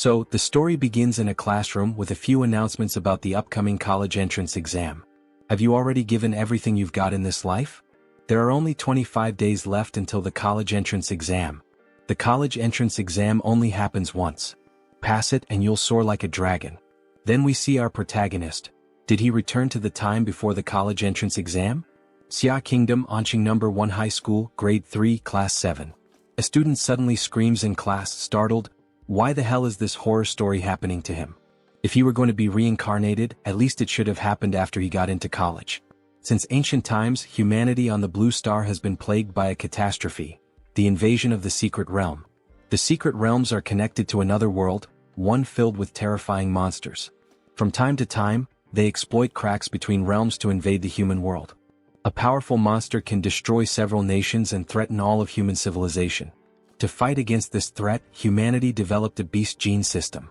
So, the story begins in a classroom with a few announcements about the upcoming college entrance exam. Have you already given everything you've got in this life? There are only 25 days left until the college entrance exam. The college entrance exam only happens once. Pass it and you'll soar like a dragon. Then we see our protagonist. Did he return to the time before the college entrance exam? Xia Kingdom, Onqing No. 1 High School, Grade 3, Class 7. A student suddenly screams in class, startled. Why the hell is this horror story happening to him? If he were going to be reincarnated, at least it should have happened after he got into college. Since ancient times, humanity on the Blue Star has been plagued by a catastrophe, the invasion of the secret realm. The secret realms are connected to another world, one filled with terrifying monsters. From time to time, they exploit cracks between realms to invade the human world. A powerful monster can destroy several nations and threaten all of human civilization. To fight against this threat, humanity developed a beast gene system.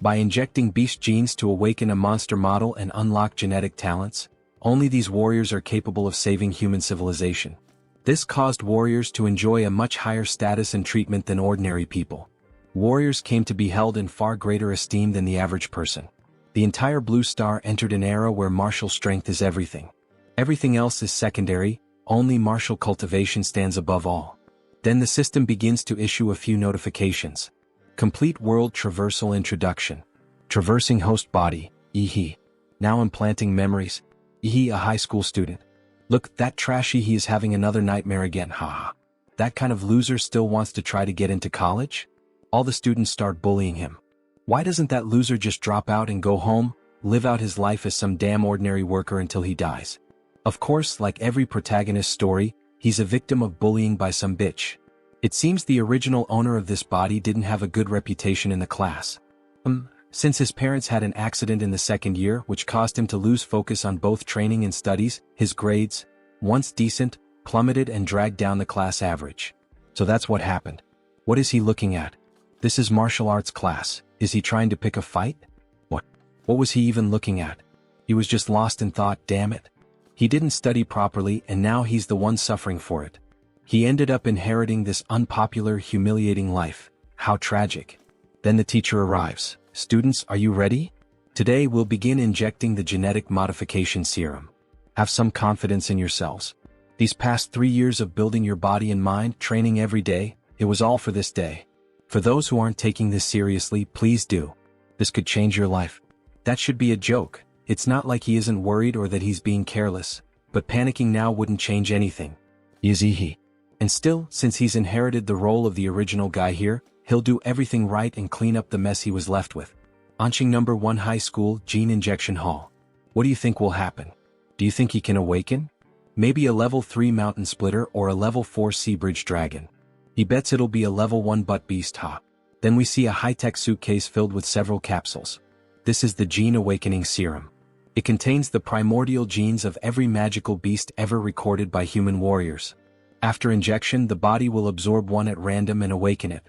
By injecting beast genes to awaken a monster model and unlock genetic talents, only these warriors are capable of saving human civilization. This caused warriors to enjoy a much higher status and treatment than ordinary people. Warriors came to be held in far greater esteem than the average person. The entire Blue Star entered an era where martial strength is everything. Everything else is secondary, only martial cultivation stands above all. Then the system begins to issue a few notifications. Complete world traversal introduction. Traversing host body, Ehe. Now implanting memories, Ehe, a high school student. Look, that trashy he is having another nightmare again, haha. That kind of loser still wants to try to get into college? All the students start bullying him. Why doesn't that loser just drop out and go home, live out his life as some damn ordinary worker until he dies? Of course, like every protagonist story, he's a victim of bullying by some bitch. It seems the original owner of this body didn't have a good reputation in the class. Since his parents had an accident in the second year which caused him to lose focus on both training and studies, his grades, once decent, plummeted and dragged down the class average. So that's what happened. What is he looking at? This is martial arts class. Is he trying to pick a fight? What was he even looking at? He was just lost in thought, damn it. He didn't study properly and now he's the one suffering for it. He ended up inheriting this unpopular, humiliating life. How tragic. Then the teacher arrives. Students, are you ready? Today we'll begin injecting the genetic modification serum. Have some confidence in yourselves. These past 3 years of building your body and mind, training every day, it was all for this day. For those who aren't taking this seriously, please do. This could change your life. That should be a joke. It's not like he isn't worried or that he's being careless, but panicking now wouldn't change anything. Yizihi. And still, since he's inherited the role of the original guy here, he'll do everything right and clean up the mess he was left with. Onqing No. 1 High School, Gene Injection Hall. What do you think will happen? Do you think he can awaken? Maybe a level 3 Mountain Splitter or a level 4 Sea Bridge Dragon. He bets it'll be a level 1 Butt Beast, ha. Then we see a high-tech suitcase filled with several capsules. This is the Gene Awakening Serum. It contains the primordial genes of every magical beast ever recorded by human warriors. After injection, the body will absorb one at random and awaken it.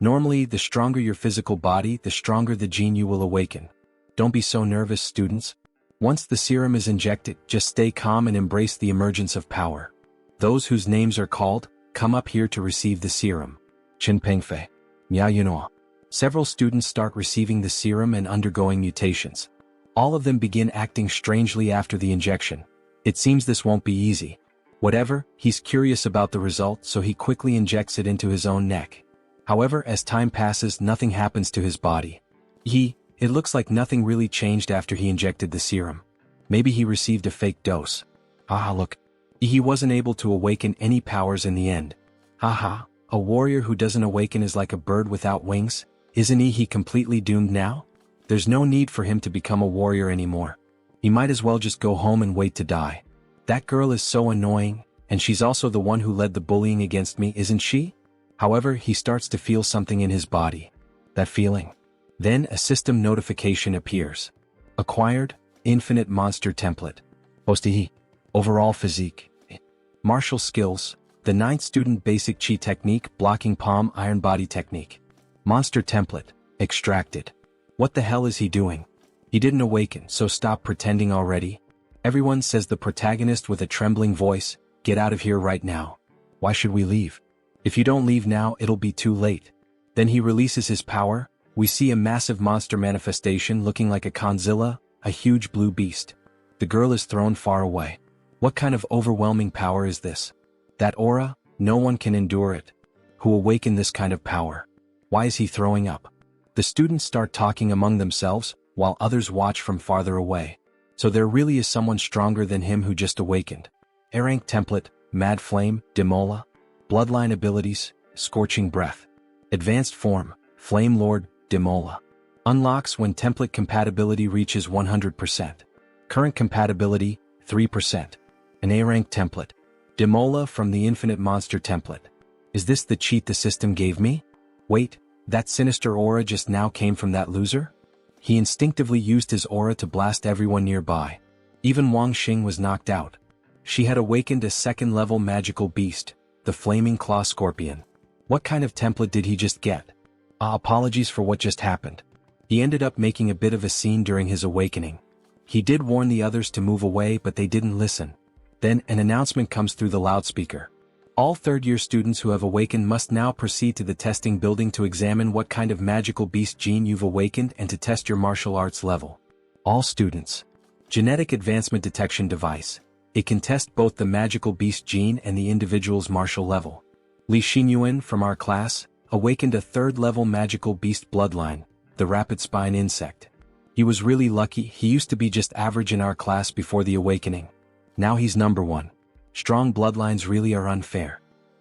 Normally, the stronger your physical body, the stronger the gene you will awaken. Don't be so nervous, students. Once the serum is injected, just stay calm and embrace the emergence of power. Those whose names are called, come up here to receive the serum. Chen Pengfei. Miao Yunhua. Several students start receiving the serum and undergoing mutations. All of them begin acting strangely after the injection. It seems this won't be easy. Whatever, he's curious about the result, so he quickly injects it into his own neck. However, as time passes, nothing happens to his body. It looks like nothing really changed after he injected the serum. Maybe he received a fake dose. Look. He wasn't able to awaken any powers in the end. A warrior who doesn't awaken is like a bird without wings. Isn't he completely doomed now? There's no need for him to become a warrior anymore. He might as well just go home and wait to die. That girl is so annoying, and she's also the one who led the bullying against me, isn't she? However, he starts to feel something in his body. That feeling. Then a system notification appears. Acquired, Infinite Monster Template. Postihi. Overall Physique. Martial Skills. The 9th Student Basic Chi Technique, Blocking Palm Iron Body Technique. Monster Template. Extracted. What the hell is he doing? He didn't awaken, so stop pretending already. Everyone, says the protagonist with a trembling voice. Get out of here right now. Why should we leave? If you don't leave now, it'll be too late. Then he releases his power, We see a massive monster manifestation looking like a Conzilla, a huge blue beast. The girl is thrown far away. What kind of overwhelming power is this? That aura, no one can endure it. Who awakened this kind of power? Why is he throwing up? The students start talking among themselves, while others watch from farther away. So there really is someone stronger than him who just awakened. A-rank template, Mad Flame, Demola. Bloodline abilities, Scorching Breath. Advanced form, Flame Lord, Demola. Unlocks when template compatibility reaches 100%. Current compatibility, 3%. An A-rank template. Demola from the Infinite Monster template. Is this the cheat the system gave me? Wait, that sinister aura just now came from that loser? He instinctively used his aura to blast everyone nearby. Even Wang Xing was knocked out. She had awakened a second-level magical beast, the Flaming Claw Scorpion. What kind of template did he just get? Apologies for what just happened. He ended up making a bit of a scene during his awakening. He did warn the others to move away, but they didn't listen. Then an announcement comes through the loudspeaker. All third-year students who have awakened must now proceed to the testing building to examine what kind of magical beast gene you've awakened and to test your martial arts level. All students. Genetic Advancement Detection Device. It can test both the magical beast gene and the individual's martial level. Li Xinyuan from our class awakened a third-level magical beast bloodline, the Rapid Spine Insect. He was really lucky. He used to be just average in our class before the awakening. Now he's number 1. Strong bloodlines really are unfair.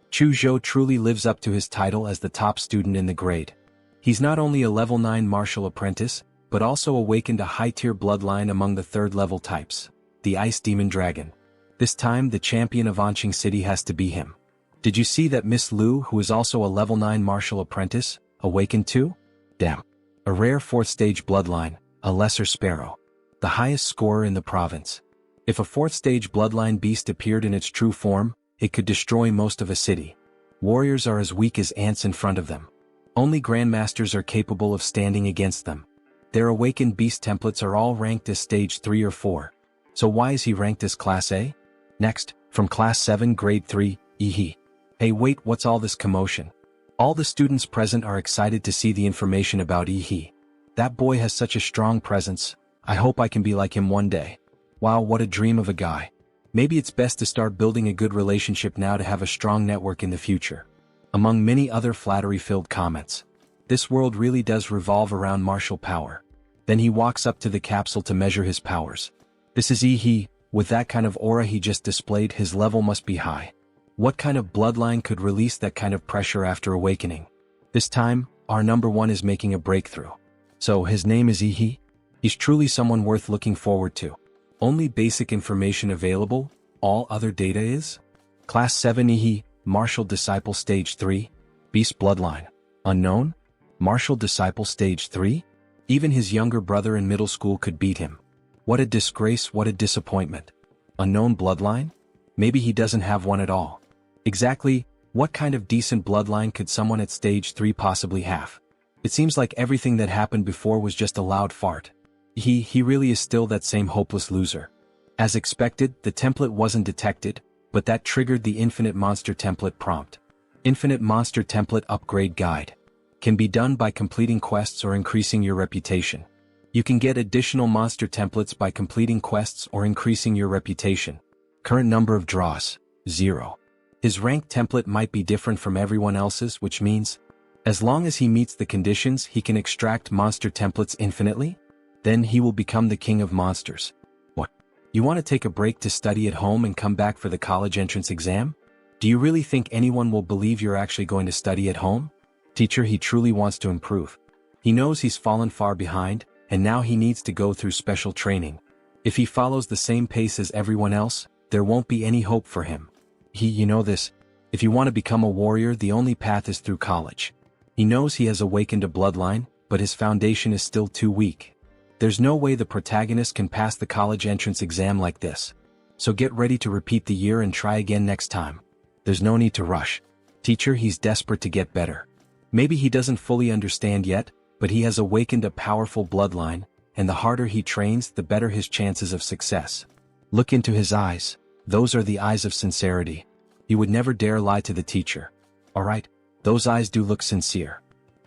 Chu Zhou truly lives up to his title as the top student in the grade. He's not only a level 9 martial apprentice, but also awakened a high-tier bloodline among the third-level types, the Ice Demon Dragon. This time the champion of Anqing City has to be him. Did you see that Miss Lu, who is also a level 9 martial apprentice, awakened too? Damn. A rare 4th stage bloodline, a lesser sparrow. The highest scorer in the province. If a 4th stage bloodline beast appeared in its true form, it could destroy most of a city. Warriors are as weak as ants in front of them. Only grandmasters are capable of standing against them. Their awakened beast templates are all ranked as stage 3 or 4. So why is he ranked as class A? Next, from class 7 grade 3, Ihi. Hey wait, what's all this commotion? All the students present are excited to see the information about Ihi. That boy has such a strong presence. I hope I can be like him one day. Wow, what a dream of a guy. Maybe it's best to start building a good relationship now to have a strong network in the future. Among many other flattery-filled comments. This world really does revolve around martial power. Then he walks up to the capsule to measure his powers. This is Ihi. With that kind of aura he just displayed, his level must be high. What kind of bloodline could release that kind of pressure after awakening? This time, our number 1 is making a breakthrough. So his name is Ihi? He's truly someone worth looking forward to. Only basic information available, all other data is? Class 7 Ihi, Martial Disciple Stage 3, Beast Bloodline. Unknown? Martial Disciple Stage 3? Even his younger brother in middle school could beat him. What a disgrace, what a disappointment. Unknown bloodline? Maybe he doesn't have one at all. Exactly, what kind of decent bloodline could someone at stage 3 possibly have? It seems like everything that happened before was just a loud fart. He really is still that same hopeless loser. As expected, the template wasn't detected, but that triggered the Infinite Monster Template prompt. Infinite Monster Template Upgrade Guide. Can be done by completing quests or increasing your reputation. You can get additional monster templates by completing quests or increasing your reputation. Current number of draws, 0. His rank template might be different from everyone else's, which means, as long as he meets the conditions, he can extract monster templates infinitely? Then he will become the king of monsters. What? You want to take a break to study at home and come back for the college entrance exam? Do you really think anyone will believe you're actually going to study at home? Teacher, he truly wants to improve. He knows he's fallen far behind, and now he needs to go through special training. If he follows the same pace as everyone else, there won't be any hope for him. You know this. If you want to become a warrior, the only path is through college. He knows he has awakened a bloodline, but his foundation is still too weak. There's no way the protagonist can pass the college entrance exam like this. So get ready to repeat the year and try again next time. There's no need to rush. Teacher, he's desperate to get better. Maybe he doesn't fully understand yet, but he has awakened a powerful bloodline, and the harder he trains, the better his chances of success. Look into his eyes. Those are the eyes of sincerity. He would never dare lie to the teacher. Alright, those eyes do look sincere.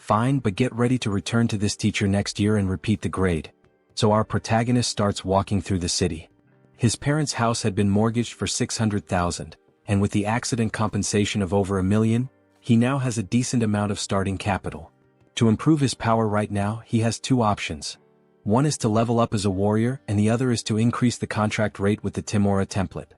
Fine, but get ready to return to this teacher next year and repeat the grade. So our protagonist starts walking through the city. His parents' house had been mortgaged for $600,000, and with the accident compensation of over $1 million, he now has a decent amount of starting capital. To improve his power right now, he has two options. One is to level up as a warrior, and the other is to increase the contract rate with the Timora template.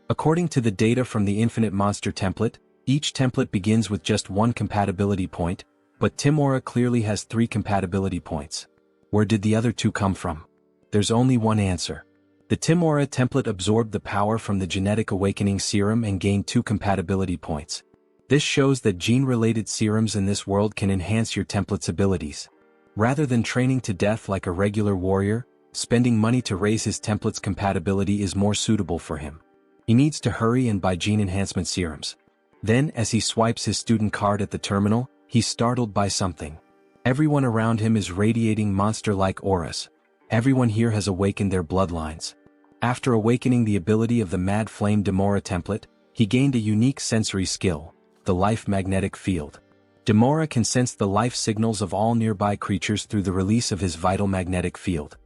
According to the data from the Infinite Monster template, each template begins with just one compatibility point, but Timora clearly has 3 compatibility points. Where did the other 2 come from? There's only one answer. The Timora template absorbed the power from the Genetic Awakening Serum and gained 2 compatibility points. This shows that gene-related serums in this world can enhance your template's abilities. Rather than training to death like a regular warrior, spending money to raise his template's compatibility is more suitable for him. He needs to hurry and buy gene enhancement serums. Then, as he swipes his student card at the terminal, he's startled by something. Everyone around him is radiating monster-like auras. Everyone here has awakened their bloodlines. After awakening the ability of the Mad Flame Demora template, he gained a unique sensory skill, the Life Magnetic Field. Demora can sense the life signals of all nearby creatures through the release of his vital magnetic field.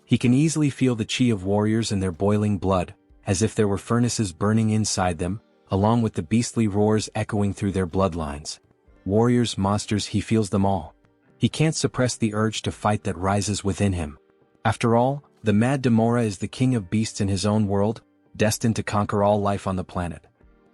He can easily feel the chi of warriors and their boiling blood, as if there were furnaces burning inside them, along with the beastly roars echoing through their bloodlines. Warriors, monsters, he feels them all. He can't suppress the urge to fight that rises within him. After all, the Mad Demora is the king of beasts in his own world, destined to conquer all life on the planet.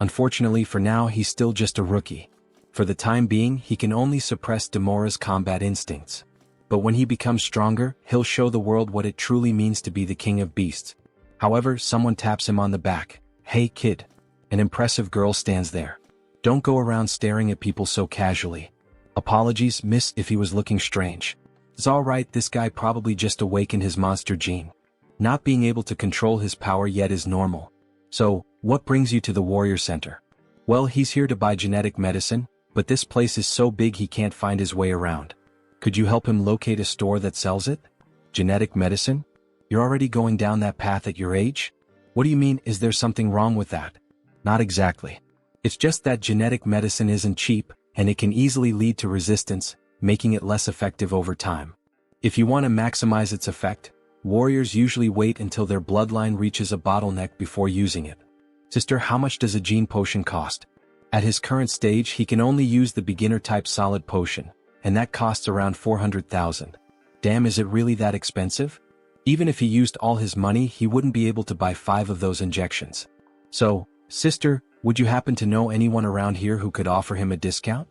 Unfortunately for now, he's still just a rookie. For the time being, he can only suppress Demora's combat instincts. But when he becomes stronger, he'll show the world what it truly means to be the king of beasts. However, someone taps him on the back. "Hey kid." An impressive girl stands there. "Don't go around staring at people so casually." "Apologies, miss, if he was looking strange." "It's alright, this guy probably just awakened his monster gene. Not being able to control his power yet is normal. So, what brings you to the Warrior Center?" "Well, he's here to buy genetic medicine, but this place is so big he can't find his way around. Could you help him locate a store that sells it?" "Genetic medicine? You're already going down that path at your age? What do you mean, is there something wrong with that?" "Not exactly. It's just that genetic medicine isn't cheap, and it can easily lead to resistance, making it less effective over time. If you want to maximize its effect, warriors usually wait until their bloodline reaches a bottleneck before using it." "Sister, how much does a gene potion cost?" "At his current stage, he can only use the beginner-type solid potion, and that costs around 400,000. "Damn, is it really that expensive?" "Even if he used all his money, he wouldn't be able to buy 5 of those injections. So, sister, would you happen to know anyone around here who could offer him a discount?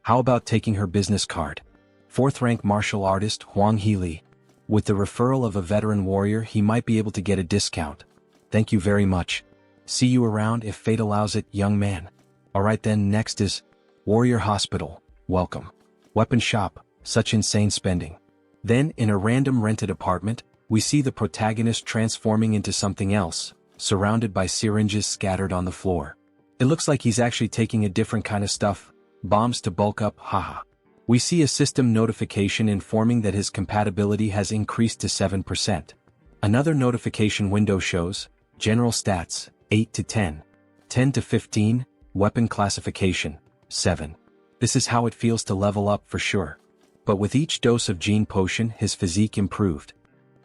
How about taking her business card?" 4th-rank martial artist Huang Healy. With the referral of a veteran warrior, he might be able to get a discount. "Thank you very much. See you around if fate allows it, young man." Alright then, next is Warrior Hospital. Welcome. Weapon shop, such insane spending. Then, in a random rented apartment, we see the protagonist transforming into something else, surrounded by syringes scattered on the floor. It looks like he's actually taking a different kind of stuff, bombs to bulk up, haha. We see a system notification informing that his compatibility has increased to 7%. Another notification window shows, General Stats, 8 to 10, 10 to 15, Weapon Classification, 7. This is how it feels to level up for sure. But with each dose of gene potion, his physique improved.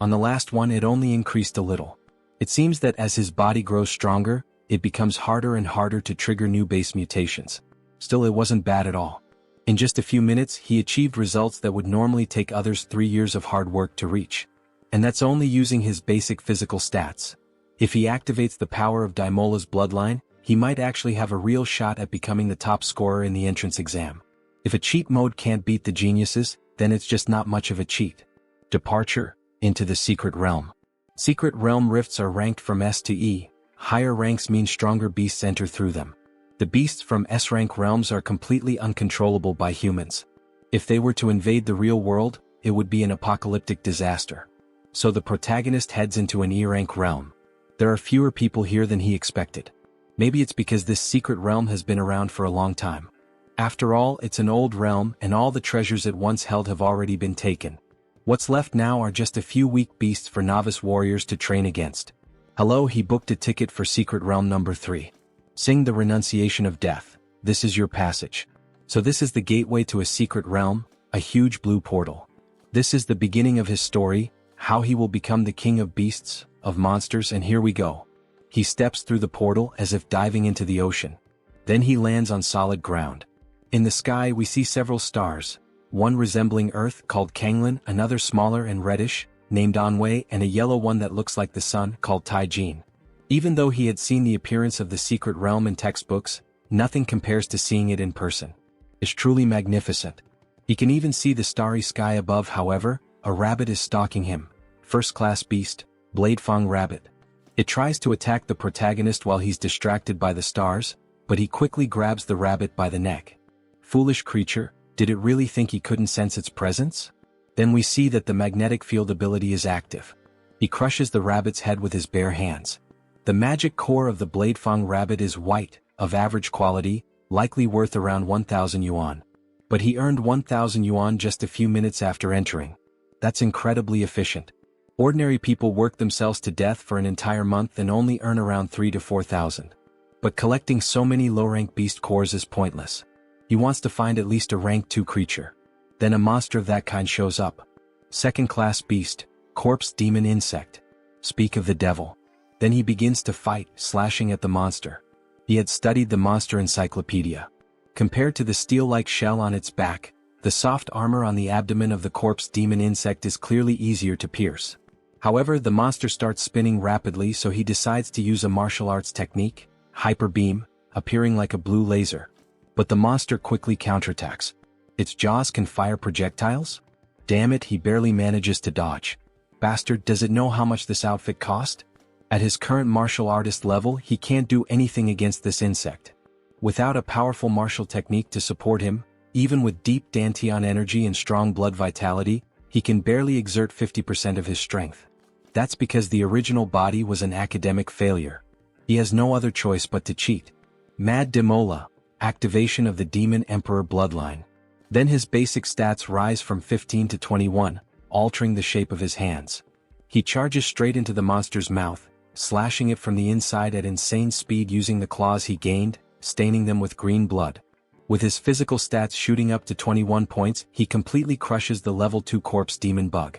On the last one, it only increased a little. It seems that as his body grows stronger, it becomes harder and harder to trigger new base mutations. Still, it wasn't bad at all. In just a few minutes, he achieved results that would normally take others 3 years of hard work to reach. And that's only using his basic physical stats. If he activates the power of Daimola's bloodline, he might actually have a real shot at becoming the top scorer in the entrance exam. If a cheat mode can't beat the geniuses, then it's just not much of a cheat. Departure into the Secret Realm. Secret Realm rifts are ranked from S to E. Higher ranks mean stronger beasts enter through them. The beasts from S-rank realms are completely uncontrollable by humans. If they were to invade the real world, it would be an apocalyptic disaster. So the protagonist heads into an E-rank realm. There are fewer people here than he expected. Maybe it's because this secret realm has been around for a long time. After all, it's an old realm, and all the treasures it once held have already been taken. What's left now are just a few weak beasts for novice warriors to train against. Hello, he booked a ticket for Secret Realm number 3. Sing the renunciation of death. This is your passage. So this is the gateway to a secret realm, a huge blue portal. This is the beginning of his story, how he will become the king of beasts, of monsters, and here we go. He steps through the portal as if diving into the ocean. Then he lands on solid ground. In the sky we see several stars, one resembling Earth called Kanglin, another smaller and reddish, named Anwei, and a yellow one that looks like the sun called Taijin. Even though he had seen the appearance of the secret realm in textbooks, nothing compares to seeing it in person. It's truly magnificent. He can even see the starry sky above. However, a rabbit is stalking him. First-class beast, Bladefang rabbit. It tries to attack the protagonist while he's distracted by the stars, but he quickly grabs the rabbit by the neck. Foolish creature, did it really think he couldn't sense its presence? Then we see that the magnetic field ability is active. He crushes the rabbit's head with his bare hands. The magic core of the Bladefang rabbit is white, of average quality, likely worth around 1,000 yuan. But he earned 1,000 yuan just a few minutes after entering. That's incredibly efficient. Ordinary people work themselves to death for an entire month and only earn around 3 to 4,000. But collecting so many low-rank beast cores is pointless. He wants to find at least a rank 2 creature. Then a monster of that kind shows up. Second-class beast, corpse demon insect. Speak of the devil. Then he begins to fight, slashing at the monster. He had studied the monster encyclopedia. Compared to the steel-like shell on its back, the soft armor on the abdomen of the corpse demon insect is clearly easier to pierce. However, the monster starts spinning rapidly, so he decides to use a martial arts technique, hyper beam, appearing like a blue laser. But the monster quickly counterattacks. Its jaws can fire projectiles? Damn it, he barely manages to dodge. Bastard, does it know how much this outfit cost? At his current martial artist level, he can't do anything against this insect. Without a powerful martial technique to support him, even with deep Dantian energy and strong blood vitality, he can barely exert 50% of his strength. That's because the original body was an academic failure. He has no other choice but to cheat. Mad Demola, activation of the Demon Emperor bloodline. Then his basic stats rise from 15 to 21, altering the shape of his hands. He charges straight into the monster's mouth, slashing it from the inside at insane speed using the claws he gained, staining them with green blood. With his physical stats shooting up to 21 points, he completely crushes the level 2 corpse demon bug.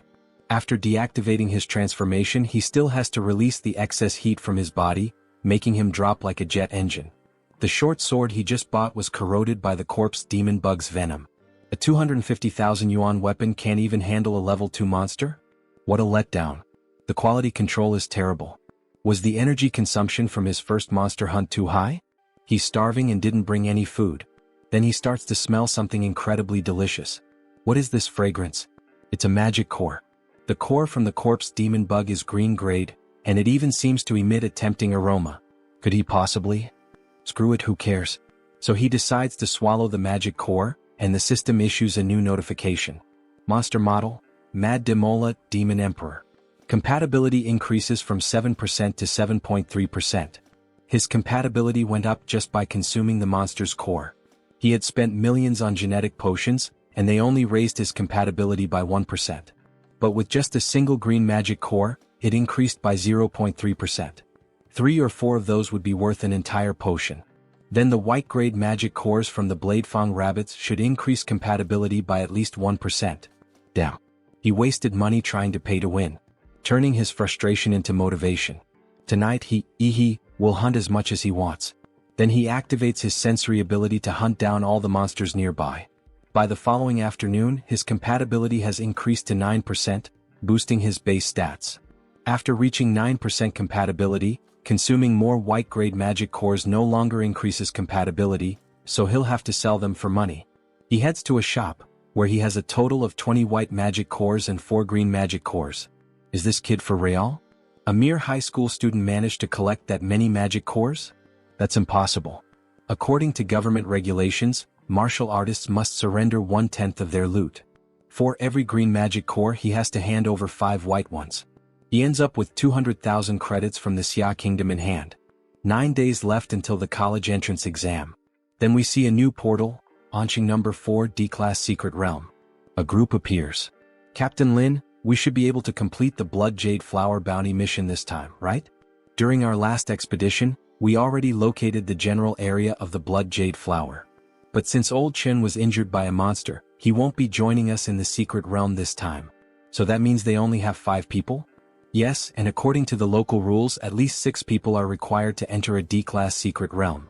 After deactivating his transformation, he still has to release the excess heat from his body, making him drop like a jet engine. The short sword he just bought was corroded by the corpse demon bug's venom. A 250,000 yuan weapon can't even handle a level 2 monster? What a letdown. The quality control is terrible. Was the energy consumption from his first monster hunt too high? He's starving and didn't bring any food. Then he starts to smell something incredibly delicious. What is this fragrance? It's a magic core. The core from the corpse demon bug is green grade, and it even seems to emit a tempting aroma. Could he possibly? Screw it, who cares? So he decides to swallow the magic core, and the system issues a new notification. Monster model, Mad Demola, Demon Emperor. Compatibility increases from 7% to 7.3%. His compatibility went up just by consuming the monster's core. He had spent millions on genetic potions, and they only raised his compatibility by 1%. But with just a single green magic core, it increased by 0.3%. 3 or 4 of those would be worth an entire potion. Then the white grade magic cores from the Bladefang rabbits should increase compatibility by at least 1%. Damn. He wasted money trying to pay to win, turning his frustration into motivation. Tonight he will hunt as much as he wants. Then he activates his sensory ability to hunt down all the monsters nearby. By the following afternoon, his compatibility has increased to 9%, boosting his base stats. After reaching 9% compatibility, consuming more white-grade magic cores no longer increases compatibility, so he'll have to sell them for money. He heads to a shop, where he has a total of 20 white magic cores and 4 green magic cores. Is this kid for real? A mere high school student managed to collect that many magic cores? That's impossible. According to government regulations, martial artists must surrender 1/10 of their loot. For every green magic core he has to hand over 5 white ones. He ends up with 200,000 credits from the Xia Kingdom in hand. 9 days left until the college entrance exam. Then we see a new portal, launching number 4 D-Class Secret Realm. A group appears. Captain Lin, we should be able to complete the Blood Jade Flower bounty mission this time, right? During our last expedition, we already located the general area of the Blood Jade Flower. But since Old Chen was injured by a monster, He won't be joining us in the secret realm this time. So that means they only have 5 people? Yes, and according to the local rules, at least 6 people are required to enter a D-class secret realm.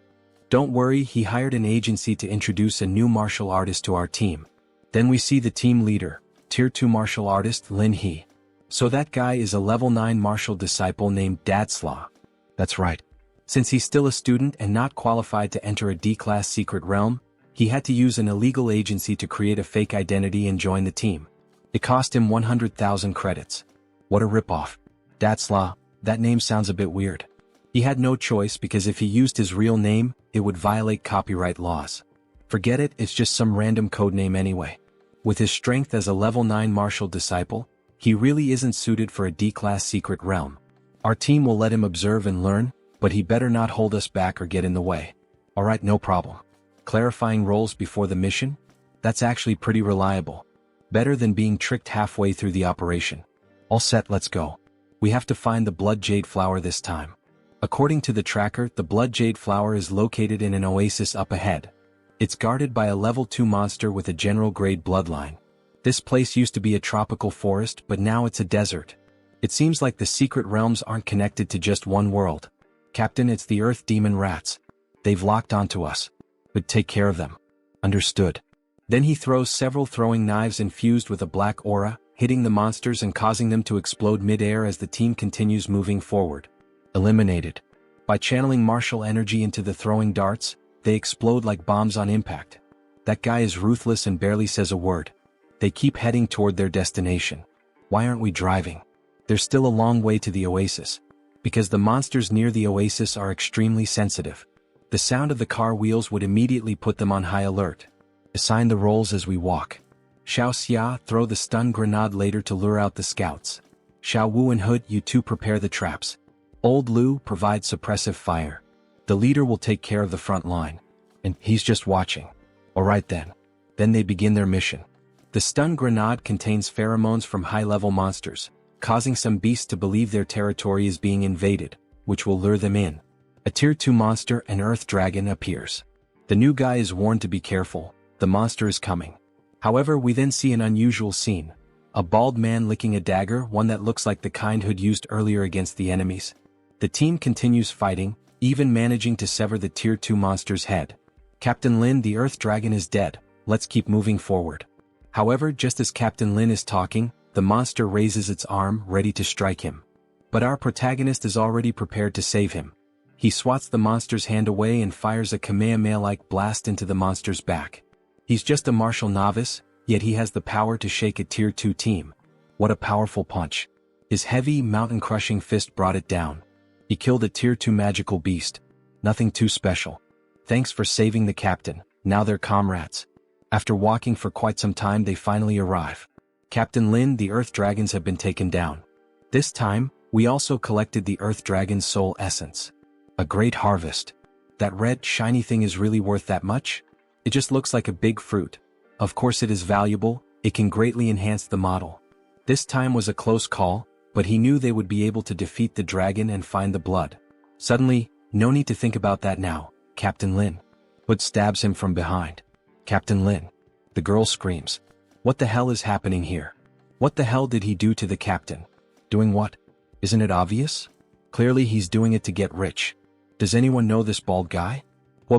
Don't worry, he hired an agency to introduce a new martial artist to our team. Then we see the team leader, Tier 2 martial artist Lin He. So that guy is a level 9 martial disciple named Dadslaw. That's right. Since he's still a student and not qualified to enter a D-class secret realm, he had to use an illegal agency to create a fake identity and join the team. It cost him 100,000 credits. What a ripoff. Dadslaw, that name sounds a bit weird. He had no choice because if he used his real name, it would violate copyright laws. Forget it, it's just some random codename anyway. With his strength as a level 9 martial disciple, he really isn't suited for a D-class secret realm. Our team will let him observe and learn, but he better not hold us back or get in the way. Alright, no problem. Clarifying roles before the mission? That's actually pretty reliable. Better than being tricked halfway through the operation. All set, let's go. We have to find the blood jade flower this time. According to the tracker, the blood jade flower is located in an oasis up ahead. It's guarded by a level 2 monster with a general grade bloodline. This place used to be a tropical forest, but now it's a desert. It seems like the secret realms aren't connected to just one world. Captain, it's the Earth Demon Rats. They've locked onto us. But take care of them. Understood. Then he throws several throwing knives infused with a black aura, hitting the monsters and causing them to explode mid-air as the team continues moving forward. Eliminated. By channeling martial energy into the throwing darts, they explode like bombs on impact. That guy is ruthless and barely says a word. They keep heading toward their destination. Why aren't we driving? There's still a long way to the oasis. Because the monsters near the oasis are extremely sensitive. The sound of the car wheels would immediately put them on high alert. Assign the roles as we walk. Xiao Xia, throw the stun grenade later to lure out the scouts. Xiao Wu and Hood, you two prepare the traps. Old Lu, provide suppressive fire. The leader will take care of the front line. And he's just watching. Alright then. Then they begin their mission. The stun grenade contains pheromones from high-level monsters, causing some beasts to believe their territory is being invaded, which will lure them in. A Tier 2 monster, an Earth Dragon, appears. The new guy is warned to be careful, the monster is coming. However, we then see an unusual scene. A bald man licking a dagger, one that looks like the kind Hood used earlier against the enemies. The team continues fighting, even managing to sever the Tier 2 monster's head. Captain Lin, the Earth Dragon, is dead, let's keep moving forward. However, just as Captain Lin is talking, the monster raises its arm, ready to strike him. But our protagonist is already prepared to save him. He swats the monster's hand away and fires a Kamehameha-like blast into the monster's back. He's just a martial novice, yet he has the power to shake a Tier 2 team. What a powerful punch. His heavy, mountain-crushing fist brought it down. He killed a Tier 2 magical beast. Nothing too special. Thanks for saving the captain, now they're comrades. After walking for quite some time, they finally arrive. Captain Lin, the Earth Dragons have been taken down. This time, we also collected the Earth Dragon's soul essence. A great harvest. That red, shiny thing is really worth that much? It just looks like a big fruit. Of course it is valuable, it can greatly enhance the model. This time was a close call, but he knew they would be able to defeat the dragon and find the blood. Suddenly, no need to think about that now, Captain Lin. Hood stabs him from behind. Captain Lin. The girl screams. What the hell is happening here? What the hell did he do to the captain? Doing what? Isn't it obvious? Clearly he's doing it to get rich. Does anyone know this bald guy?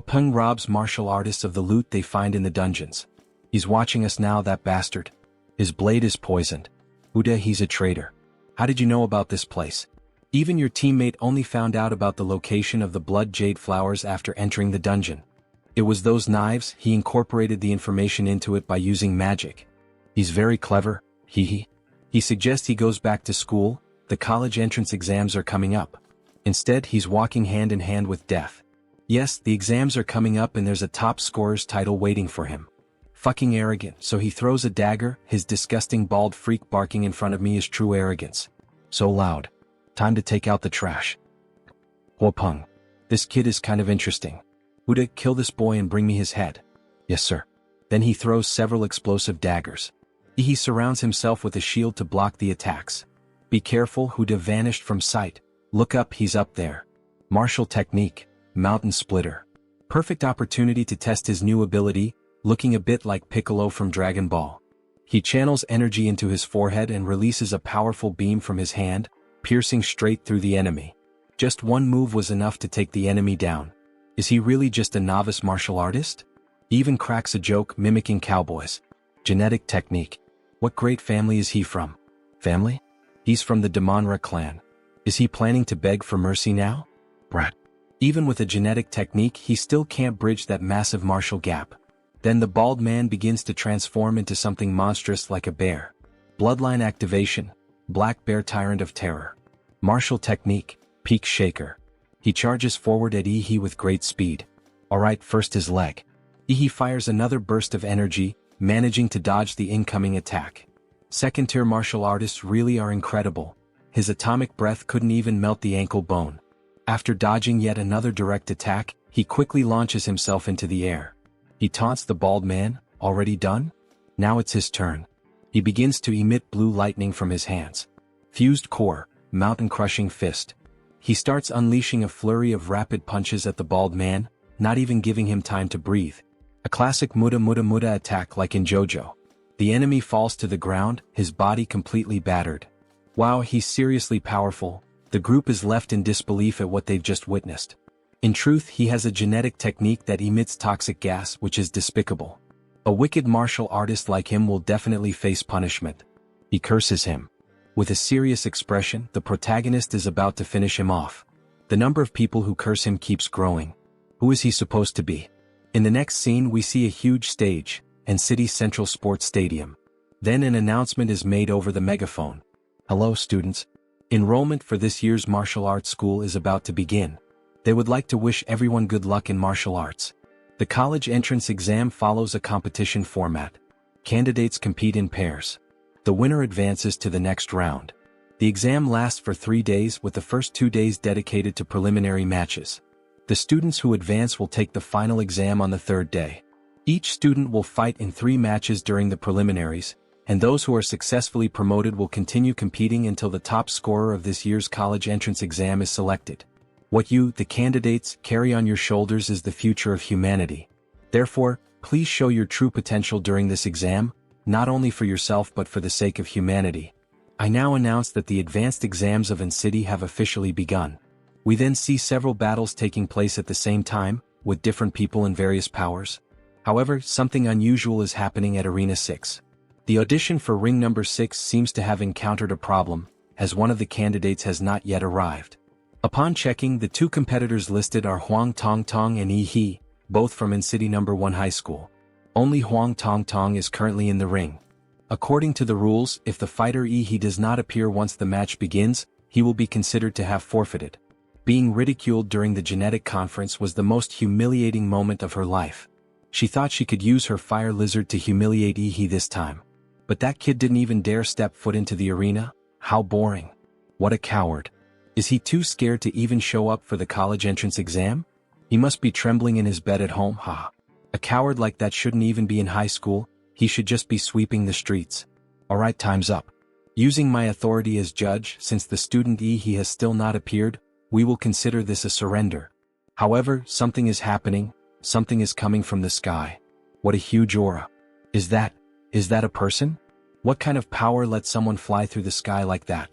Peng robs martial artists of the loot they find in the dungeons. He's watching us now, that bastard. His blade is poisoned. Uda, he's a traitor. How did you know about this place? Even your teammate only found out about the location of the blood jade flowers after entering the dungeon. It was those knives, he incorporated the information into it by using magic. He's very clever, hee. He suggests he goes back to school, the college entrance exams are coming up. Instead, he's walking hand in hand with death. Yes, the exams are coming up and there's a top scorer's title waiting for him. Fucking arrogant, so he throws a dagger, his disgusting bald freak barking in front of me is true arrogance. So loud. Time to take out the trash. Peng. This kid is kind of interesting. Uda, kill this boy and bring me his head. Yes, sir. Then he throws several explosive daggers. He surrounds himself with a shield to block the attacks. Be careful, Huda vanished from sight. Look up, he's up there. Martial technique, mountain splitter. Perfect opportunity to test his new ability, looking a bit like Piccolo from Dragon Ball. He channels energy into his forehead and releases a powerful beam from his hand, piercing straight through the enemy. Just one move was enough to take the enemy down. Is he really just a novice martial artist? He even cracks a joke mimicking cowboys. Genetic technique. What great family is he from? Family? He's from the Damonra clan. Is he planning to beg for mercy now? Brat. Even with a genetic technique, he still can't bridge that massive martial gap. Then the bald man begins to transform into something monstrous like a bear. Bloodline activation. Black Bear Tyrant of Terror. Martial technique. Peak Shaker. He charges forward at Ihi with great speed. Alright, first his leg. Ihi fires another burst of energy, managing to dodge the incoming attack. Second-tier martial artists really are incredible. His atomic breath couldn't even melt the ankle bone. After dodging yet another direct attack, he quickly launches himself into the air. He taunts the bald man. Already done? Now it's his turn. He begins to emit blue lightning from his hands. Fused core, mountain-crushing fist. He starts unleashing a flurry of rapid punches at the bald man, not even giving him time to breathe. A classic muda attack like in JoJo. The enemy falls to the ground, his body completely battered. Wow, he's seriously powerful. The group is left in disbelief at what they've just witnessed. In truth, he has a genetic technique that emits toxic gas, which is despicable. A wicked martial artist like him will definitely face punishment. He curses him. With a serious expression, the protagonist is about to finish him off. The number of people who curse him keeps growing. Who is he supposed to be? In the next scene we see a huge stage, and City Central Sports Stadium. Then an announcement is made over the megaphone. Hello students. Enrollment for this year's martial arts school is about to begin. They would like to wish everyone good luck in martial arts. The college entrance exam follows a competition format. Candidates compete in pairs. The winner advances to the next round. The exam lasts for 3 days, with the first 2 days dedicated to preliminary matches. The students who advance will take the final exam on the 3rd day. Each student will fight in 3 matches during the preliminaries, and those who are successfully promoted will continue competing until the top scorer of this year's college entrance exam is selected. What you, the candidates, carry on your shoulders is the future of humanity. Therefore, please show your true potential during this exam, not only for yourself but for the sake of humanity. I now announce that the advanced exams of N-City have officially begun. We then see several battles taking place at the same time, with different people and various powers. However, something unusual is happening at Arena 6. The audition for ring number 6 seems to have encountered a problem, as one of the candidates has not yet arrived. Upon checking, the 2 competitors listed are Huang Tongtong and Yi He, both from N-City No. 1 High School. Only Huang Tongtong is currently in the ring. According to the rules, if the fighter Yi He does not appear once the match begins, he will be considered to have forfeited. Being ridiculed during the genetic conference was the most humiliating moment of her life. She thought she could use her fire lizard to humiliate Yi He this time. But that kid didn't even dare step foot into the arena? How boring. What a coward. Is he too scared to even show up for the college entrance exam? He must be trembling in his bed at home, ha. A coward like that shouldn't even be in high school, he should just be sweeping the streets. Alright, time's up. Using my authority as judge, since the student He has still not appeared, we will consider this a surrender. However, something is happening, something is coming from the sky. What a huge aura. Is that a person? What kind of power lets someone fly through the sky like that?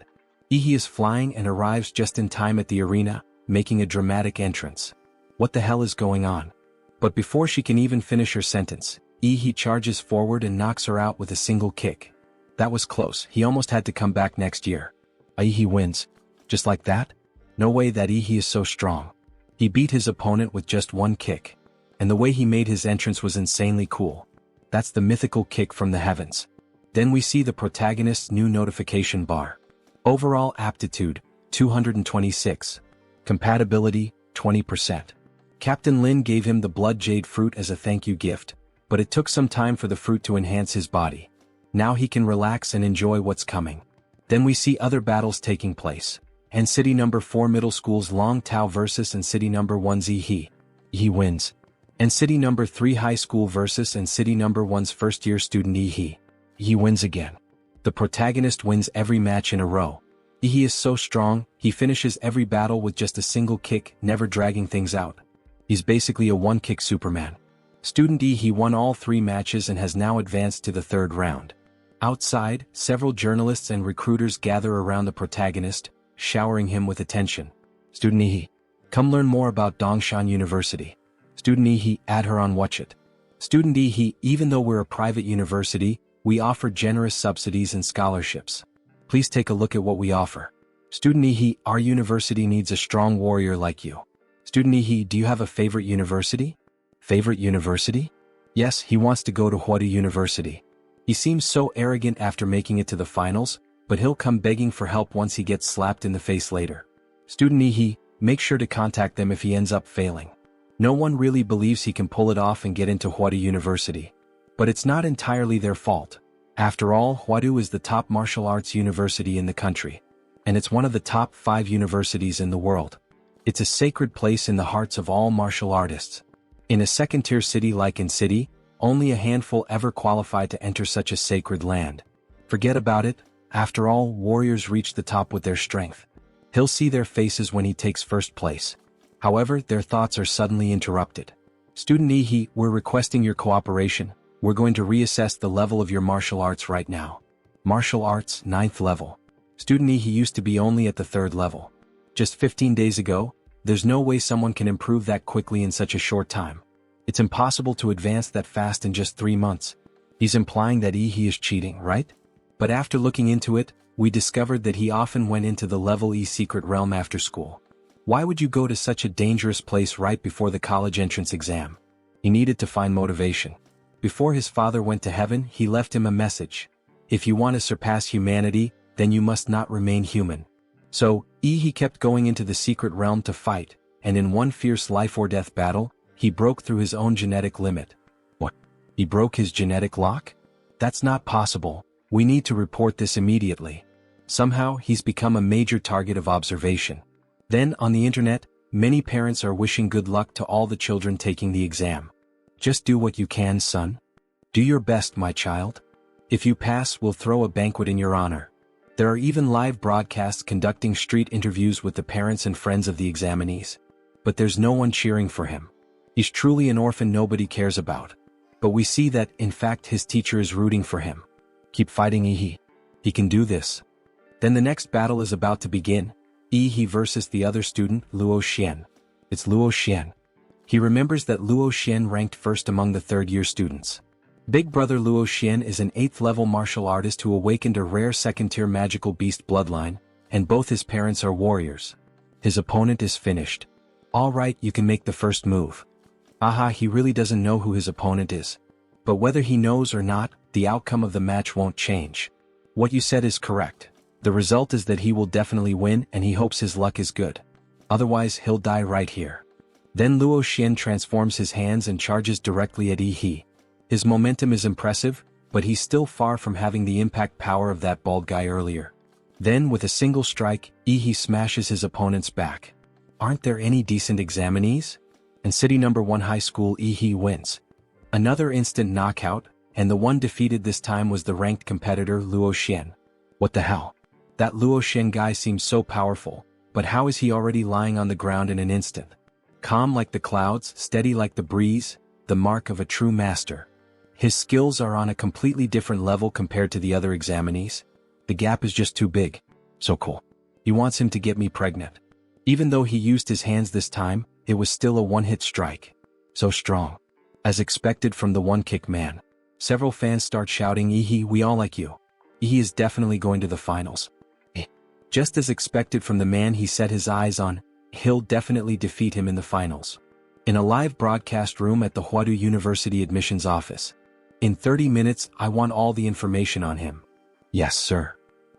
He is flying and arrives just in time at the arena, making a dramatic entrance. What the hell is going on? But before she can even finish her sentence, He charges forward and knocks her out with a single kick. That was close, he almost had to come back next year. He wins. Just like that? No way that He is so strong. He beat his opponent with just one kick. And the way he made his entrance was insanely cool. That's the mythical kick from the heavens. Then we see the protagonist's new notification bar. Overall aptitude, 226. Compatibility, 20%. Captain Lin gave him the blood jade fruit as a thank you gift, but it took some time for the fruit to enhance his body. Now he can relax and enjoy what's coming. Then we see other battles taking place. And City No. 4 Middle School's Long Tao versus and City No. 1's He. He wins. And City No. 3 High School versus and City No. 1's first-year student He. He wins again. The protagonist wins every match in a row. He is so strong, he finishes every battle with just a single kick, never dragging things out. He's basically a one-kick Superman. Student E, he won all 3 matches and has now advanced to the 3rd round. Outside, several journalists and recruiters gather around the protagonist, showering him with attention. Student E, come learn more about Dongshan University. Student E, add her on Watch It. Student E, even though we're a private university, we offer generous subsidies and scholarships. Please take a look at what we offer. Student E, our university needs a strong warrior like you. Student E, do you have a favorite university? Favorite university? Yes, he wants to go to Huadu University. He seems so arrogant after making it to the finals, but he'll come begging for help once he gets slapped in the face later. Student E, make sure to contact them if he ends up failing. No one really believes he can pull it off and get into Huadu University. But it's not entirely their fault. After all, Huadu is the top martial arts university in the country. And it's one of the top 5 universities in the world. It's a sacred place in the hearts of all martial artists. In a second-tier city like In City, only a handful ever qualify to enter such a sacred land. Forget about it, after all, warriors reach the top with their strength. He'll see their faces when he takes first place. However, their thoughts are suddenly interrupted. Student E, we're requesting your cooperation. We're going to reassess the level of your martial arts right now. Martial arts, 9th level. Student E, used to be only at the 3rd level. Just 15 days ago, there's no way someone can improve that quickly in such a short time. It's impossible to advance that fast in just 3 months. He's implying that he is cheating, right? But after looking into it, we discovered that he often went into the level E secret realm after school. Why would you go to such a dangerous place right before the college entrance exam? He needed to find motivation. Before his father went to heaven, he left him a message. If you want to surpass humanity, then you must not remain human. So, he kept going into the secret realm to fight, and in one fierce life-or-death battle, he broke through his own genetic limit. What? He broke his genetic lock? That's not possible. We need to report this immediately. Somehow, he's become a major target of observation. Then, on the internet, many parents are wishing good luck to all the children taking the exam. Just do what you can, son. Do your best, my child. If you pass, we'll throw a banquet in your honor. There are even live broadcasts conducting street interviews with the parents and friends of the examinees. But there's no one cheering for him. He's truly an orphan nobody cares about. But we see that, in fact, his teacher is rooting for him. Keep fighting, He can do this. Then the next battle is about to begin. He versus the other student, Luo Xian. It's Luo Xian. He remembers that Luo Xian ranked first among the 3rd-year students. Big brother Luo Xian is an 8th-level martial artist who awakened a rare 2nd-tier magical beast bloodline, and both his parents are warriors. His opponent is finished. Alright, you can make the first move. Aha, he really doesn't know who his opponent is. But whether he knows or not, the outcome of the match won't change. What you said is correct. The result is that he will definitely win, and he hopes his luck is good. Otherwise, he'll die right here. Then Luo Xian transforms his hands and charges directly at He. His momentum is impressive, but he's still far from having the impact power of that bald guy earlier. Then, with a single strike, He smashes his opponent's back. Aren't there any decent examinees? And City No. 1 High School He wins. Another instant knockout, and the one defeated this time was the ranked competitor Luo Xian. What the hell? That Luo Xian guy seems so powerful, but how is he already lying on the ground in an instant? Calm like the clouds, steady like the breeze, the mark of a true master. His skills are on a completely different level compared to the other examinees. The gap is just too big. So cool. He wants him to get me pregnant. Even though he used his hands this time, it was still a one-hit strike. So strong. As expected from the one-kick man. Several fans start shouting, we all like you. He is definitely going to the finals. Just as expected from the man he set his eyes on, he'll definitely defeat him in the finals. In a live broadcast room at the Huadu University admissions office. In 30 minutes, I want all the information on him. Yes, sir.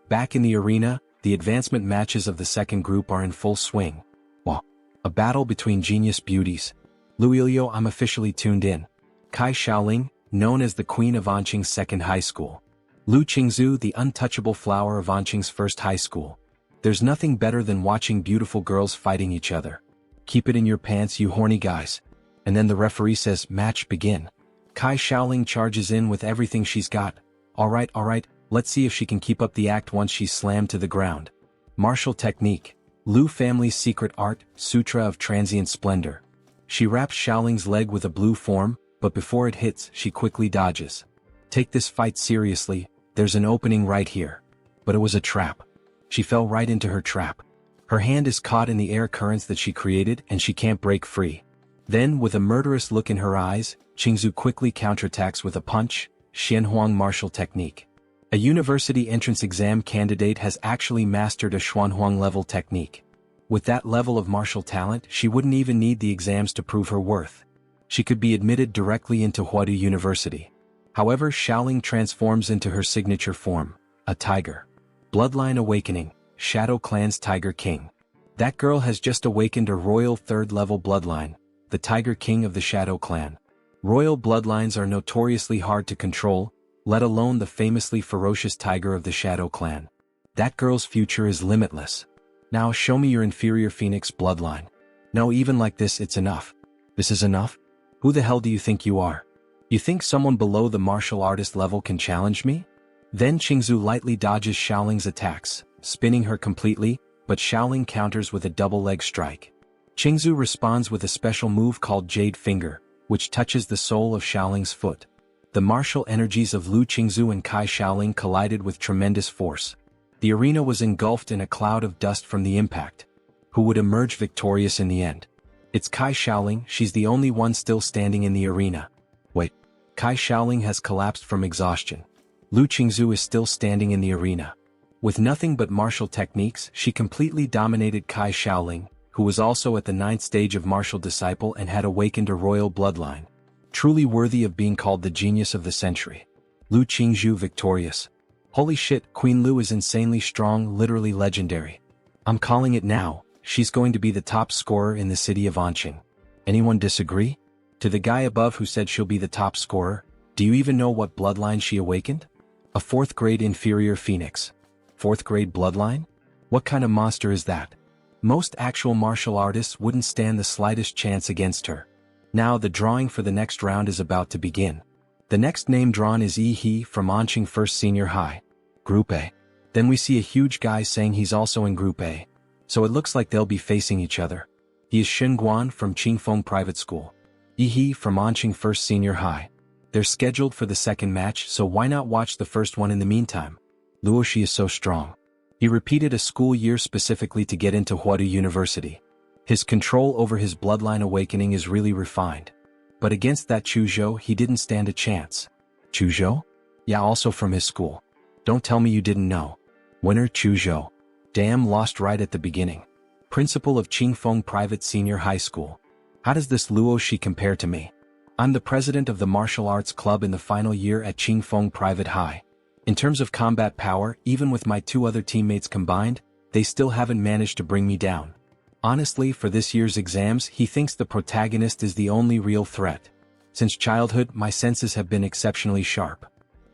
Back in the arena, the advancement matches of the 2nd group are in full swing. Wow. A battle between genius beauties. Luilio, I'm officially tuned in. Kai Xiaoling, known as the Queen of Anqing's 2nd high school. Lu Qingzu, the untouchable flower of Anqing's 1st high school. There's nothing better than watching beautiful girls fighting each other. Keep it in your pants, you horny guys. And then the referee says, match begin. Kai Xiaoling charges in with everything she's got. Alright, let's see if she can keep up the act once she's slammed to the ground. Martial technique. Lu family's secret art, Sutra of Transient Splendor. She wraps Xiaoling's leg with a blue form, but before it hits, she quickly dodges. Take this fight seriously, there's an opening right here. But it was a trap. She fell right into her trap. Her hand is caught in the air currents that she created and she can't break free. Then, with a murderous look in her eyes, Qingzu quickly counterattacks with a punch, Xianhuang martial technique. A university entrance exam candidate has actually mastered a Xuanhuang level technique. With that level of martial talent, she wouldn't even need the exams to prove her worth. She could be admitted directly into Huadu University. However, Xiaoling transforms into her signature form, a tiger. Bloodline awakening, Shadow Clan's Tiger King. That girl has just awakened a royal 3rd level bloodline, the Tiger King of the Shadow Clan. Royal bloodlines are notoriously hard to control, let alone the famously ferocious tiger of the Shadow Clan. That girl's future is limitless. Now show me your inferior phoenix bloodline. No, even like this it's enough. This is enough? Who the hell do you think you are? You think someone below the martial artist level can challenge me? Then Qingzu lightly dodges Xiaoling's attacks, spinning her completely, but Xiaoling counters with a double leg strike. Qingzu responds with a special move called Jade Finger, which touches the sole of Xiaoling's foot. The martial energies of Lu Qingzu and Kai Xiaoling collided with tremendous force. The arena was engulfed in a cloud of dust from the impact. Who would emerge victorious in the end? It's Kai Xiaoling, she's the only one still standing in the arena. Wait, Kai Xiaoling has collapsed from exhaustion. Lu Qingzu is still standing in the arena. With nothing but martial techniques, she completely dominated Kai Xiaoling, who was also at the 9th stage of martial disciple and had awakened a royal bloodline. Truly worthy of being called the genius of the century. Lu Qingzu victorious. Holy shit, Queen Lu is insanely strong, literally legendary. I'm calling it now, she's going to be the top scorer in the city of Anqing. Anyone disagree? To the guy above who said she'll be the top scorer, do you even know what bloodline she awakened? A 4th grade inferior phoenix. 4th grade bloodline? What kind of monster is that? Most actual martial artists wouldn't stand the slightest chance against her. Now the drawing for the next round is about to begin. The next name drawn is Yi He from Anqing First Senior High. Group A. Then we see a huge guy saying he's also in Group A. So it looks like they'll be facing each other. He is Shen Guan from Qingfeng Private School. Yi He from Anqing First Senior High. They're scheduled for the second match, so why not watch the first one in the meantime? Luoshi is so strong. He repeated a school year specifically to get into Huadu University. His control over his bloodline awakening is really refined. But against that Chuzhou he didn't stand a chance. Chuzhou? Yeah, also from his school. Don't tell me you didn't know. Winner Chuzhou. Damn, lost right at the beginning. Principal of Qingfeng Private Senior High School. How does this Luoshi compare to me? I'm the president of the martial arts club in the final year at Qingfeng Private High. In terms of combat power, even with my 2 other teammates combined, they still haven't managed to bring me down. Honestly, for this year's exams, he thinks the protagonist is the only real threat. Since childhood, my senses have been exceptionally sharp.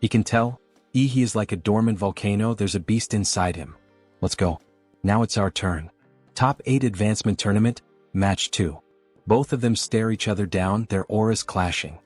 He can tell, he is like a dormant volcano, there's a beast inside him. Let's go. Now it's our turn. Top 8 Advancement Tournament, Match 2. Both of them stare each other down, their auras clashing.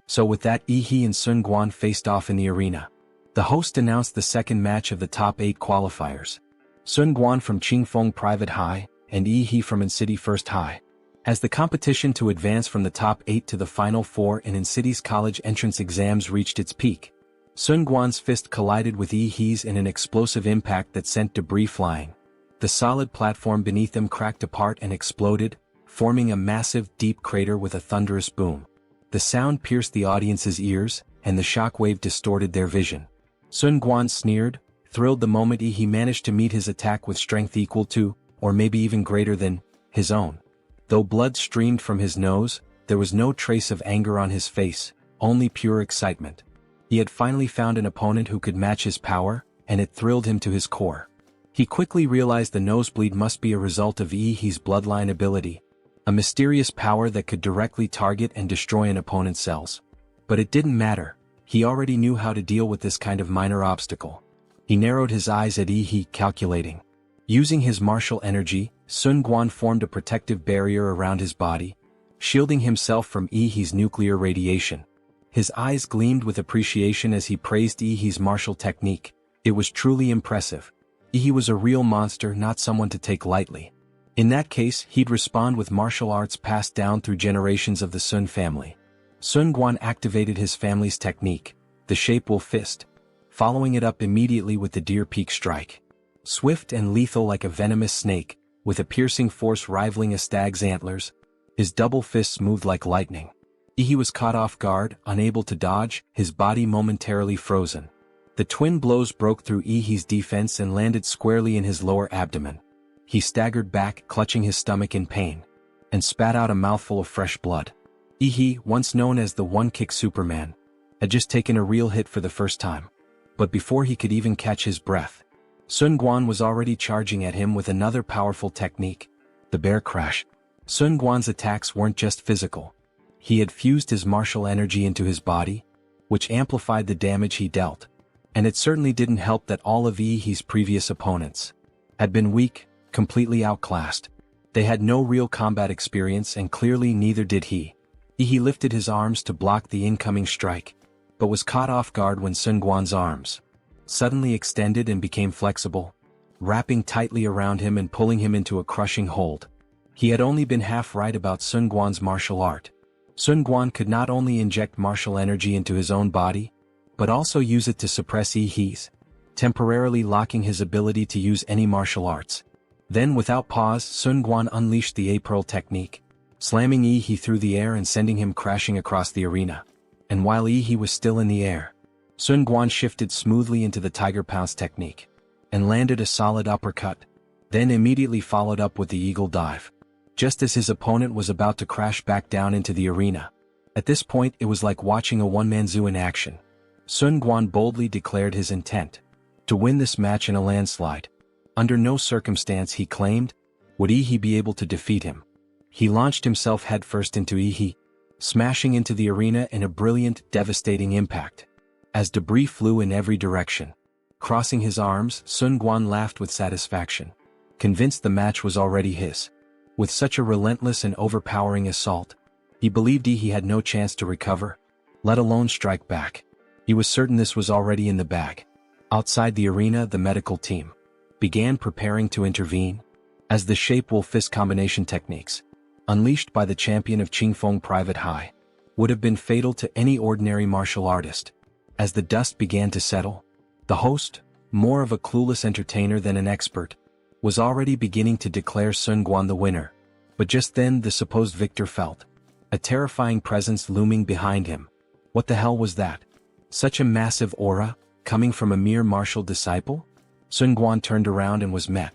So with that, Yi and Sun Guan faced off in the arena. The host announced the second match of the top 8 qualifiers. Sun Guan from Qingfeng Private High, and Yi from In-City First High. As the competition to advance from the top 8 to the final 4 in In-City's college entrance exams reached its peak, Sun Guan's fist collided with Yi's in an explosive impact that sent debris flying. The solid platform beneath them cracked apart and exploded, forming a massive, deep crater with a thunderous boom. The sound pierced the audience's ears, and the shockwave distorted their vision. Sun Guan sneered, thrilled the moment Yi managed to meet his attack with strength equal to, or maybe even greater than, his own. Though blood streamed from his nose, there was no trace of anger on his face, only pure excitement. He had finally found an opponent who could match his power, and it thrilled him to his core. He quickly realized the nosebleed must be a result of Yi's bloodline ability, a mysterious power that could directly target and destroy an opponent's cells. But it didn't matter, he already knew how to deal with this kind of minor obstacle. He narrowed his eyes at Yi, calculating. Using his martial energy, Sun Guan formed a protective barrier around his body, shielding himself from Yi's nuclear radiation. His eyes gleamed with appreciation as he praised Yi's martial technique. It was truly impressive. Yi was a real monster, not someone to take lightly. In that case, he'd respond with martial arts passed down through generations of the Sun family. Sun Quan activated his family's technique, the Shape Wolf Fist, following it up immediately with the Deer Peak Strike. Swift and lethal like a venomous snake, with a piercing force rivaling a stag's antlers, his double fists moved like lightning. He was caught off guard, unable to dodge, his body momentarily frozen. The twin blows broke through Ihi's defense and landed squarely in his lower abdomen. He staggered back, clutching his stomach in pain, and spat out a mouthful of fresh blood. Ihi, once known as the one-kick Superman, had just taken a real hit for the first time. But before he could even catch his breath, Sun Quan was already charging at him with another powerful technique, the Bear Crash. Sun Quan's attacks weren't just physical. He had fused his martial energy into his body, which amplified the damage he dealt. And it certainly didn't help that all of Ihi's previous opponents had been weak, completely outclassed. They had no real combat experience and clearly neither did he. Ihi lifted his arms to block the incoming strike, but was caught off guard when Sun Quan's arms suddenly extended and became flexible, wrapping tightly around him and pulling him into a crushing hold. He had only been half right about Sun Quan's martial art. Sun Quan could not only inject martial energy into his own body, but also use it to suppress Ihi's, temporarily locking his ability to use any martial arts. Then without pause, Sun Quan unleashed the A-Pearl technique, slamming Ihi through the air and sending him crashing across the arena. And while Ihi was still in the air, Sun Quan shifted smoothly into the Tiger Pounce technique, and landed a solid uppercut, then immediately followed up with the Eagle Dive, just as his opponent was about to crash back down into the arena. At this point it was like watching a one-man zoo in action. Sun Quan boldly declared his intent to win this match in a landslide. Under no circumstance, he claimed, would Ihi be able to defeat him. He launched himself headfirst into Ihi, smashing into the arena in a brilliant, devastating impact. As debris flew in every direction, crossing his arms, Sun Quan laughed with satisfaction, convinced the match was already his. With such a relentless and overpowering assault, he believed Ihi had no chance to recover, let alone strike back. He was certain this was already in the bag. Outside the arena, the medical team began preparing to intervene, as the Shape Wolf Fist combination techniques, unleashed by the champion of Qingfeng Private High, would have been fatal to any ordinary martial artist. As the dust began to settle, the host, more of a clueless entertainer than an expert, was already beginning to declare Sun Quan the winner. But just then the supposed victor felt a terrifying presence looming behind him. What the hell was that? Such a massive aura, coming from a mere martial disciple? Sun Quan turned around and was met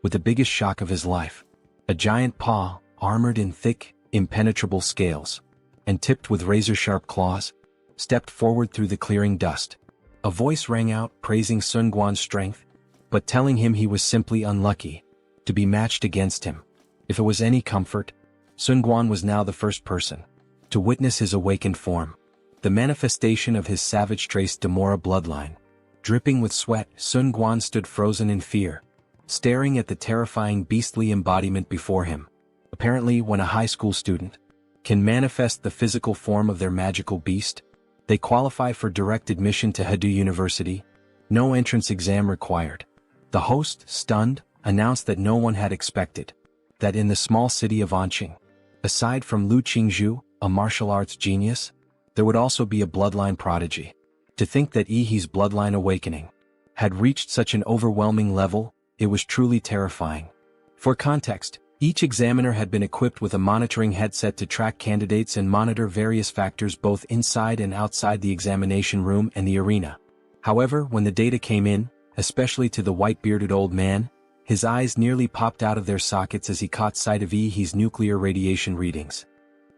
with the biggest shock of his life. A giant paw, armored in thick, impenetrable scales, and tipped with razor-sharp claws, stepped forward through the clearing dust. A voice rang out praising Sun Quan's strength, but telling him he was simply unlucky to be matched against him. If it was any comfort, Sun Quan was now the first person to witness his awakened form, the manifestation of his savage trace Demora bloodline. Dripping with sweat, Sun Quan stood frozen in fear, staring at the terrifying beastly embodiment before him. Apparently, when a high school student can manifest the physical form of their magical beast, they qualify for direct admission to Hadu University, no entrance exam required. The host, stunned, announced that no one had expected that in the small city of Anqing, aside from Lu Qingzhu, a martial arts genius, there would also be a bloodline prodigy. To think that Ihi's bloodline awakening had reached such an overwhelming level, it was truly terrifying. For context, each examiner had been equipped with a monitoring headset to track candidates and monitor various factors both inside and outside the examination room and the arena. However, when the data came in, especially to the white-bearded old man, his eyes nearly popped out of their sockets as he caught sight of Ihi's nuclear radiation readings.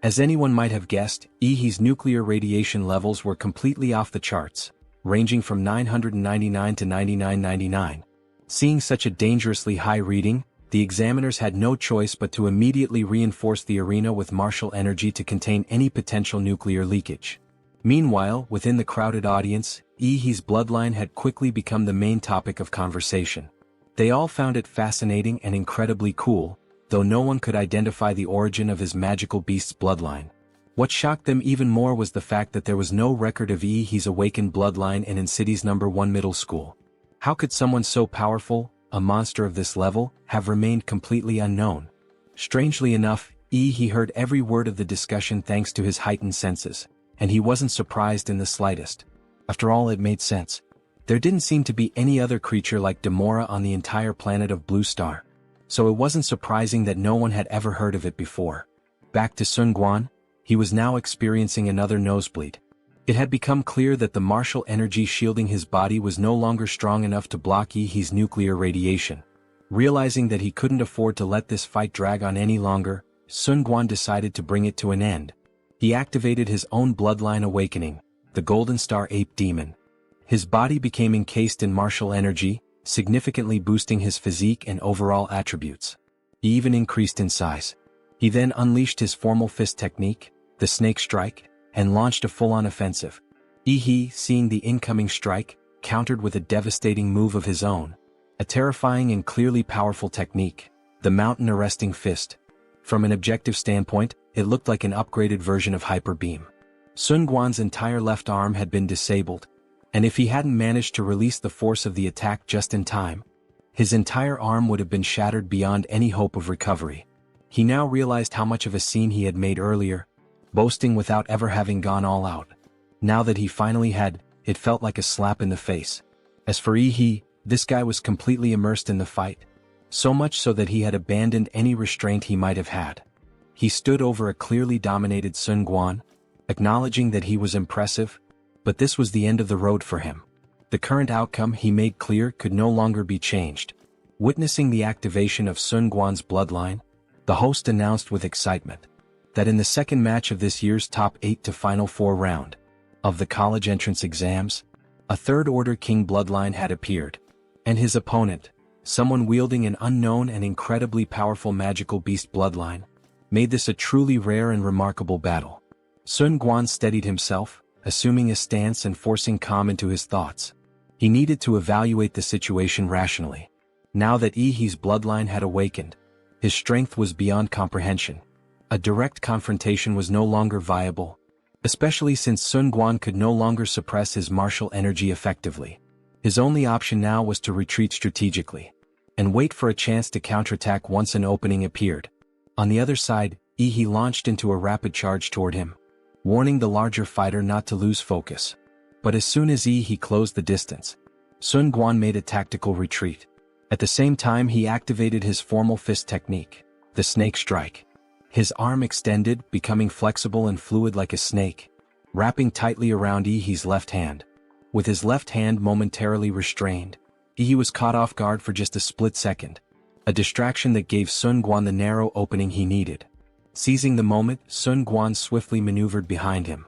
As anyone might have guessed, Ihi's nuclear radiation levels were completely off the charts, ranging from 999 to 9999. Seeing such a dangerously high reading, the examiners had no choice but to immediately reinforce the arena with martial energy to contain any potential nuclear leakage. Meanwhile, within the crowded audience, Ihi's bloodline had quickly become the main topic of conversation. They all found it fascinating and incredibly cool, though no one could identify the origin of his magical beast's bloodline. What shocked them even more was the fact that there was no record of Ihi's awakened bloodline in city's #1 middle school. How could someone so powerful, a monster of this level, have remained completely unknown. Strangely enough, he heard every word of the discussion thanks to his heightened senses, and he wasn't surprised in the slightest. After all, it made sense. There didn't seem to be any other creature like Demora on the entire planet of Blue Star, so it wasn't surprising that no one had ever heard of it before. Back to Sun Quan, he was now experiencing another nosebleed. It had become clear that the martial energy shielding his body was no longer strong enough to block Yi's nuclear radiation. Realizing that he couldn't afford to let this fight drag on any longer, Sun Quan decided to bring it to an end. He activated his own bloodline awakening, the Golden Star Ape Demon. His body became encased in martial energy, significantly boosting his physique and overall attributes. He even increased in size. He then unleashed his formal fist technique, the Snake Strike, and launched a full-on offensive. Yi, seeing the incoming strike, countered with a devastating move of his own, a terrifying and clearly powerful technique, the Mountain Arresting Fist. From an objective standpoint, it looked like an upgraded version of Hyper Beam. Sun Quan's entire left arm had been disabled, and if he hadn't managed to release the force of the attack just in time, his entire arm would have been shattered beyond any hope of recovery. He now realized how much of a scene he had made earlier, boasting without ever having gone all out. Now that he finally had, it felt like a slap in the face. As for Yi, this guy was completely immersed in the fight, so much so that he had abandoned any restraint he might have had. He stood over a clearly dominated Sun Quan, acknowledging that he was impressive, but this was the end of the road for him. The current outcome, he made clear, could no longer be changed. Witnessing the activation of Sun Quan's bloodline, the host announced with excitement that in the second match of this year's top 8 to Final 4 round of the college entrance exams, a third-order king bloodline had appeared, and his opponent, someone wielding an unknown and incredibly powerful magical beast bloodline, made this a truly rare and remarkable battle. Sun Quan steadied himself, assuming a stance and forcing calm into his thoughts. He needed to evaluate the situation rationally. Now that Yi's bloodline had awakened, his strength was beyond comprehension. A direct confrontation was no longer viable, especially since Sun Quan could no longer suppress his martial energy effectively. His only option now was to retreat strategically, and wait for a chance to counterattack once an opening appeared. On the other side, Yi launched into a rapid charge toward him, warning the larger fighter not to lose focus. But as soon as Yi closed the distance, Sun Quan made a tactical retreat. At the same time, he activated his formal fist technique, the Snake Strike. His arm extended, becoming flexible and fluid like a snake, wrapping tightly around Yi's left hand. With his left hand momentarily restrained, Yi was caught off guard for just a split second, a distraction that gave Sun Quan the narrow opening he needed. Seizing the moment, Sun Quan swiftly maneuvered behind him.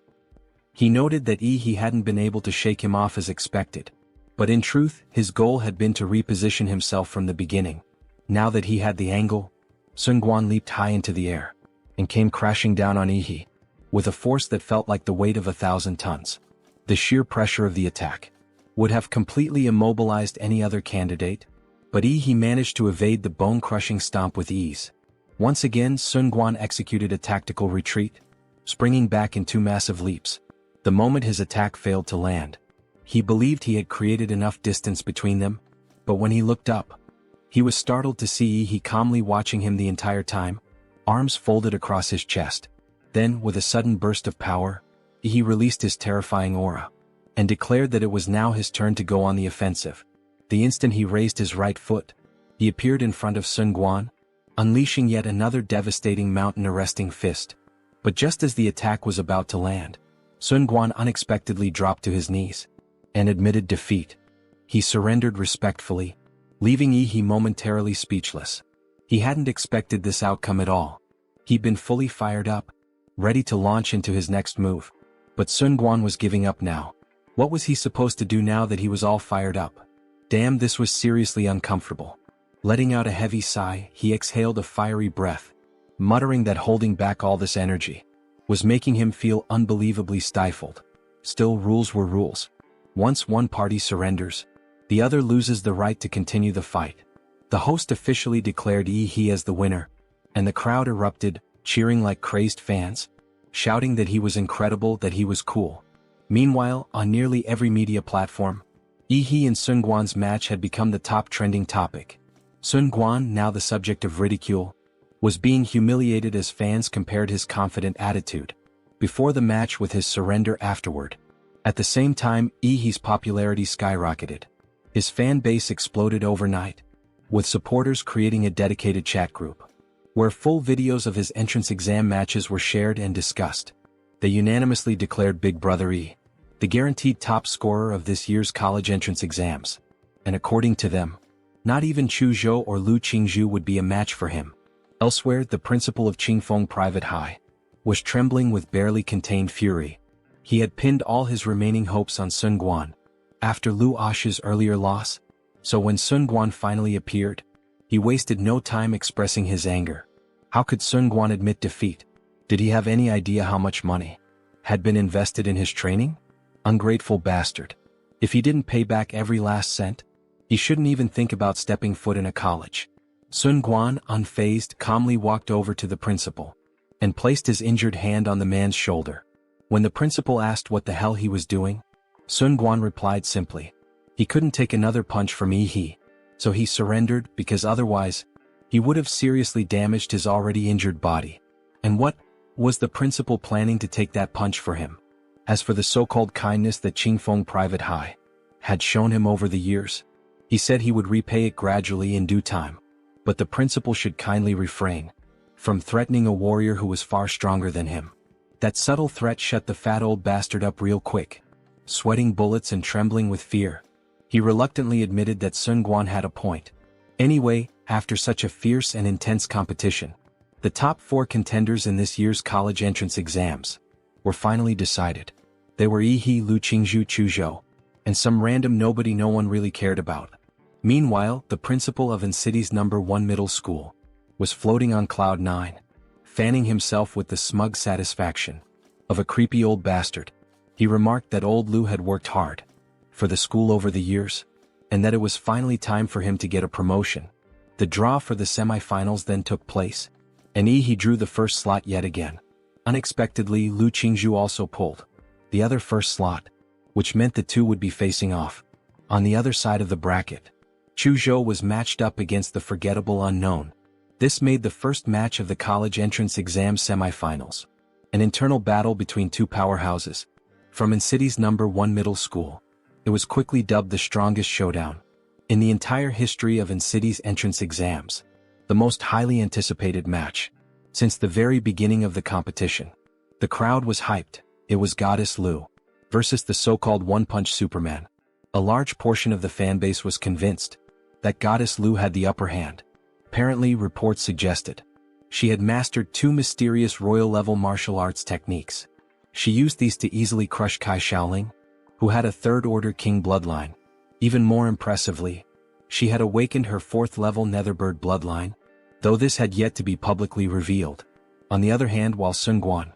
He noted that Yi hadn't been able to shake him off as expected, but in truth, his goal had been to reposition himself from the beginning. Now that he had the angle, Sun Quan leaped high into the air, and came crashing down on Yi, with a force that felt like the weight of 1,000 tons. The sheer pressure of the attack would have completely immobilized any other candidate, but Yi managed to evade the bone-crushing stomp with ease. Once again, Sun Quan executed a tactical retreat, springing back in 2 massive leaps. The moment his attack failed to land, he believed he had created enough distance between them, but when he looked up, he was startled to see Yi calmly watching him the entire time, arms folded across his chest. Then, with a sudden burst of power, Yi released his terrifying aura, and declared that it was now his turn to go on the offensive. The instant he raised his right foot, he appeared in front of Sun Quan, unleashing yet another devastating mountain-arresting fist. But just as the attack was about to land, Sun Quan unexpectedly dropped to his knees, and admitted defeat. He surrendered respectfully, leaving Yi momentarily speechless. He hadn't expected this outcome at all. He'd been fully fired up, ready to launch into his next move. But Sun Quan was giving up now. What was he supposed to do now that he was all fired up? Damn, this was seriously uncomfortable. Letting out a heavy sigh, he exhaled a fiery breath, muttering that holding back all this energy was making him feel unbelievably stifled. Still, rules were rules. Once one party surrenders, the other loses the right to continue the fight. The host officially declared Yi as the winner, and the crowd erupted, cheering like crazed fans, shouting that he was incredible, that he was cool. Meanwhile, on nearly every media platform, Yi and Sun Guan's match had become the top trending topic. Sun Guan, now the subject of ridicule, was being humiliated as fans compared his confident attitude before the match with his surrender afterward. At the same time, Yi's popularity skyrocketed. His fan base exploded overnight, with supporters creating a dedicated chat group, where full videos of his entrance exam matches were shared and discussed. They unanimously declared Big Brother Yi the guaranteed top scorer of this year's college entrance exams. And according to them, not even Chu Zhou or Lu Qingzhu would be a match for him. Elsewhere, the principal of Qingfeng Private High was trembling with barely contained fury. He had pinned all his remaining hopes on Sun Guan after Lu Asha's earlier loss, so when Sun Guan finally appeared, he wasted no time expressing his anger. How could Sun Guan admit defeat? Did he have any idea how much money had been invested in his training? Ungrateful bastard. If he didn't pay back every last cent, he shouldn't even think about stepping foot in a college. Sun Guan, unfazed, calmly walked over to the principal and placed his injured hand on the man's shoulder. When the principal asked what the hell he was doing, Sun Guan replied simply, he couldn't take another punch from Yi, so he surrendered because otherwise, he would have seriously damaged his already injured body. And what was the principal planning to take that punch for him? As for the so-called kindness that Qingfeng Private High had shown him over the years, he said he would repay it gradually in due time. But the principal should kindly refrain from threatening a warrior who was far stronger than him. That subtle threat shut the fat old bastard up real quick. Sweating bullets and trembling with fear, he reluctantly admitted that Sun Guan had a point. Anyway, after such a fierce and intense competition, the top 4 contenders in this year's college entrance exams were finally decided. They were Yi, Lu Qingzhu, Chu Zhou, and some random nobody no one really cared about. Meanwhile, the principal of City's #1 middle school was floating on cloud 9, fanning himself with the smug satisfaction of a creepy old bastard. He remarked that old Lu had worked hard for the school over the years, and that it was finally time for him to get a promotion. The draw for the semifinals then took place, and Yi drew the first slot yet again. Unexpectedly, Lu Qingzhu also pulled the other first slot, which meant the two would be facing off. On the other side of the bracket, Chu Zhou was matched up against the forgettable unknown. This made the first match of the college entrance exam semifinals, an internal battle between two powerhouses from City's #1 middle school. It was quickly dubbed the strongest showdown in the entire history of City's entrance exams, the most highly anticipated match since the very beginning of the competition. The crowd was hyped. It was Goddess Lu versus the so-called one-punch Superman. A large portion of the fanbase was convinced that Goddess Lu had the upper hand. Apparently, reports suggested she had mastered 2 mysterious royal-level martial arts techniques. She used these to easily crush Kai Shaoling, who had a third-order king bloodline. Even more impressively, she had awakened her 4th-level Netherbird bloodline, though this had yet to be publicly revealed. On the other hand, while Sun Guan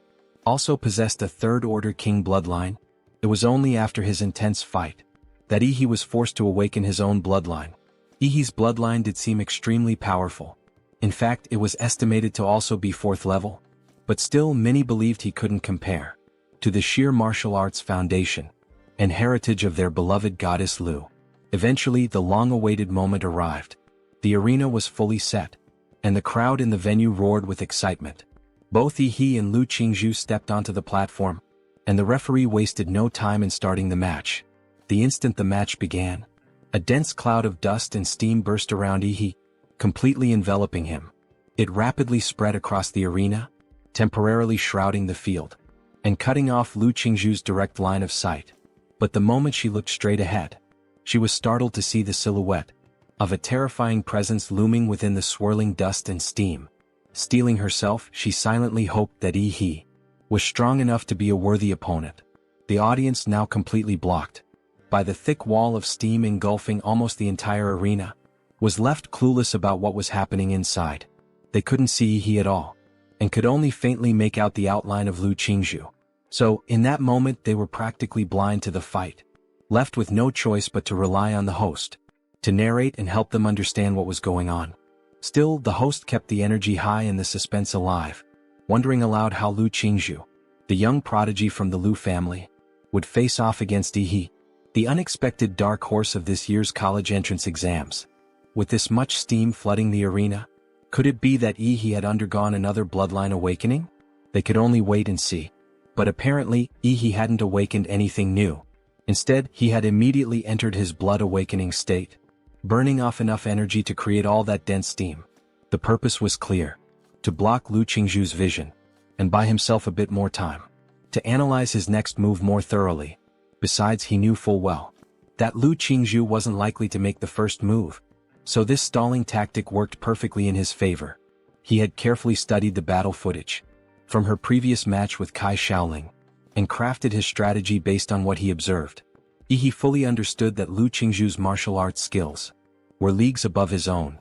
also possessed a third-order king bloodline, it was only after his intense fight that Yi was forced to awaken his own bloodline. Yi's bloodline did seem extremely powerful. In fact, it was estimated to also be 4th level, but still many believed he couldn't compare to the sheer martial arts foundation and heritage of their beloved Goddess Lu. Eventually, the long-awaited moment arrived. The arena was fully set, and the crowd in the venue roared with excitement. Both Yi and Lu Qingzhu stepped onto the platform, and the referee wasted no time in starting the match. The instant the match began, a dense cloud of dust and steam burst around Yi, completely enveloping him. It rapidly spread across the arena, temporarily shrouding the field and cutting off Lu Qingzhu's direct line of sight. But the moment she looked straight ahead, she was startled to see the silhouette of a terrifying presence looming within the swirling dust and steam. Steeling herself, she silently hoped that Yi was strong enough to be a worthy opponent. The audience, now completely blocked by the thick wall of steam engulfing almost the entire arena, was left clueless about what was happening inside. They couldn't see Yi at all, and could only faintly make out the outline of Lu Qingzhu. So, in that moment, they were practically blind to the fight, left with no choice but to rely on the host to narrate and help them understand what was going on. Still, the host kept the energy high and the suspense alive, wondering aloud how Lu Qingzhu, the young prodigy from the Lu family, would face off against Yi. The unexpected dark horse of this year's college entrance exams. With this much steam flooding the arena, could it be that He had undergone another bloodline awakening? They could only wait and see. But apparently, He hadn't awakened anything new. Instead, he had immediately entered his blood awakening state, burning off enough energy to create all that dense steam. The purpose was clear: to block Lu Qingzhu's vision, and buy himself a bit more time, to analyze his next move more thoroughly. Besides, he knew full well that Lu Qingzhu wasn't likely to make the first move, so this stalling tactic worked perfectly in his favor. He had carefully studied the battle footage from her previous match with Kai Shaoling, and crafted his strategy based on what he observed. He fully understood that Lu Qingzhu's martial arts skills were leagues above his own.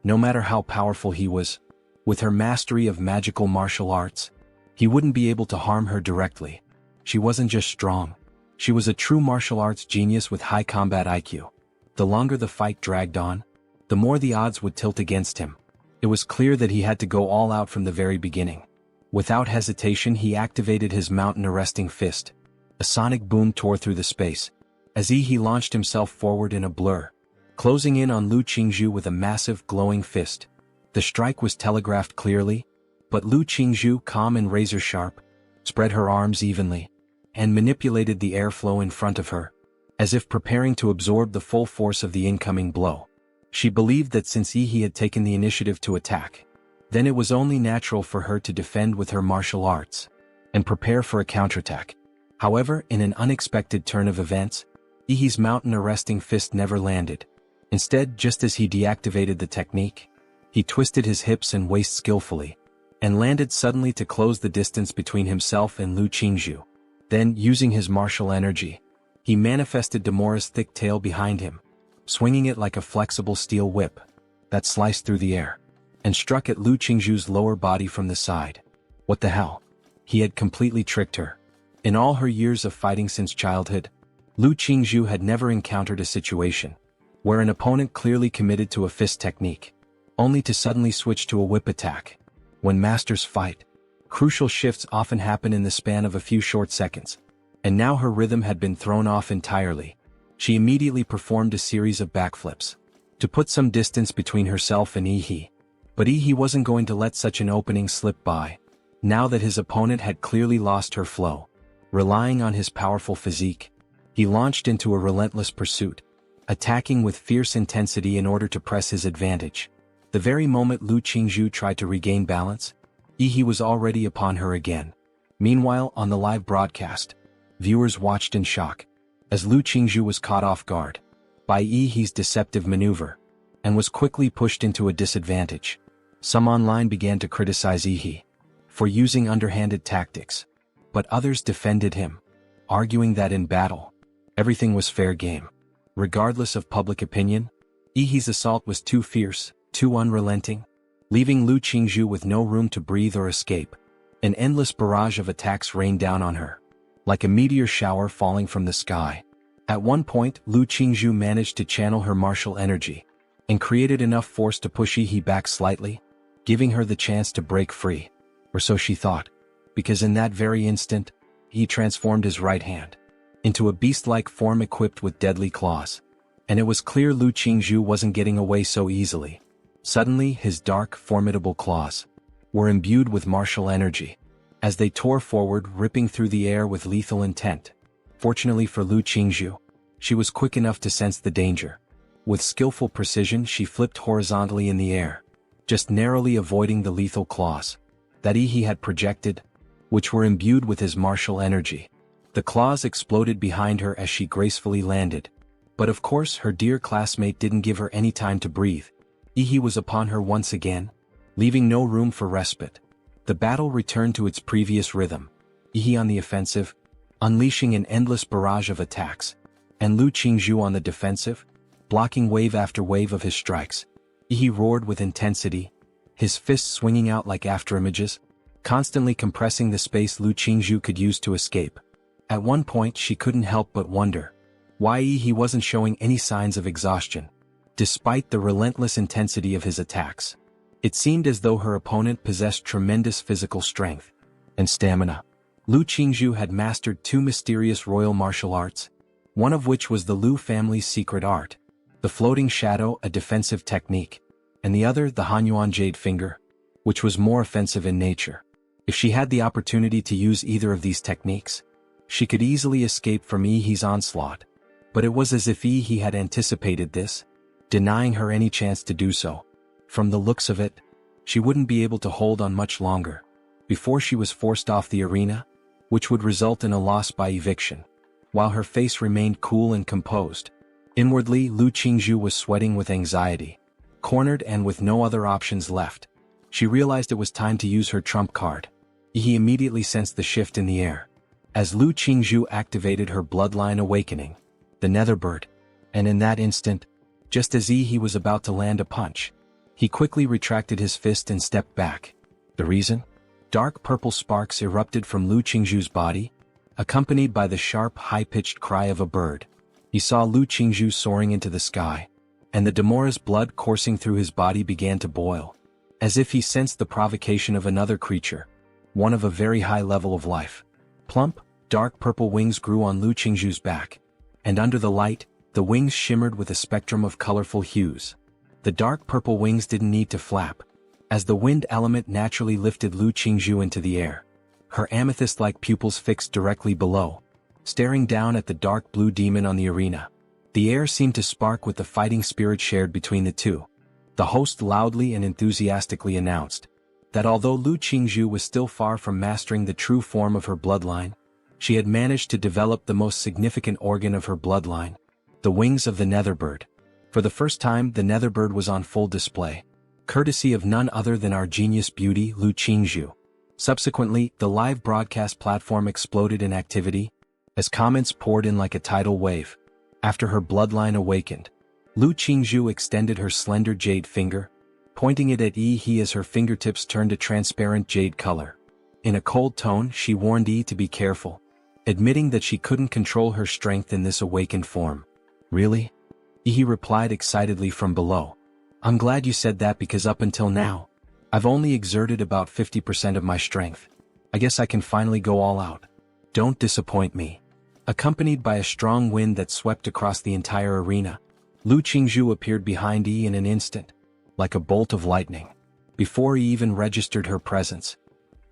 No matter how powerful he was, with her mastery of magical martial arts, he wouldn't be able to harm her directly. She wasn't just strong, she was a true martial arts genius with high combat IQ. The longer the fight dragged on, the more the odds would tilt against him. It was clear that he had to go all out from the very beginning. Without hesitation, he activated his mountain-arresting fist. A sonic boom tore through the space, as he launched himself forward in a blur, closing in on Lu Qingzhu with a massive, glowing fist. The strike was telegraphed clearly, but Lu Qingzhu, calm and razor-sharp, spread her arms evenly, and manipulated the airflow in front of her, as if preparing to absorb the full force of the incoming blow. She believed that since he had taken the initiative to attack, then it was only natural for her to defend with her martial arts, and prepare for a counterattack. However, in an unexpected turn of events, Ihi's mountain-arresting fist never landed. Instead, just as he deactivated the technique, he twisted his hips and waist skillfully, and landed suddenly to close the distance between himself and Lu Qingzhu. Then, using his martial energy, he manifested Demora's thick tail behind him, swinging it like a flexible steel whip that sliced through the air, and struck at Lu Qingzhu's lower body from the side. What the hell? He had completely tricked her. In all her years of fighting since childhood, Lu Qingzhu had never encountered a situation where an opponent clearly committed to a fist technique, only to suddenly switch to a whip attack. When masters fight, crucial shifts often happen in the span of a few short seconds, and now her rhythm had been thrown off entirely. She immediately performed a series of backflips to put some distance between herself and Ihi. But Ihi wasn't going to let such an opening slip by, now that his opponent had clearly lost her flow. Relying on his powerful physique, he launched into a relentless pursuit, attacking with fierce intensity in order to press his advantage. The very moment Lu Qingzhu tried to regain balance, Ihi was already upon her again. Meanwhile, on the live broadcast, viewers watched in shock, as Lu Qingzhu was caught off guard by Ihi's deceptive maneuver, and was quickly pushed into a disadvantage. Some online began to criticize Ihi for using underhanded tactics, but others defended him, arguing that in battle, everything was fair game. Regardless of public opinion, Ihi's assault was too fierce, too unrelenting, leaving Lu Qingzhu with no room to breathe or escape. An endless barrage of attacks rained down on her, like a meteor shower falling from the sky. At one point, Lu Qingzhu managed to channel her martial energy, and created enough force to push Ihi back slightly, giving her the chance to break free. Or so she thought, because in that very instant, he transformed his right hand into a beast-like form equipped with deadly claws. And it was clear Lu Qingzhu wasn't getting away so easily. Suddenly, his dark, formidable claws were imbued with martial energy, as they tore forward, ripping through the air with lethal intent. Fortunately for Lu Qingzhu, she was quick enough to sense the danger. With skillful precision, she flipped horizontally in the air, just narrowly avoiding the lethal claws that Ihi had projected, which were imbued with his martial energy. The claws exploded behind her as she gracefully landed. But of course, her dear classmate didn't give her any time to breathe. Ihi was upon her once again, leaving no room for respite. The battle returned to its previous rhythm. Ihi on the offensive, unleashing an endless barrage of attacks, and Lu Qingzhu on the defensive, blocking wave after wave of his strikes. Ihi roared with intensity, his fists swinging out like afterimages, constantly compressing the space Lu Qingzhu could use to escape. At one point, she couldn't help but wonder why Ihi wasn't showing any signs of exhaustion, despite the relentless intensity of his attacks. It seemed as though her opponent possessed tremendous physical strength and stamina. Lu Qingzhu had mastered two mysterious royal martial arts, one of which was the Liu family's secret art, the floating shadow, a defensive technique, and the other the Hanyuan jade finger, which was more offensive in nature. If she had the opportunity to use either of these techniques, she could easily escape from Ihi's onslaught, but it was as if Ihi had anticipated this, denying her any chance to do so. From the looks of it, she wouldn't be able to hold on much longer, before she was forced off the arena, which would result in a loss by eviction. While her face remained cool and composed, inwardly Lu Qingzhu was sweating with anxiety. Cornered and with no other options left, she realized it was time to use her trump card. He immediately sensed the shift in the air, as Lu Qingzhu activated her bloodline awakening, the Netherbird, and in that instant, just as he was about to land a punch, he quickly retracted his fist and stepped back. The reason? Dark purple sparks erupted from Lu Qingzhu's body, accompanied by the sharp, high-pitched cry of a bird. He saw Lu Qingzhu soaring into the sky, and the Demora's blood coursing through his body began to boil, as if he sensed the provocation of another creature, one of a very high level of life. Plump, dark purple wings grew on Lu Qingzhu's back, and under the light, the wings shimmered with a spectrum of colorful hues. The dark purple wings didn't need to flap, as the wind element naturally lifted Lu Qingzhu into the air, her amethyst-like pupils fixed directly below, staring down at the dark blue demon on the arena. The air seemed to spark with the fighting spirit shared between the two. The host loudly and enthusiastically announced that although Lu Qingzhu was still far from mastering the true form of her bloodline, she had managed to develop the most significant organ of her bloodline, the wings of the Netherbird. For the first time, the Netherbird was on full display, courtesy of none other than our genius beauty Lu Qingzhu. Subsequently, the live broadcast platform exploded in activity, as comments poured in like a tidal wave. After her bloodline awakened, Lu Qingzhu extended her slender jade finger, pointing it at Yi as her fingertips turned a transparent jade color. In a cold tone, she warned Yi to be careful, admitting that she couldn't control her strength in this awakened form. Really? Yi replied excitedly from below. I'm glad you said that because up until now, I've only exerted about 50% of my strength. I guess I can finally go all out. Don't disappoint me. Accompanied by a strong wind that swept across the entire arena, Lu Qingzhu appeared behind Yi in an instant, like a bolt of lightning. Before he even registered her presence,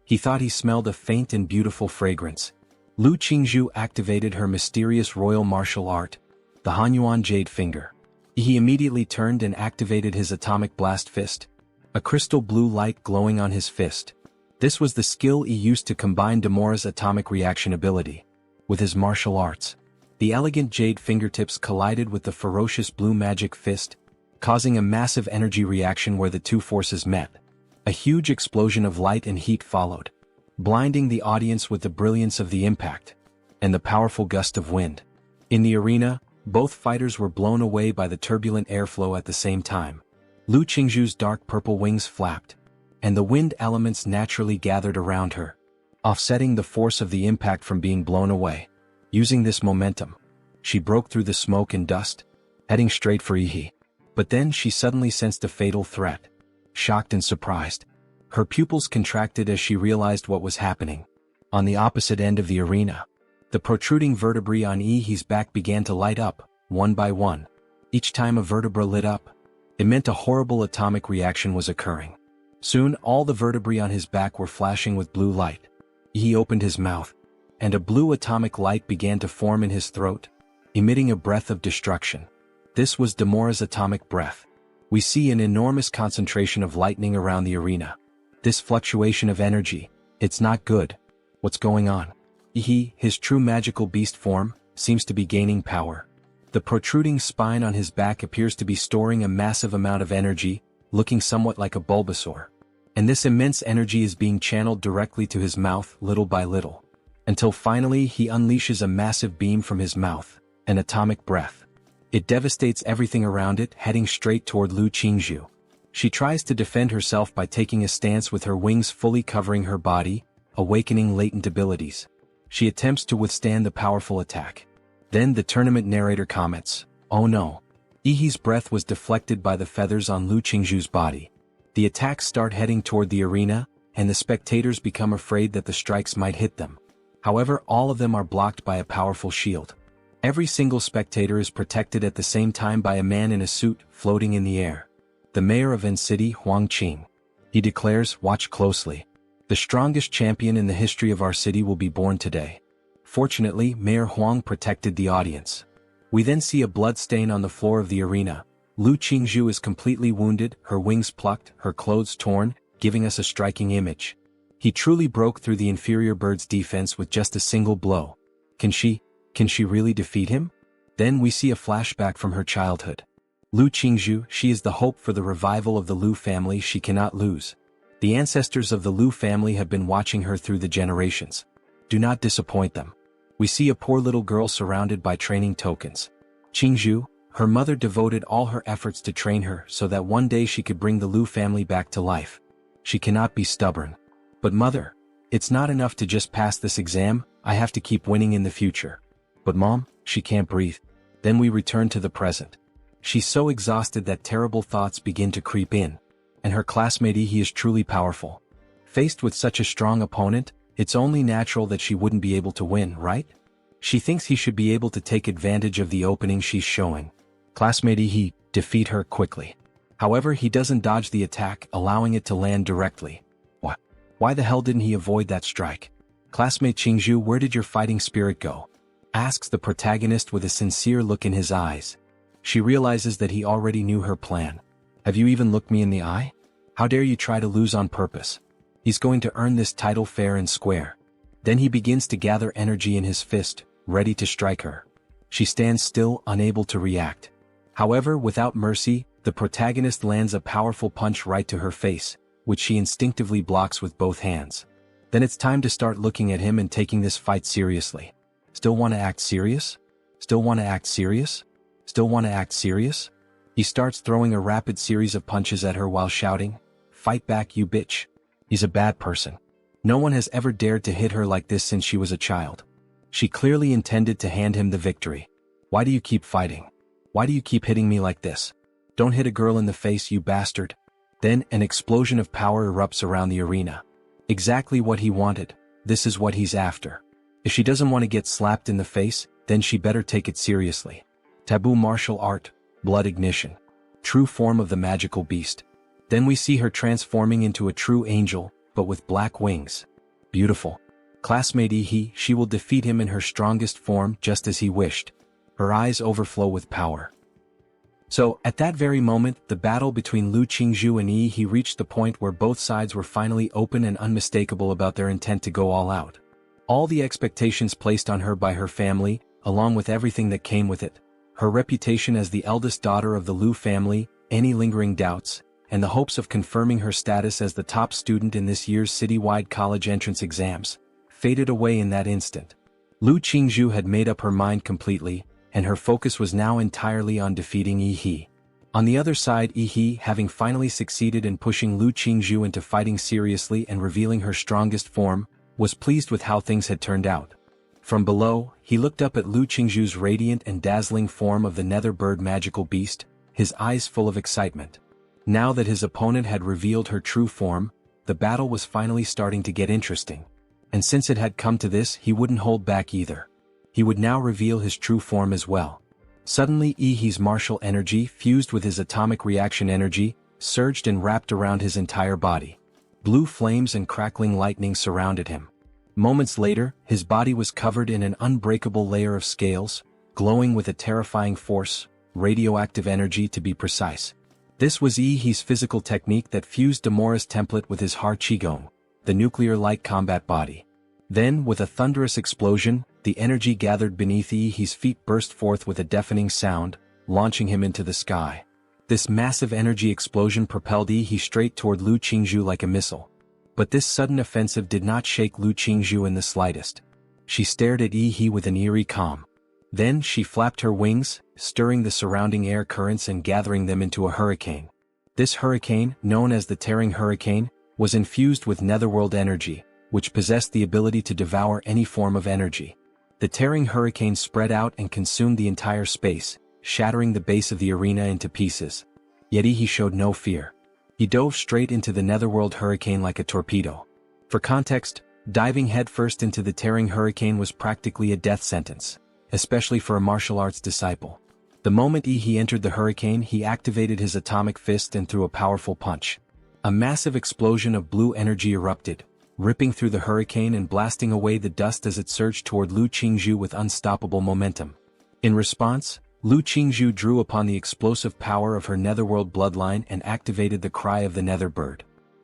he thought he smelled a faint and beautiful fragrance. Lu Qingzhu activated her mysterious royal martial art, the Hanyuan jade finger. He immediately turned and activated his atomic blast fist, a crystal blue light glowing on his fist. This was the skill he used to combine Demora's atomic reaction ability with his martial arts. The elegant jade fingertips collided with the ferocious blue magic fist, causing a massive energy reaction where the two forces met. A huge explosion of light and heat followed, blinding the audience with the brilliance of the impact and the powerful gust of wind. In the arena, both fighters were blown away by the turbulent airflow at the same time. Lu Qingzhu's dark purple wings flapped, and the wind elements naturally gathered around her, offsetting the force of the impact from being blown away. Using this momentum, she broke through the smoke and dust, heading straight for Ihi. But then she suddenly sensed a fatal threat. Shocked and surprised, her pupils contracted as she realized what was happening. On the opposite end of the arena, the protruding vertebrae on Ihi's back began to light up, one by one. Each time a vertebra lit up, it meant a horrible atomic reaction was occurring. Soon all the vertebrae on his back were flashing with blue light. He opened his mouth, and a blue atomic light began to form in his throat, emitting a breath of destruction. This was Demora's atomic breath. We see an enormous concentration of lightning around the arena. This fluctuation of energy, it's not good. What's going on? His true magical beast form, seems to be gaining power. The protruding spine on his back appears to be storing a massive amount of energy, looking somewhat like a Bulbasaur. And this immense energy is being channeled directly to his mouth little by little, until finally he unleashes a massive beam from his mouth, an atomic breath. It devastates everything around it, heading straight toward Lu Qingzhu. She tries to defend herself by taking a stance with her wings fully covering her body, awakening latent abilities. She attempts to withstand the powerful attack. Then the tournament narrator comments, "Oh no." Ihi's breath was deflected by the feathers on Lu Qingzhu's body. The attacks start heading toward the arena, and the spectators become afraid that the strikes might hit them. However, all of them are blocked by a powerful shield. Every single spectator is protected at the same time by a man in a suit floating in the air. The mayor of N City, Huang Qing. He declares, "Watch closely. The strongest champion in the history of our city will be born today." Fortunately, Mayor Huang protected the audience. We then see a blood stain on the floor of the arena. Lu Qingzhu is completely wounded, her wings plucked, her clothes torn, giving us a striking image. He truly broke through the inferior bird's defense with just a single blow. Can she really defeat him? Then we see a flashback from her childhood. Lu Qingzhu, she is the hope for the revival of the Lu family she cannot lose. The ancestors of the Lu family have been watching her through the generations. Do not disappoint them. We see a poor little girl surrounded by training tokens. Qingzhu, her mother devoted all her efforts to train her so that one day she could bring the Lu family back to life. She cannot be stubborn. But mother, it's not enough to just pass this exam, I have to keep winning in the future. But mom, she can't breathe. Then we return to the present. She's so exhausted that terrible thoughts begin to creep in. And her classmate he is truly powerful. Faced with such a strong opponent, it's only natural that she wouldn't be able to win, right? She thinks he should be able to take advantage of the opening she's showing. Classmate he defeat her quickly. However, he doesn't dodge the attack, allowing it to land directly. What? Why the hell didn't he avoid that strike? Classmate Qingzhu, where did your fighting spirit go? Asks the protagonist with a sincere look in his eyes. She realizes that he already knew her plan. Have you even looked me in the eye? How dare you try to lose on purpose? He's going to earn this title fair and square. Then he begins to gather energy in his fist, ready to strike her. She stands still, unable to react. However, without mercy, the protagonist lands a powerful punch right to her face, which she instinctively blocks with both hands. Then it's time to start looking at him and taking this fight seriously. Still want to act serious? Still want to act serious? Still want to act serious? He starts throwing a rapid series of punches at her while shouting, "Fight back, you bitch." He's a bad person. No one has ever dared to hit her like this since she was a child. She clearly intended to hand him the victory. Why do you keep fighting? Why do you keep hitting me like this? Don't hit a girl in the face, you bastard. Then, an explosion of power erupts around the arena. Exactly what he wanted. This is what he's after. If she doesn't want to get slapped in the face, then she better take it seriously. Taboo martial art, blood ignition. True form of the magical beast. Then we see her transforming into a true angel, but with black wings. Beautiful. Classmate she will defeat him in her strongest form just as he wished. Her eyes overflow with power. So, at that very moment, the battle between Lu Qingzhu and he reached the point where both sides were finally open and unmistakable about their intent to go all out. All the expectations placed on her by her family, along with everything that came with it, her reputation as the eldest daughter of the Lu family, any lingering doubts, and the hopes of confirming her status as the top student in this year's citywide college entrance exams, faded away in that instant. Lu Qingzhu had made up her mind completely, and her focus was now entirely on defeating He. On the other side, He, having finally succeeded in pushing Lu Qingzhu into fighting seriously and revealing her strongest form, was pleased with how things had turned out. From below, he looked up at Lu Qingzhu's radiant and dazzling form of the nether bird magical beast, his eyes full of excitement. Now that his opponent had revealed her true form, the battle was finally starting to get interesting. And since it had come to this, he wouldn't hold back either. He would now reveal his true form as well. Suddenly He's martial energy, fused with his atomic reaction energy, surged and wrapped around his entire body. Blue flames and crackling lightning surrounded him. Moments later, his body was covered in an unbreakable layer of scales, glowing with a terrifying force, radioactive energy to be precise. This was He's physical technique that fused Demora's template with his Har Qigong, the nuclear-like combat body. Then, with a thunderous explosion, the energy gathered beneath He's feet burst forth with a deafening sound, launching him into the sky. This massive energy explosion propelled He straight toward Lu Qingzhu like a missile. But this sudden offensive did not shake Lu Qingzhu in the slightest. She stared at He with an eerie calm. Then she flapped her wings, stirring the surrounding air currents and gathering them into a hurricane. This hurricane, known as the Tearing Hurricane, was infused with netherworld energy, which possessed the ability to devour any form of energy. The Tearing Hurricane spread out and consumed the entire space, shattering the base of the arena into pieces. Yet he showed no fear. He dove straight into the netherworld hurricane like a torpedo. For context, diving headfirst into the Tearing Hurricane was practically a death sentence. especially for a martial arts disciple. The moment he entered the hurricane, he activated his atomic fist and threw a powerful punch. A massive explosion of blue energy erupted, ripping through the hurricane and blasting away the dust as it surged toward Lu Qingzhu with unstoppable momentum. In response, Lu Qingzhu drew upon the explosive power of her netherworld bloodline and activated the cry of the nether bird.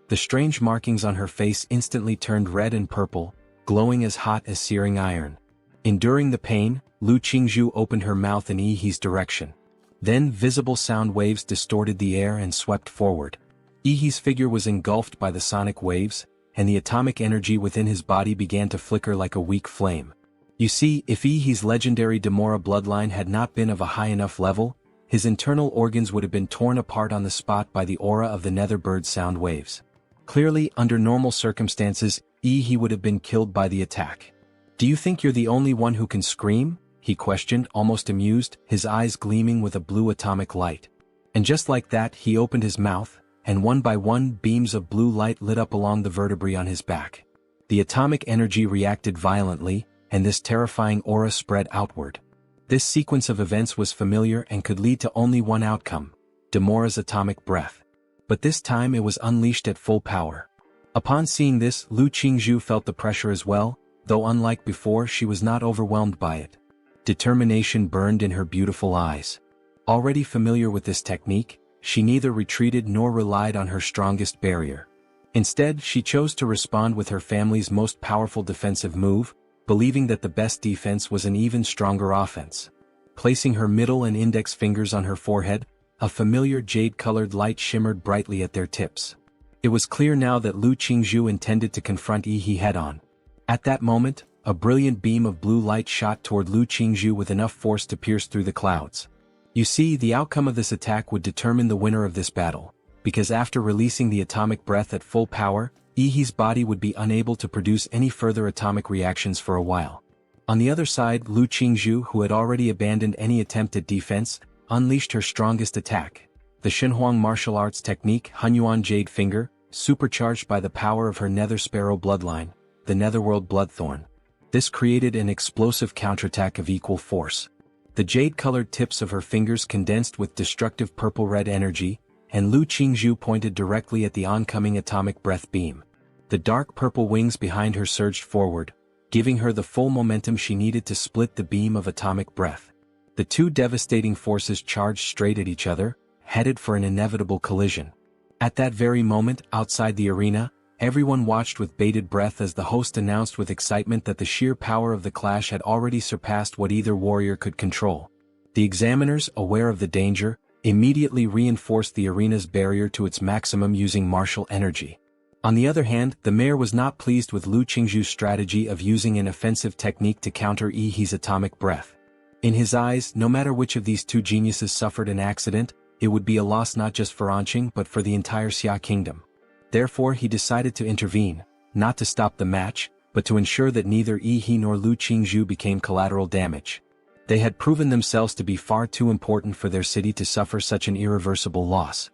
The strange markings on her face instantly turned red and purple, glowing as hot as searing iron. Enduring the pain, Lu Qingzhu opened her mouth in Yi's direction. Then visible sound waves distorted the air and swept forward. Yi's figure was engulfed by the sonic waves, and the atomic energy within his body began to flicker like a weak flame. You see, if Yi's legendary Demora bloodline had not been of a high enough level, his internal organs would have been torn apart on the spot by the aura of the nether bird's sound waves. Clearly, under normal circumstances, Yi would have been killed by the attack. "Do you think you're the only one who can scream?" he questioned, almost amused, his eyes gleaming with a blue atomic light. And just like that, he opened his mouth, and one by one beams of blue light lit up along the vertebrae on his back. The atomic energy reacted violently, and this terrifying aura spread outward. This sequence of events was familiar and could lead to only one outcome: Demora's atomic breath. But this time it was unleashed at full power. Upon seeing this, Lu Qingzhu felt the pressure as well, though unlike before, she was not overwhelmed by it. Determination burned in her beautiful eyes. Already familiar with this technique, she neither retreated nor relied on her strongest barrier. Instead, she chose to respond with her family's most powerful defensive move, believing that the best defense was an even stronger offense. Placing her middle and index fingers on her forehead, a familiar jade-colored light shimmered brightly at their tips. It was clear now that Lu Qingzhu intended to confront Yi head-on. At that moment, a brilliant beam of blue light shot toward Lu Qingzhu with enough force to pierce through the clouds. You see, the outcome of this attack would determine the winner of this battle, because after releasing the atomic breath at full power, Yi's body would be unable to produce any further atomic reactions for a while. On the other side, Lu Qingzhu, who had already abandoned any attempt at defense, unleashed her strongest attack, the Shenhuang martial arts technique Hunyuan Jade Finger, supercharged by the power of her Nether Sparrow bloodline, the Netherworld Bloodthorn. This created an explosive counterattack of equal force. The jade-colored tips of her fingers condensed with destructive purple-red energy, and Lu Qingzhu pointed directly at the oncoming atomic breath beam. The dark purple wings behind her surged forward, giving her the full momentum she needed to split the beam of atomic breath. The two devastating forces charged straight at each other, headed for an inevitable collision. At that very moment, outside the arena, everyone watched with bated breath as the host announced with excitement that the sheer power of the clash had already surpassed what either warrior could control. The examiners, aware of the danger, immediately reinforced the arena's barrier to its maximum using martial energy. On the other hand, the mayor was not pleased with Lu Qingzhu's strategy of using an offensive technique to counter Yi's atomic breath. In his eyes, no matter which of these two geniuses suffered an accident, it would be a loss not just for Anqing but for the entire Xia kingdom. Therefore he decided to intervene, not to stop the match, but to ensure that neither Yi nor Lu Qingzhu became collateral damage. They had proven themselves to be far too important for their city to suffer such an irreversible loss.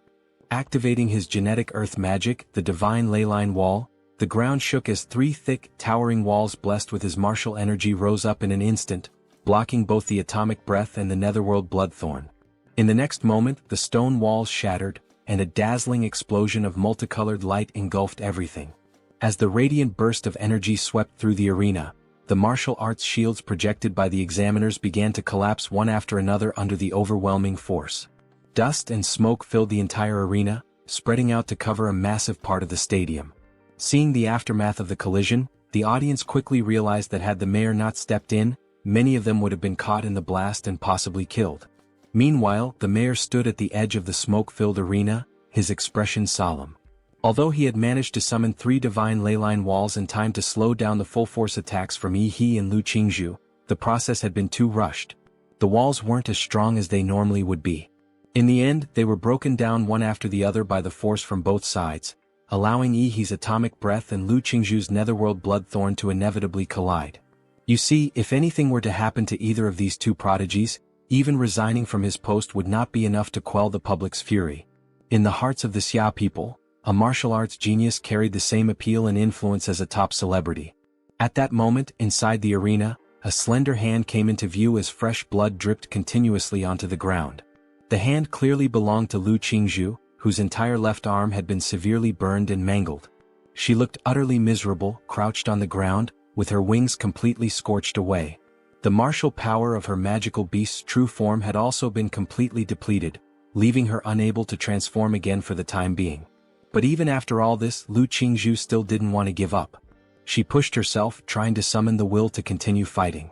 Activating his genetic earth magic, the divine leyline wall, the ground shook as three thick, towering walls blessed with his martial energy rose up in an instant, blocking both the atomic breath and the netherworld bloodthorn. In the next moment, the stone walls shattered, and a dazzling explosion of multicolored light engulfed everything. As the radiant burst of energy swept through the arena, the martial arts shields projected by the examiners began to collapse one after another under the overwhelming force. Dust and smoke filled the entire arena, spreading out to cover a massive part of the stadium. Seeing the aftermath of the collision, the audience quickly realized that had the mayor not stepped in, many of them would have been caught in the blast and possibly killed. Meanwhile, the mayor stood at the edge of the smoke-filled arena, his expression solemn. Although he had managed to summon three divine leyline walls in time to slow down the full-force attacks from Yi and Lu Qingzhu, the process had been too rushed. The walls weren't as strong as they normally would be. In the end, they were broken down one after the other by the force from both sides, allowing Yi's atomic breath and Lu Qingzhu's netherworld bloodthorn to inevitably collide. You see, if anything were to happen to either of these two prodigies, even resigning from his post would not be enough to quell the public's fury. In the hearts of the Xia people, a martial arts genius carried the same appeal and influence as a top celebrity. At that moment, inside the arena, a slender hand came into view as fresh blood dripped continuously onto the ground. The hand clearly belonged to Lu Qingzhu, whose entire left arm had been severely burned and mangled. She looked utterly miserable, crouched on the ground, with her wings completely scorched away. The martial power of her magical beast's true form had also been completely depleted, leaving her unable to transform again for the time being. But even after all this, Lu Qingzhu still didn't want to give up. She pushed herself, trying to summon the will to continue fighting.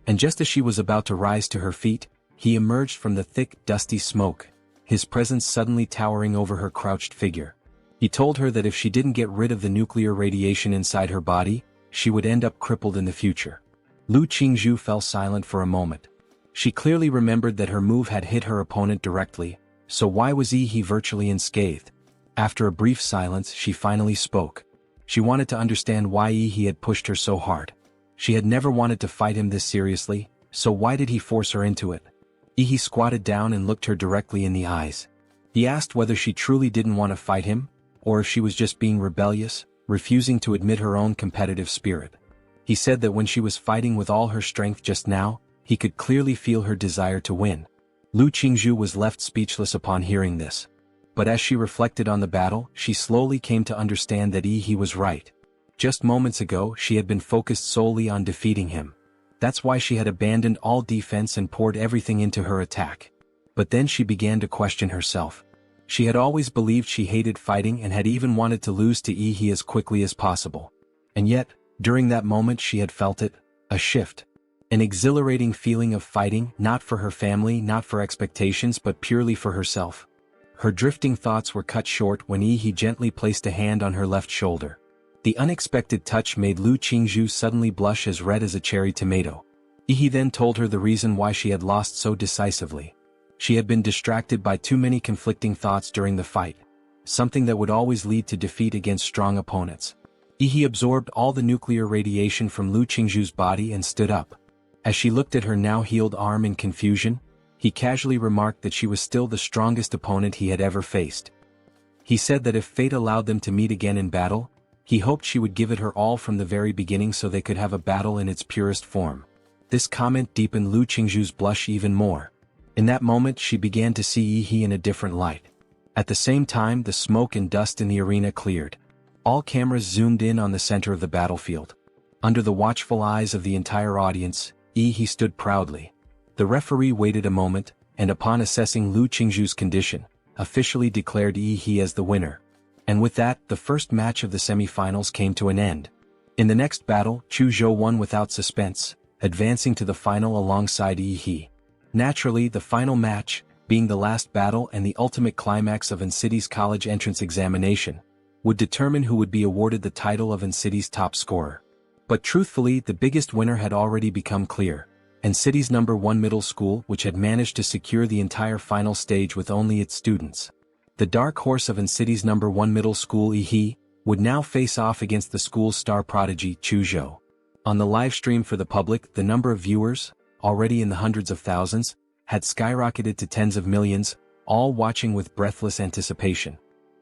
And just as she was about to rise to her feet, he emerged from the thick, dusty smoke, his presence suddenly towering over her crouched figure. He told her that if she didn't get rid of the nuclear radiation inside her body, she would end up crippled in the future. Lu Qingzhu fell silent for a moment. She clearly remembered that her move had hit her opponent directly, so why was he virtually unscathed? After a brief silence, she finally spoke. She wanted to understand why he had pushed her so hard. She had never wanted to fight him this seriously, so why did he force her into it? He squatted down and looked her directly in the eyes. He asked whether she truly didn't want to fight him, or if she was just being rebellious, refusing to admit her own competitive spirit. He said that when she was fighting with all her strength just now, he could clearly feel her desire to win. Lu Qingzhu was left speechless upon hearing this. But as she reflected on the battle, she slowly came to understand that he was right. Just moments ago, she had been focused solely on defeating him. That's why she had abandoned all defense and poured everything into her attack. But then she began to question herself. She had always believed she hated fighting and had even wanted to lose to he as quickly as possible. And yet, during that moment she had felt it, a shift. An exhilarating feeling of fighting, not for her family, not for expectations, but purely for herself. Her drifting thoughts were cut short when he gently placed a hand on her left shoulder. The unexpected touch made Lu Qingzhu suddenly blush as red as a cherry tomato. He then told her the reason why she had lost so decisively. She had been distracted by too many conflicting thoughts during the fight, something that would always lead to defeat against strong opponents. He absorbed all the nuclear radiation from Lu Qingzhu's body and stood up. As she looked at her now healed arm in confusion, he casually remarked that she was still the strongest opponent he had ever faced. He said that if fate allowed them to meet again in battle, he hoped she would give it her all from the very beginning so they could have a battle in its purest form. This comment deepened Lu Qingzhu's blush even more. In that moment she began to see he in a different light. At the same time, the smoke and dust in the arena cleared. All cameras zoomed in on the center of the battlefield. Under the watchful eyes of the entire audience, he stood proudly. The referee waited a moment, and upon assessing Lu Qingzhu's condition, officially declared he as the winner. And with that, the first match of the semi-finals came to an end. In the next battle, Chu Zhou won without suspense, advancing to the final alongside he. Naturally, the final match, being the last battle and the ultimate climax of City's college entrance examination, would determine who would be awarded the title of City's top scorer. But truthfully, the biggest winner had already become clear. City's #1 middle school, which had managed to secure the entire final stage with only its students. The dark horse of City's #1 middle school he would now face off against the school's star prodigy Chu Zhou. On the live stream for the public, the number of viewers, already in the hundreds of thousands, had skyrocketed to tens of millions, all watching with breathless anticipation.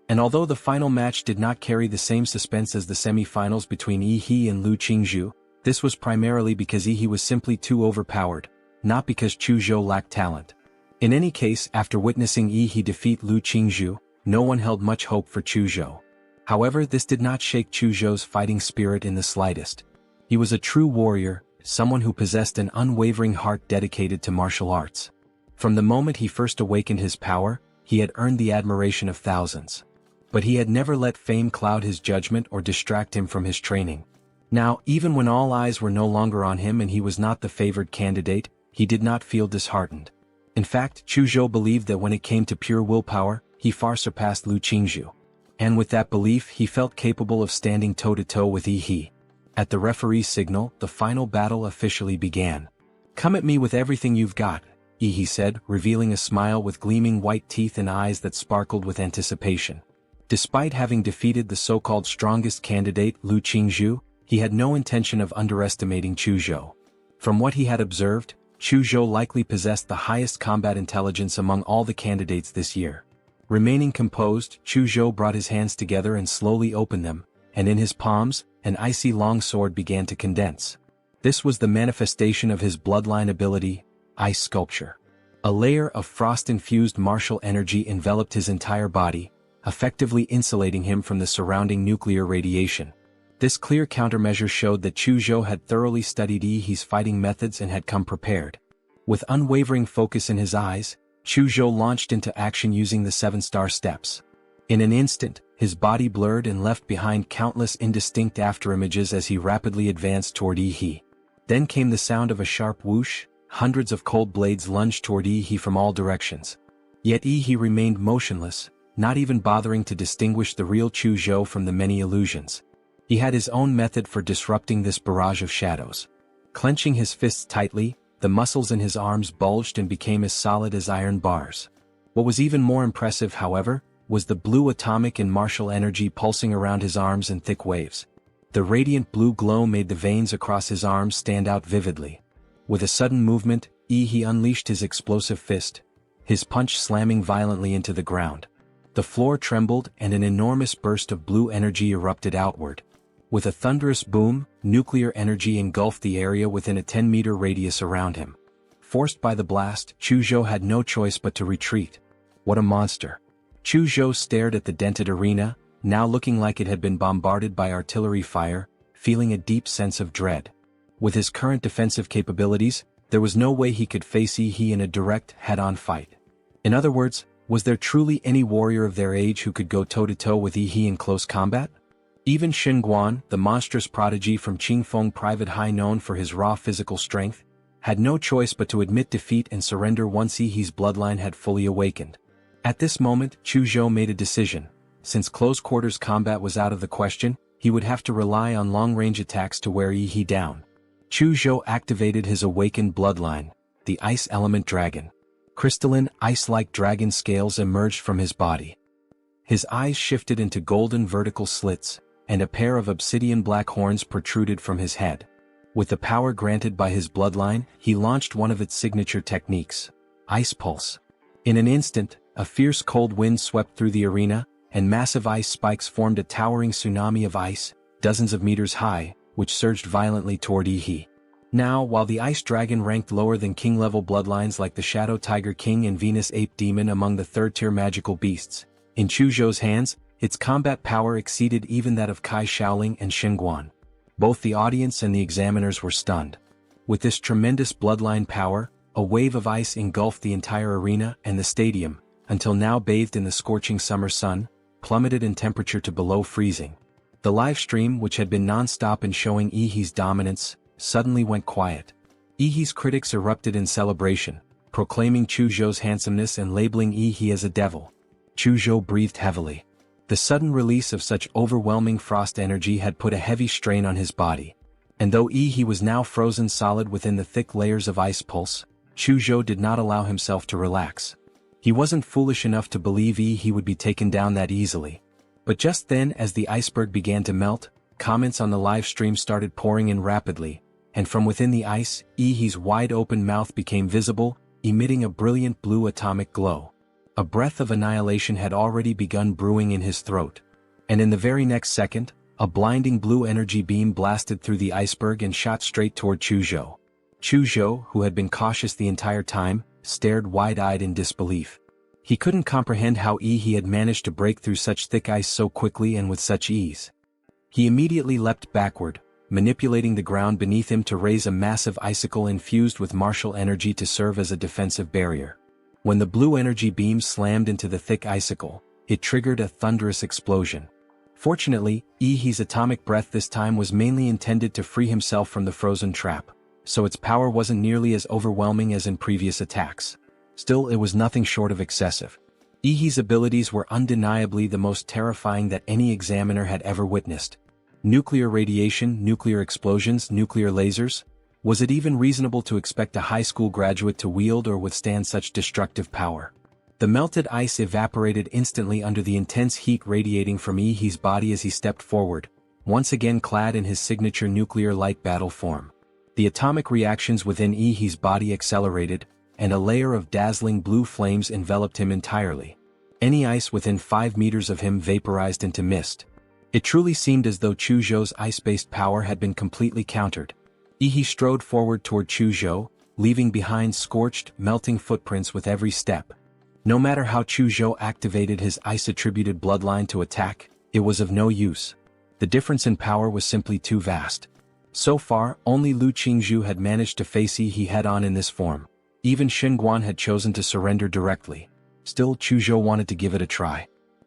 And although the final match did not carry the same suspense as the semi-finals between he and Lu Qingzhu, this was primarily because he was simply too overpowered, not because Chu Zhou lacked talent. In any case, after witnessing he defeat Lu Qingzhu, no one held much hope for Chu Zhou. However, this did not shake Chu Zhou's fighting spirit in the slightest. He was a true warrior, someone who possessed an unwavering heart dedicated to martial arts. From the moment he first awakened his power, he had earned the admiration of thousands. But he had never let fame cloud his judgment or distract him from his training. Now, even when all eyes were no longer on him and he was not the favored candidate, he did not feel disheartened. In fact, Chu Zhou believed that when it came to pure willpower, he far surpassed Lu Qingzhu. And with that belief, he felt capable of standing toe-to-toe with he. At the referee's signal, the final battle officially began. "Come at me with everything you've got," he said, revealing a smile with gleaming white teeth and eyes that sparkled with anticipation. Despite having defeated the so-called strongest candidate, Lu Qingzhu, he had no intention of underestimating Chu Zhou. From what he had observed, Chu Zhou likely possessed the highest combat intelligence among all the candidates this year. Remaining composed, Chu Zhou brought his hands together and slowly opened them, and in his palms, an icy long sword began to condense. This was the manifestation of his bloodline ability, ice sculpture. A layer of frost-infused martial energy enveloped his entire body, effectively insulating him from the surrounding nuclear radiation. This clear countermeasure showed that Chuzhou had thoroughly studied Ihi's fighting methods and had come prepared. With unwavering focus in his eyes, Chuzhou launched into action using the 7-star steps. In an instant, his body blurred and left behind countless indistinct afterimages as he rapidly advanced toward Ihi. Then came the sound of a sharp whoosh. Hundreds of cold blades lunged toward Ihi from all directions. Yet Ihi remained motionless, not even bothering to distinguish the real Chuzhou from the many illusions. He had his own method for disrupting this barrage of shadows. Clenching his fists tightly, the muscles in his arms bulged and became as solid as iron bars. What was even more impressive, however, was the blue atomic and martial energy pulsing around his arms in thick waves. The radiant blue glow made the veins across his arms stand out vividly. With a sudden movement, Ihi unleashed his explosive fist, his punch slamming violently into the ground. The floor trembled and an enormous burst of blue energy erupted outward. With a thunderous boom, nuclear energy engulfed the area within a 10-meter radius around him. Forced by the blast, Chuzhou had no choice but to retreat. What a monster! Chuzhou stared at the dented arena, now looking like it had been bombarded by artillery fire, feeling a deep sense of dread. With his current defensive capabilities, there was no way he could face Ihi in a direct, head-on fight. In other words, was there truly any warrior of their age who could go toe-to-toe with Ihi in close combat? Even Xinguan, the monstrous prodigy from Qingfeng Private High known for his raw physical strength, had no choice but to admit defeat and surrender once Ihi's bloodline had fully awakened. At this moment, Chuzhou made a decision. Since close-quarters combat was out of the question, he would have to rely on long-range attacks to wear Ihi down. Chuzhou activated his awakened bloodline, the Ice Element Dragon. Crystalline, ice-like dragon scales emerged from his body. His eyes shifted into golden vertical slits, and a pair of obsidian black horns protruded from his head. With the power granted by his bloodline, he launched one of its signature techniques, Ice Pulse. In an instant, a fierce cold wind swept through the arena, and massive ice spikes formed a towering tsunami of ice, dozens of meters high, which surged violently toward Ihi. Now, while the Ice Dragon ranked lower than king-level bloodlines like the Shadow Tiger King and Venus Ape Demon among the third-tier magical beasts, in Chuzhou's hands, its combat power exceeded even that of Kai Shaoling and Xinguan. Both the audience and the examiners were stunned. With this tremendous bloodline power, a wave of ice engulfed the entire arena and the stadium, until now bathed in the scorching summer sun, plummeted in temperature to below freezing. The live stream, which had been non-stop in showing Ihi's dominance, suddenly went quiet. Ihi's critics erupted in celebration, proclaiming Chuzhou's handsomeness and labeling Ihi as a devil. Chuzhou breathed heavily. The sudden release of such overwhelming frost energy had put a heavy strain on his body. And though Ihi was now frozen solid within the thick layers of ice pulse, Chuzhou did not allow himself to relax. He wasn't foolish enough to believe Ihi would be taken down that easily. But just then, as the iceberg began to melt, comments on the live stream started pouring in rapidly, and from within the ice, Ihi's wide-open mouth became visible, emitting a brilliant blue atomic glow. A breath of annihilation had already begun brewing in his throat. And in the very next second, a blinding blue energy beam blasted through the iceberg and shot straight toward Chuzhou. Chuzhou, who had been cautious the entire time, stared wide-eyed in disbelief. He couldn't comprehend how Ihi had managed to break through such thick ice so quickly and with such ease. He immediately leapt backward, manipulating the ground beneath him to raise a massive icicle infused with martial energy to serve as a defensive barrier. When the blue energy beam slammed into the thick icicle, it triggered a thunderous explosion. Fortunately, Ihi's atomic breath this time was mainly intended to free himself from the frozen trap, so its power wasn't nearly as overwhelming as in previous attacks. Still, it was nothing short of excessive. Ihi's abilities were undeniably the most terrifying that any examiner had ever witnessed. Nuclear radiation, nuclear explosions, nuclear lasers? Was it even reasonable to expect a high school graduate to wield or withstand such destructive power? The melted ice evaporated instantly under the intense heat radiating from Ihi's body as he stepped forward, once again clad in his signature nuclear light battle form. The atomic reactions within Ihi's body accelerated, and a layer of dazzling blue flames enveloped him entirely. Any ice within 5 meters of him vaporized into mist. It truly seemed as though Chuzhou's ice-based power had been completely countered. He strode forward toward Chuzhou, leaving behind scorched, melting footprints with every step. No matter how Chuzhou activated his ice-attributed bloodline to attack, it was of no use. The difference in power was simply too vast. So far, only Lu Qingzhu had managed to face he head-on in this form. Even Xinguan had chosen to surrender directly. Still, Chuzhou wanted to give it a try.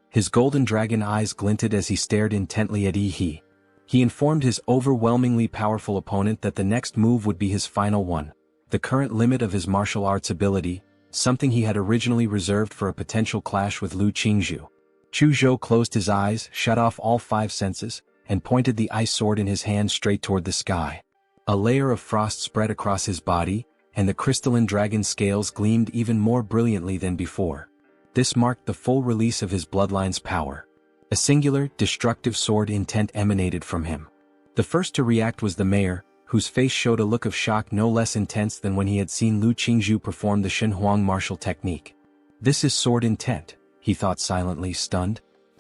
His golden dragon eyes glinted as he stared intently at He. He informed his overwhelmingly powerful opponent that the next move would be his final one, the current limit of his martial arts ability, something he had originally reserved for a potential clash with Lu Qingzhu. Chuzhou closed his eyes, shut off all 5 senses, and pointed the ice sword in his hand straight toward the sky. A layer of frost spread across his body, and the crystalline dragon scales gleamed even more brilliantly than before. This marked the full release of his bloodline's power. A singular, destructive sword intent emanated from him. The first to react was the mayor, whose face showed a look of shock no less intense than when he had seen Lu Qingzhu perform the Shenhuang martial technique. This is sword intent, he thought silently, stunned.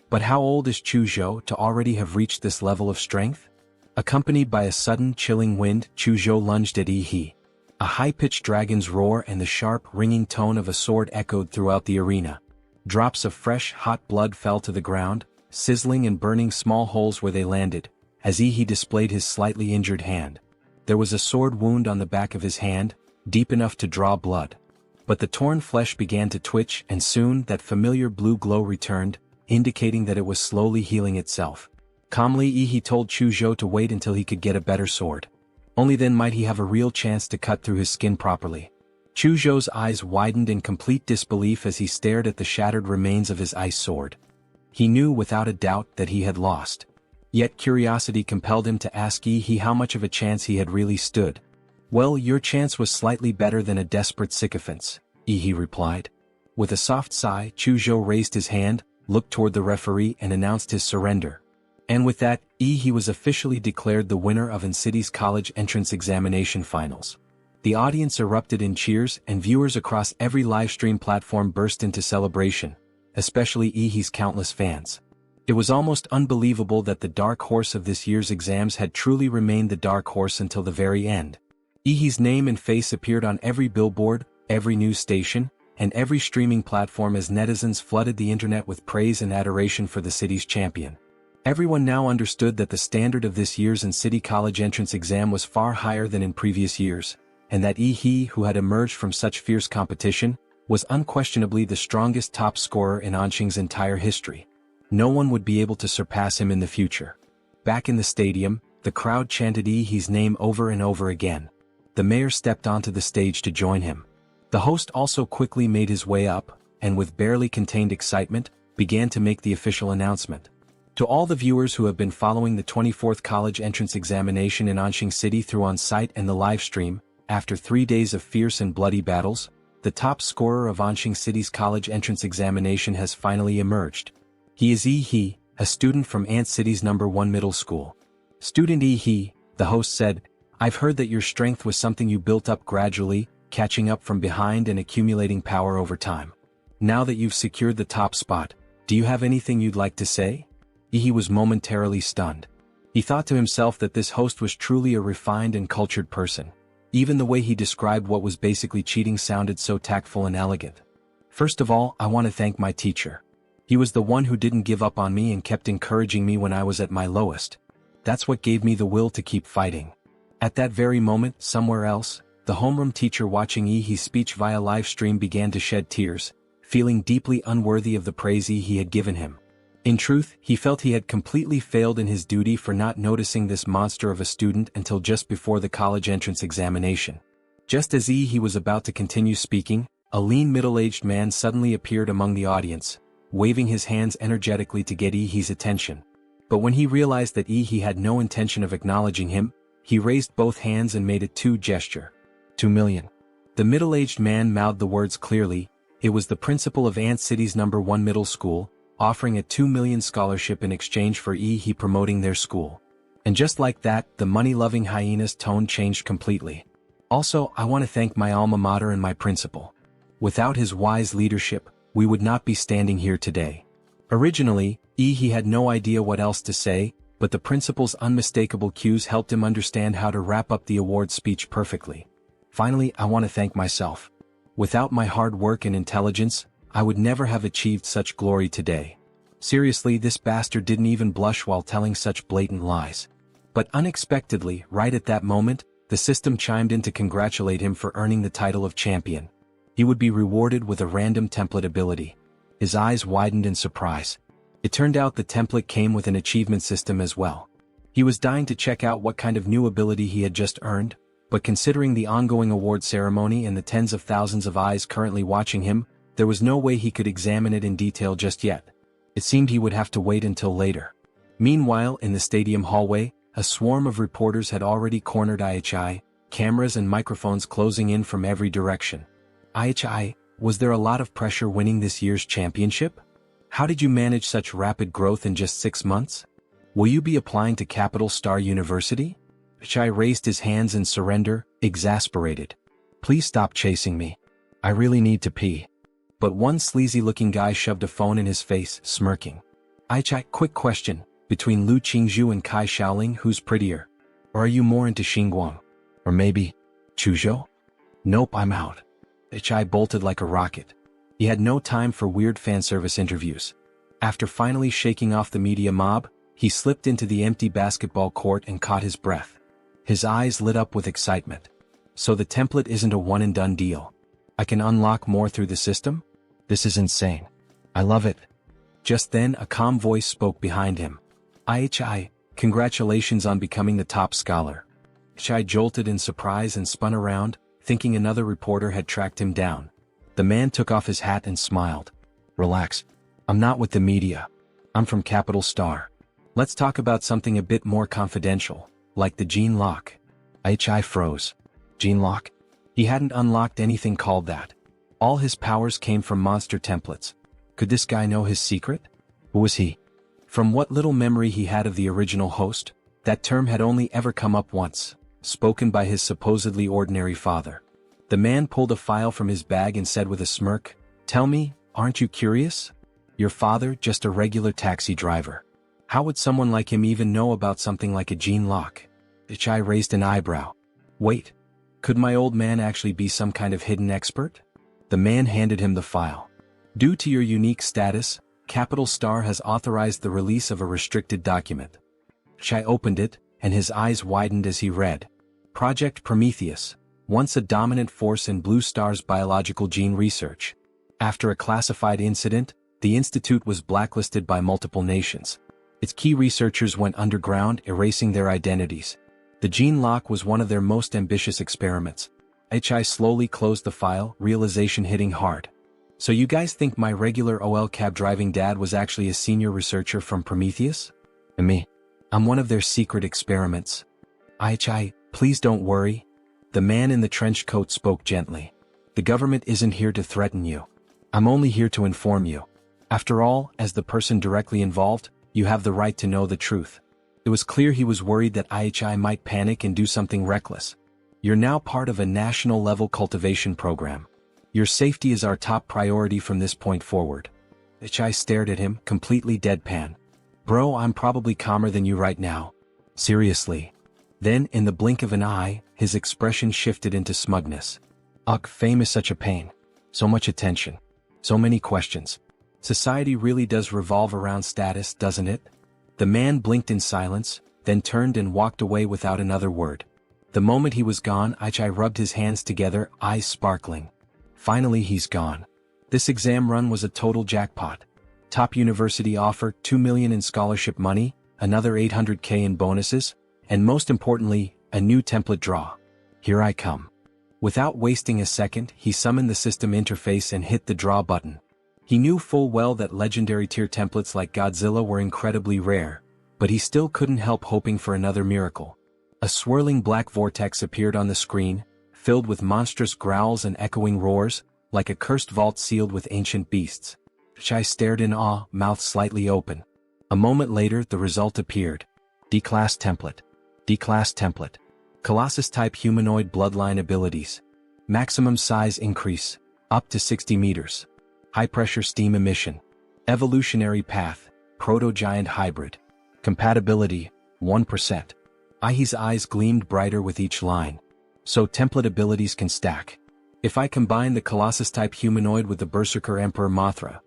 But how old is Chuzhou to already have reached this level of strength? Accompanied by a sudden, chilling wind, Chuzhou lunged at He. A high-pitched dragon's roar and the sharp, ringing tone of a sword echoed throughout the arena. Drops of fresh, hot blood fell to the ground, sizzling and burning small holes where they landed, as He displayed his slightly injured hand. There was a sword wound on the back of his hand, deep enough to draw blood. But the torn flesh began to twitch, and soon that familiar blue glow returned, indicating that it was slowly healing itself. Calmly He told Chuzhou to wait until he could get a better sword. Only then might he have a real chance to cut through his skin properly. Chuzhou's eyes widened in complete disbelief as he stared at the shattered remains of his ice sword. He knew without a doubt that he had lost. Yet curiosity compelled him to ask He how much of a chance he had really stood. "Well, your chance was slightly better than a desperate sycophant's," He replied. With a soft sigh, Chuzhou raised his hand, looked toward the referee and announced his surrender. And with that, he was officially declared the winner of City's college entrance examination finals. The audience erupted in cheers and viewers across every livestream platform burst into celebration, especially He's countless fans. It was almost unbelievable that the dark horse of this year's exams had truly remained the dark horse until the very end. He's name and face appeared on every billboard, every news station, and every streaming platform as netizens flooded the internet with praise and adoration for the city's champion. Everyone now understood that the standard of this year's City college entrance exam was far higher than in previous years, and that He, who had emerged from such fierce competition, was unquestionably the strongest top scorer in Anqing's entire history. No one would be able to surpass him in the future. Back in the stadium, the crowd chanted He's name over and over again. The mayor stepped onto the stage to join him. The host also quickly made his way up, and with barely contained excitement, began to make the official announcement. To all the viewers who have been following the 24th college entrance examination in Anqing City through on-site and the live stream, after 3 days of fierce and bloody battles, the top scorer of Anqing City's college entrance examination has finally emerged. He is He, a student from Ant City's No. 1 middle school. "Student He," the host said, "I've heard that your strength was something you built up gradually, catching up from behind and accumulating power over time. Now that you've secured the top spot, do you have anything you'd like to say?" He was momentarily stunned. He thought to himself that this host was truly a refined and cultured person. Even the way he described what was basically cheating sounded so tactful and elegant. "First of all, I want to thank my teacher. He was the one who didn't give up on me and kept encouraging me when I was at my lowest. That's what gave me the will to keep fighting." At that very moment, somewhere else, the homeroom teacher watching He's speech via live stream began to shed tears, feeling deeply unworthy of the praise he had given him. In truth, he felt he had completely failed in his duty for not noticing this monster of a student until just before the college entrance examination. Just as he was about to continue speaking, a lean middle-aged man suddenly appeared among the audience, waving his hands energetically to get He's attention. But when he realized that he had no intention of acknowledging him, he raised both hands and made a 2 gesture. 2 million. The middle-aged man mouthed the words clearly. It was the principal of Ant City's No. 1 middle school, offering a 2 million scholarship in exchange for he promoting their school. And just like that, the money-loving hyena's tone changed completely. "Also, I want to thank my alma mater and my principal. Without his wise leadership, we would not be standing here today." Originally, he had no idea what else to say, but the principal's unmistakable cues helped him understand how to wrap up the award speech perfectly. Finally, I want to thank myself. Without my hard work and intelligence, I would never have achieved such glory today. Seriously, this bastard didn't even blush while telling such blatant lies. But unexpectedly, right at that moment, the system chimed in to congratulate him for earning the title of champion. He would be rewarded with a random template ability. His eyes widened in surprise. It turned out the template came with an achievement system as well. He was dying to check out what kind of new ability he had just earned, but considering the ongoing award ceremony and the tens of thousands of eyes currently watching him, there was no way he could examine it in detail just yet. It seemed he would have to wait until later. Meanwhile, in the stadium hallway, a swarm of reporters had already cornered IHI, cameras and microphones closing in from every direction. IHI, was there a lot of pressure winning this year's championship? How did you manage such rapid growth in just 6 months? Will you be applying to Capital Star University? IHI raised his hands in surrender, exasperated. Please stop chasing me. I really need to pee. But one sleazy-looking guy shoved a phone in his face, smirking. IHI, quick question, between Lu Qingzhu and Kai Shaoling, who's prettier? Or are you more into Xingguang? Or maybe, Chuzhou? Nope, I'm out. IHI bolted like a rocket. He had no time for weird fanservice interviews. After finally shaking off the media mob, he slipped into the empty basketball court and caught his breath. His eyes lit up with excitement. So the template isn't a one-and-done deal. I can unlock more through the system? This is insane. I love it. Just then, a calm voice spoke behind him. IHI, congratulations on becoming the top scholar. IHI jolted in surprise and spun around, thinking another reporter had tracked him down. The man took off his hat and smiled. Relax. I'm not with the media. I'm from Capital Star. Let's talk about something a bit more confidential, like the gene lock. IHI froze. Gene lock? He hadn't unlocked anything called that. All his powers came from monster templates. Could this guy know his secret? Who was he? From what little memory he had of the original host, that term had only ever come up once, spoken by his supposedly ordinary father. The man pulled a file from his bag and said with a smirk, Tell me, aren't you curious? Your father, just a regular taxi driver. How would someone like him even know about something like a gene lock? IHI raised an eyebrow. Wait. Could my old man actually be some kind of hidden expert? The man handed him the file. Due to your unique status, Capital Star has authorized the release of a restricted document. IHI opened it, and his eyes widened as he read. Project Prometheus, once a dominant force in Blue Star's biological gene research. After a classified incident, the institute was blacklisted by multiple nations. Its key researchers went underground, erasing their identities. The gene lock was one of their most ambitious experiments. IHI slowly closed the file, realization hitting hard. So you guys think my regular OL cab driving dad was actually a senior researcher from Prometheus? And me? I'm one of their secret experiments. IHI, please don't worry. The man in the trench coat spoke gently. The government isn't here to threaten you. I'm only here to inform you. After all, as the person directly involved, you have the right to know the truth. It was clear he was worried that IHI might panic and do something reckless. You're now part of a national-level cultivation program. Your safety is our top priority from this point forward. IHI stared at him, completely deadpan. Bro, I'm probably calmer than you right now. Seriously. Then, in the blink of an eye, his expression shifted into smugness. Ugh, fame is such a pain. So much attention. So many questions. Society really does revolve around status, doesn't it? The man blinked in silence, then turned and walked away without another word. The moment he was gone, IHI rubbed his hands together, eyes sparkling. Finally he's gone. This exam run was a total jackpot. Top university offer, $2 million in scholarship money, another $800K in bonuses, and most importantly, a new template draw. Here I come. Without wasting a second, he summoned the system interface and hit the draw button. He knew full well that legendary tier templates like Godzilla were incredibly rare, but he still couldn't help hoping for another miracle. A swirling black vortex appeared on the screen, filled with monstrous growls and echoing roars, like a cursed vault sealed with ancient beasts. IHI stared in awe, mouth slightly open. A moment later, the result appeared. D-class template. D-class template. Colossus-type humanoid bloodline abilities. Maximum size increase, up to 60 meters. High-pressure steam emission. Evolutionary path, proto-giant hybrid. Compatibility, 1%. Ihe's eyes gleamed brighter with each line. So template abilities can stack. If I combine the Colossus-type humanoid with the Berserker Emperor Mothra,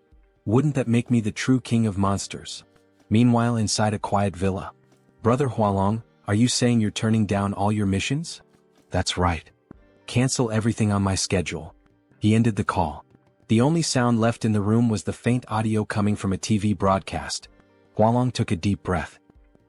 wouldn't that make me the true king of monsters? Meanwhile, inside a quiet villa. Brother Hualong, are you saying you're turning down all your missions? That's right. Cancel everything on my schedule. He ended the call. The only sound left in the room was the faint audio coming from a TV broadcast. Hualong took a deep breath.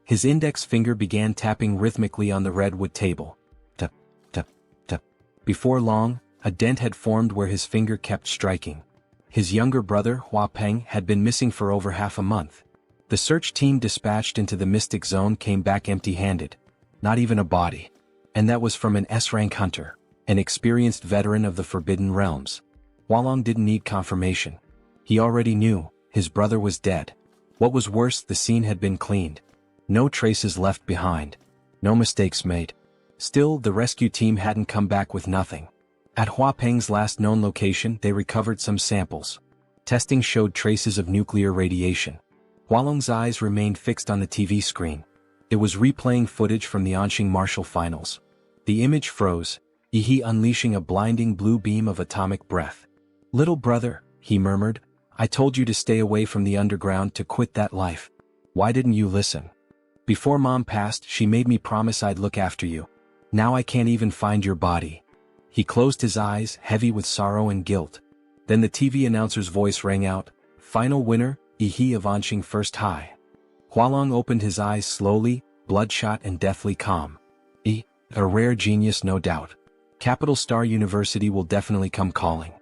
His index finger began tapping rhythmically on the redwood table. Tap, tap, tap. Before long, a dent had formed where his finger kept striking. His younger brother, Hua Peng, had been missing for over half a month. The search team dispatched into the Mystic Zone came back empty-handed. Not even a body. And that was from an S-rank hunter, an experienced veteran of the Forbidden Realms. Hualong didn't need confirmation. He already knew, his brother was dead. What was worse, the scene had been cleaned. No traces left behind. No mistakes made. Still, the rescue team hadn't come back with nothing. At Hua Peng's last known location, they recovered some samples. Testing showed traces of nuclear radiation. Hualong's eyes remained fixed on the TV screen. It was replaying footage from the Anqing Martial Finals. The image froze, Ihi unleashing a blinding blue beam of atomic breath. "Little brother," he murmured, "I told you to stay away from the underground, to quit that life. Why didn't you listen? Before Mom passed, she made me promise I'd look after you. Now I can't even find your body." He closed his eyes, heavy with sorrow and guilt. Then the TV announcer's voice rang out, "Final winner, Ihi of Anqing First High." Hualong opened his eyes slowly, bloodshot and deathly calm. A rare genius, no doubt. Capital Star University will definitely come calling.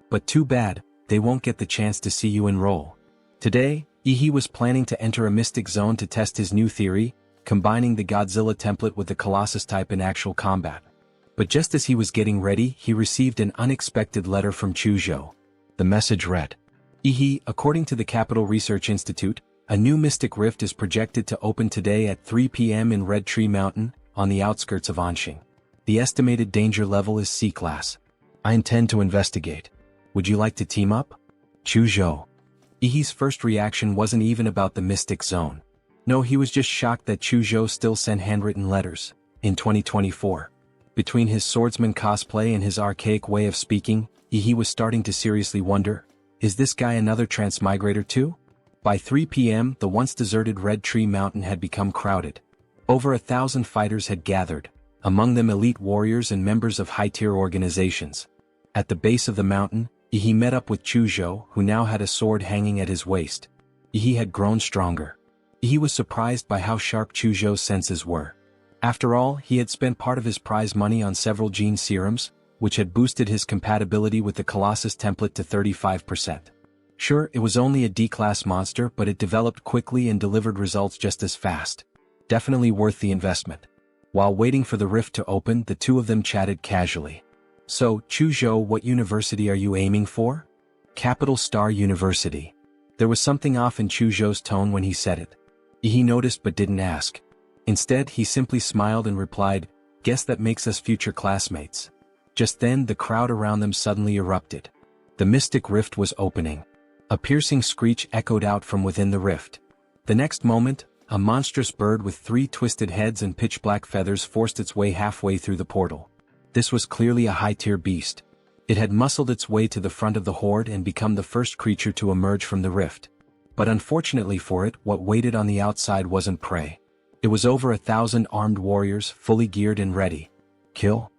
But too bad, they won't get the chance to see you enroll. Today, Ihi was planning to enter a Mystic Zone to test his new theory, combining the Godzilla template with the Colossus type in actual combat. But just as he was getting ready, he received an unexpected letter from Chuzhou. The message read, "Ihi, according to the Capital Research Institute, a new mystic rift is projected to open today at 3 p.m. in Red Tree Mountain, on the outskirts of Anqing. The estimated danger level is C-class. I intend to investigate. Would you like to team up?" Chuzhou. Ihi's first reaction wasn't even about the Mystic Zone. No, he was just shocked that Chuzhou still sent handwritten letters, in 2024. Between his swordsman cosplay and his archaic way of speaking, Ihi was starting to seriously wonder, is this guy another transmigrator too? By 3 p.m., the once deserted Red Tree Mountain had become crowded. Over 1,000 fighters had gathered, among them elite warriors and members of high-tier organizations. At the base of the mountain, Ihi met up with Chuzhou, who now had a sword hanging at his waist. Ihi had grown stronger. Ihi was surprised by how sharp Chuzhou's senses were. After all, he had spent part of his prize money on several gene serums, which had boosted his compatibility with the Colossus template to 35%. Sure, it was only a D-class monster, but it developed quickly and delivered results just as fast. Definitely worth the investment. While waiting for the rift to open, the two of them chatted casually. "So, Chuzhou, what university are you aiming for?" "Capital Star University." There was something off in Chuzhou's tone when he said it. He noticed but didn't ask. Instead, he simply smiled and replied, "Guess that makes us future classmates." Just then, the crowd around them suddenly erupted. The mystic rift was opening. A piercing screech echoed out from within the rift. The next moment, a monstrous bird with 3 twisted heads and pitch-black feathers forced its way halfway through the portal. This was clearly a high-tier beast. It had muscled its way to the front of the horde and become the first creature to emerge from the rift. But unfortunately for it, what waited on the outside wasn't prey. It was over 1,000 armed warriors, fully geared and ready. Kill?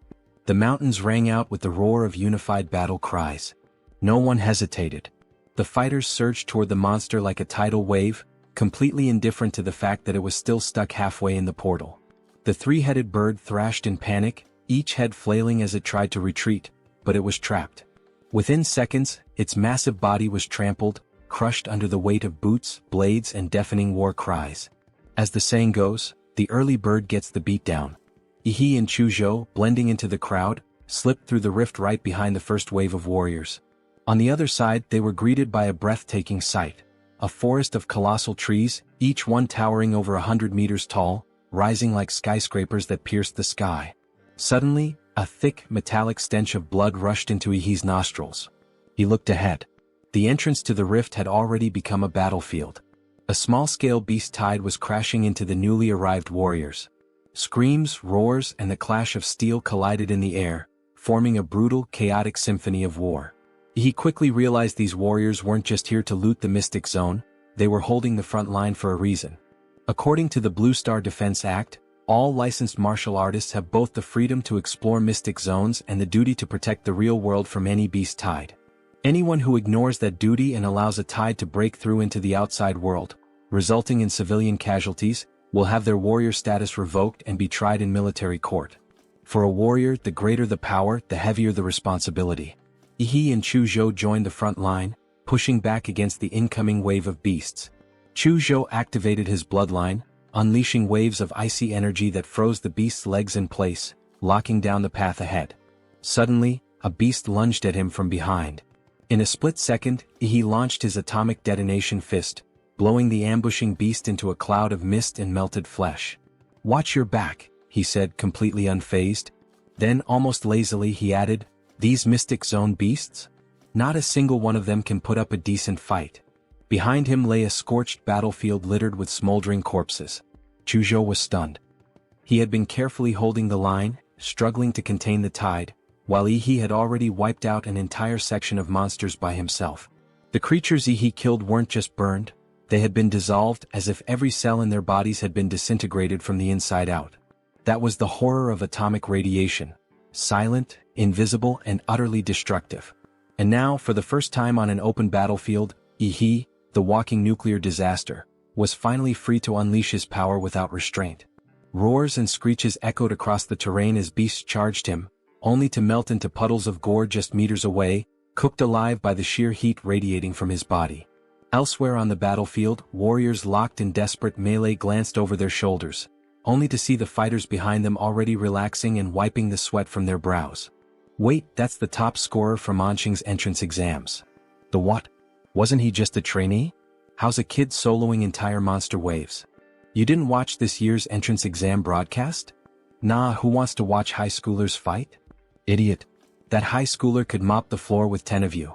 The mountains rang out with the roar of unified battle cries. No one hesitated. The fighters surged toward the monster like a tidal wave, completely indifferent to the fact that it was still stuck halfway in the portal. The 3-headed bird thrashed in panic, each head flailing as it tried to retreat, but it was trapped. Within seconds, its massive body was trampled, crushed under the weight of boots, blades, and deafening war cries. As the saying goes, the early bird gets the beatdown. Ihi and Chuzhou, blending into the crowd, slipped through the rift right behind the first wave of warriors. On the other side, they were greeted by a breathtaking sight. A forest of colossal trees, each one towering over 100 meters tall, rising like skyscrapers that pierced the sky. Suddenly, a thick, metallic stench of blood rushed into Ihi's nostrils. He looked ahead. The entrance to the rift had already become a battlefield. A small-scale beast tide was crashing into the newly arrived warriors. Screams, roars, and the clash of steel collided in the air, forming a brutal, chaotic symphony of war. He quickly realized these warriors weren't just here to loot the Mystic Zone, they were holding the front line for a reason. According to the Blue Star Defense Act, all licensed martial artists have both the freedom to explore Mystic Zones and the duty to protect the real world from any beast tide. Anyone who ignores that duty and allows a tide to break through into the outside world, resulting in civilian casualties, will have their warrior status revoked and be tried in military court. For a warrior, the greater the power, the heavier the responsibility. He and Chu Zhou joined the front line, pushing back against the incoming wave of beasts. Chu Zhou activated his bloodline, unleashing waves of icy energy that froze the beast's legs in place, locking down the path ahead. Suddenly, a beast lunged at him from behind. In a split second, he launched his atomic detonation fist, blowing the ambushing beast into a cloud of mist and melted flesh. "Watch your back," he said, completely unfazed. Then, almost lazily, he added, "These Mystic Zone beasts? Not a single one of them can put up a decent fight." Behind him lay a scorched battlefield littered with smoldering corpses. Chu Zhou was stunned. He had been carefully holding the line, struggling to contain the tide, while he had already wiped out an entire section of monsters by himself. The creatures he killed weren't just burned, they had been dissolved as if every cell in their bodies had been disintegrated from the inside out. That was the horror of atomic radiation. Silent, invisible, and utterly destructive. And now, for the first time on an open battlefield, he, the walking nuclear disaster, was finally free to unleash his power without restraint. Roars and screeches echoed across the terrain as beasts charged him, only to melt into puddles of gore just meters away, cooked alive by the sheer heat radiating from his body. Elsewhere on the battlefield, warriors locked in desperate melee glanced over their shoulders, only to see the fighters behind them already relaxing and wiping the sweat from their brows. "Wait, that's the top scorer from Anqing's entrance exams." "The what? Wasn't he just a trainee? How's a kid soloing entire monster waves?" "You didn't watch this year's entrance exam broadcast?" "Nah, who wants to watch high schoolers fight?" "Idiot. That high schooler could mop the floor with 10 of you."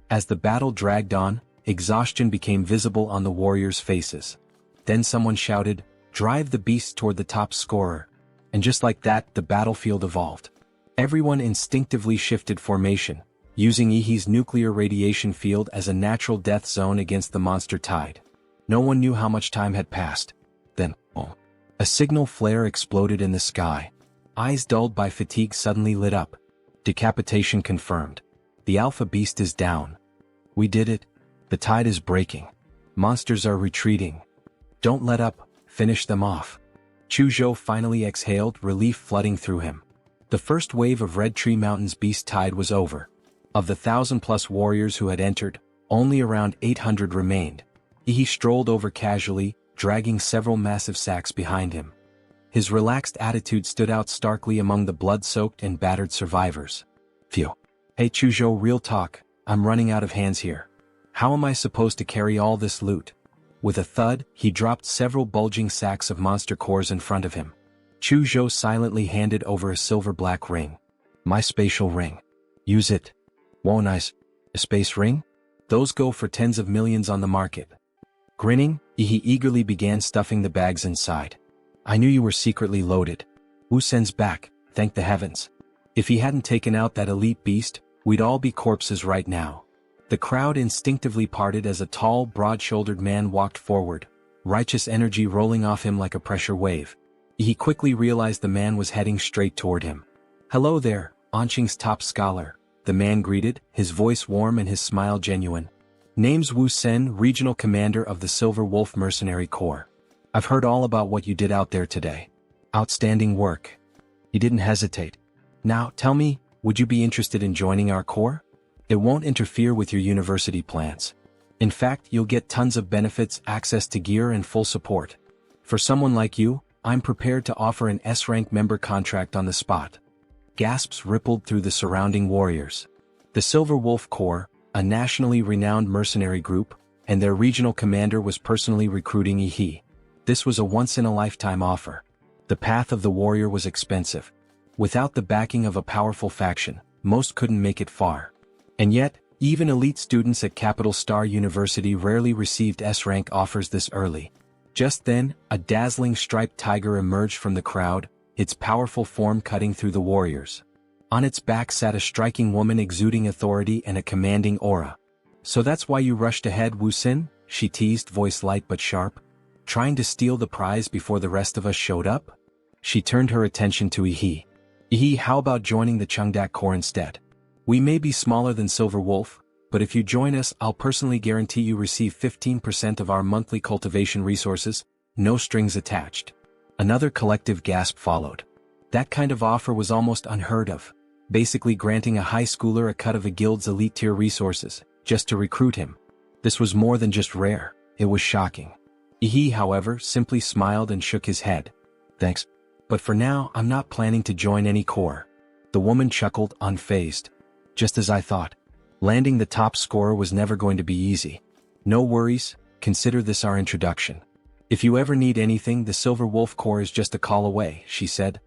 As the battle dragged on, exhaustion became visible on the warriors' faces. Then someone shouted, "Drive the beast toward the top scorer." And just like that, the battlefield evolved. Everyone instinctively shifted formation, using Ihi's nuclear radiation field as a natural death zone against the monster tide. No one knew how much time had passed. Then, a signal flare exploded in the sky. Eyes dulled by fatigue suddenly lit up. Decapitation confirmed. The alpha beast is down. "We did it. The tide is breaking. Monsters are retreating. Don't let up, finish them off." Chu Zhou finally exhaled, relief flooding through him. The first wave of Red Tree Mountain's beast tide was over. Of the 1,000+ warriors who had entered, only around 800 remained. He strolled over casually, dragging several massive sacks behind him. His relaxed attitude stood out starkly among the blood-soaked and battered survivors. "Phew. Hey Chu Zhou, real talk, I'm running out of hands here. How am I supposed to carry all this loot?" With a thud, he dropped several bulging sacks of monster cores in front of him. Chu Zhou silently handed over a silver-black ring. "My spatial ring. Use it." "Whoa, nice. A space ring? Those go for tens of millions on the market." Grinning, he eagerly began stuffing the bags inside. "I knew you were secretly loaded. Wu Sen's back, thank the heavens. If he hadn't taken out that elite beast, we'd all be corpses right now." The crowd instinctively parted as a tall, broad-shouldered man walked forward, righteous energy rolling off him like a pressure wave. He quickly realized the man was heading straight toward him. "Hello there, Anqing's top scholar," the man greeted, his voice warm and his smile genuine. "Name's Wu Sen, regional commander of the Silver Wolf Mercenary Corps. I've heard all about what you did out there today. Outstanding work." He didn't hesitate. "Now, tell me, would you be interested in joining our corps? It won't interfere with your university plans. In fact, you'll get tons of benefits, access to gear and full support. For someone like you, I'm prepared to offer an S-rank member contract on the spot." Gasps rippled through the surrounding warriors. The Silver Wolf Corps, a nationally renowned mercenary group, and their regional commander was personally recruiting Ihi. This was a once-in-a-lifetime offer. The path of the warrior was expensive. Without the backing of a powerful faction, most couldn't make it far. And yet, Even elite students at Capital Star University rarely received S-rank offers this early. Just then, a dazzling striped tiger emerged from the crowd, its powerful form cutting through the warriors. On its back sat a striking woman exuding authority and a commanding aura. "So that's why you rushed ahead, Woo-sin?" she teased, voice light but sharp. "Trying to steal the prize before the rest of us showed up?" She turned her attention to Ihi. "Ihi, how about joining the Chungdak Corps instead? We may be smaller than Silver Wolf, but if you join us, I'll personally guarantee you receive 15% of our monthly cultivation resources, no strings attached." Another collective gasp followed. That kind of offer was almost unheard of, basically granting a high schooler a cut of a guild's elite tier resources, just to recruit him. This was more than just rare, it was shocking. Ihi, however, simply smiled and shook his head. "Thanks. But for now, I'm not planning to join any corps." The woman chuckled, unfazed. "Just as I thought. Landing the top scorer was never going to be easy. No worries, consider this our introduction. If you ever need anything, the Silver Wolf Corps is just a call away," she said.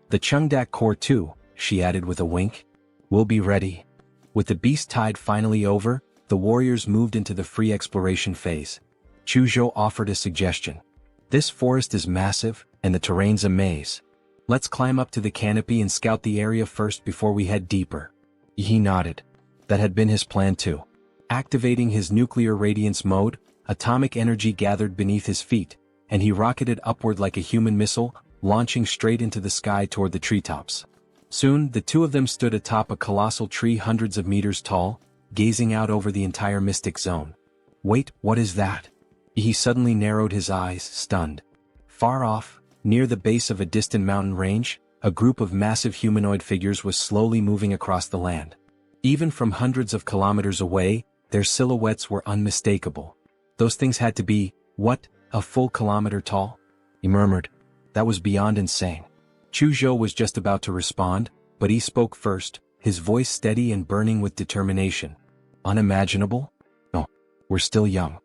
"The Chungdak Corps too," she added with a wink. "We'll be ready." With the beast tide finally over, the warriors moved into the free exploration phase. Chuzhou offered a suggestion. "This forest is massive, and the terrain's a maze. Let's climb up to the canopy and scout the area first before we head deeper." He nodded. That had been his plan too. Activating his nuclear radiance mode, atomic energy gathered beneath his feet, and he rocketed upward like a human missile, launching straight into the sky toward the treetops. Soon, the two of them stood atop a colossal tree hundreds of meters tall, gazing out over the entire mystic zone. "Wait, what is that?" He suddenly narrowed his eyes, stunned. Far off, near the base of a distant mountain range, a group of massive humanoid figures was slowly moving across the land. Even from hundreds of kilometers away, their silhouettes were unmistakable. Those things had to be, what, a full kilometer tall? He murmured. That was beyond insane. Chuzhou was just about to respond, but he spoke first, his voice steady and burning with determination. "Unimaginable? No, we're still young.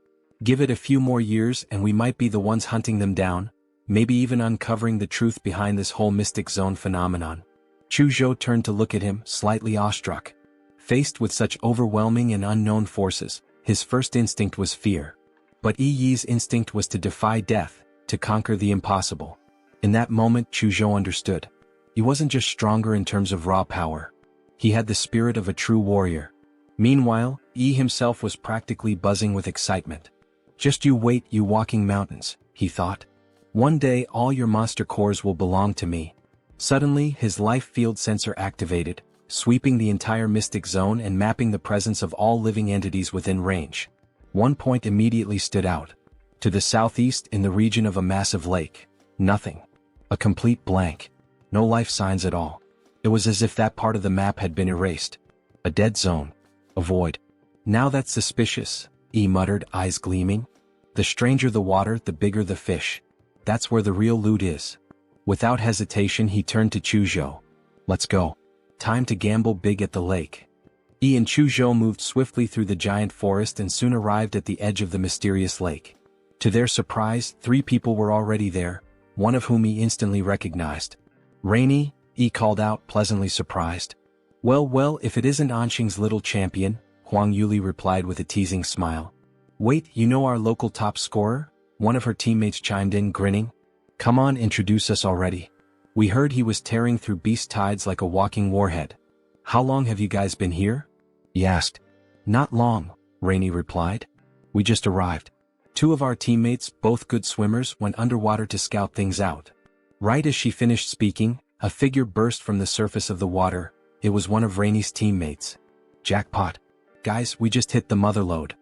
Give it a few more years and we might be the ones hunting them down, maybe even uncovering the truth behind this whole mystic zone phenomenon." Chuzhou turned to look at him, slightly awestruck. Faced with such overwhelming and unknown forces, his first instinct was fear. But Yi's instinct was to defy death, to conquer the impossible. In that moment, Chuzhou understood. He wasn't just stronger in terms of raw power. He had the spirit of a true warrior. Meanwhile, Yi himself was practically buzzing with excitement. "Just you wait, you walking mountains," he thought. "One day all your monster cores will belong to me." Suddenly, his life field sensor activated, sweeping the entire mystic zone and mapping the presence of all living entities within range. One point immediately stood out. To the southeast, in the region of a massive lake. Nothing. A complete blank. No life signs at all. It was as if that part of the map had been erased. A dead zone. A void. "Now that's suspicious," he muttered, eyes gleaming. "The stranger the water, the bigger the fish. That's where the real loot is." Without hesitation, he turned to Chuzhou. "Let's go. Time to gamble big at the lake." Yi and Chuzhou moved swiftly through the giant forest and soon arrived at the edge of the mysterious lake. To their surprise, 3 people were already there, one of whom he instantly recognized. "Rainy," Yi called out, pleasantly surprised. Well, if it isn't Anqing's little champion," Huang Yuli replied with a teasing smile. "Wait, you know our local top scorer?" One of her teammates chimed in, grinning. "Come on, introduce us already. We heard he was tearing through beast tides like a walking warhead." "How long have you guys been here?" he asked. "Not long," Rainy replied. "We just arrived. 2 of our teammates, both good swimmers, went underwater to scout things out." Right as she finished speaking, a figure burst from the surface of the water. It was one of Rainy's teammates. "Jackpot. Guys, we just hit the mother lode."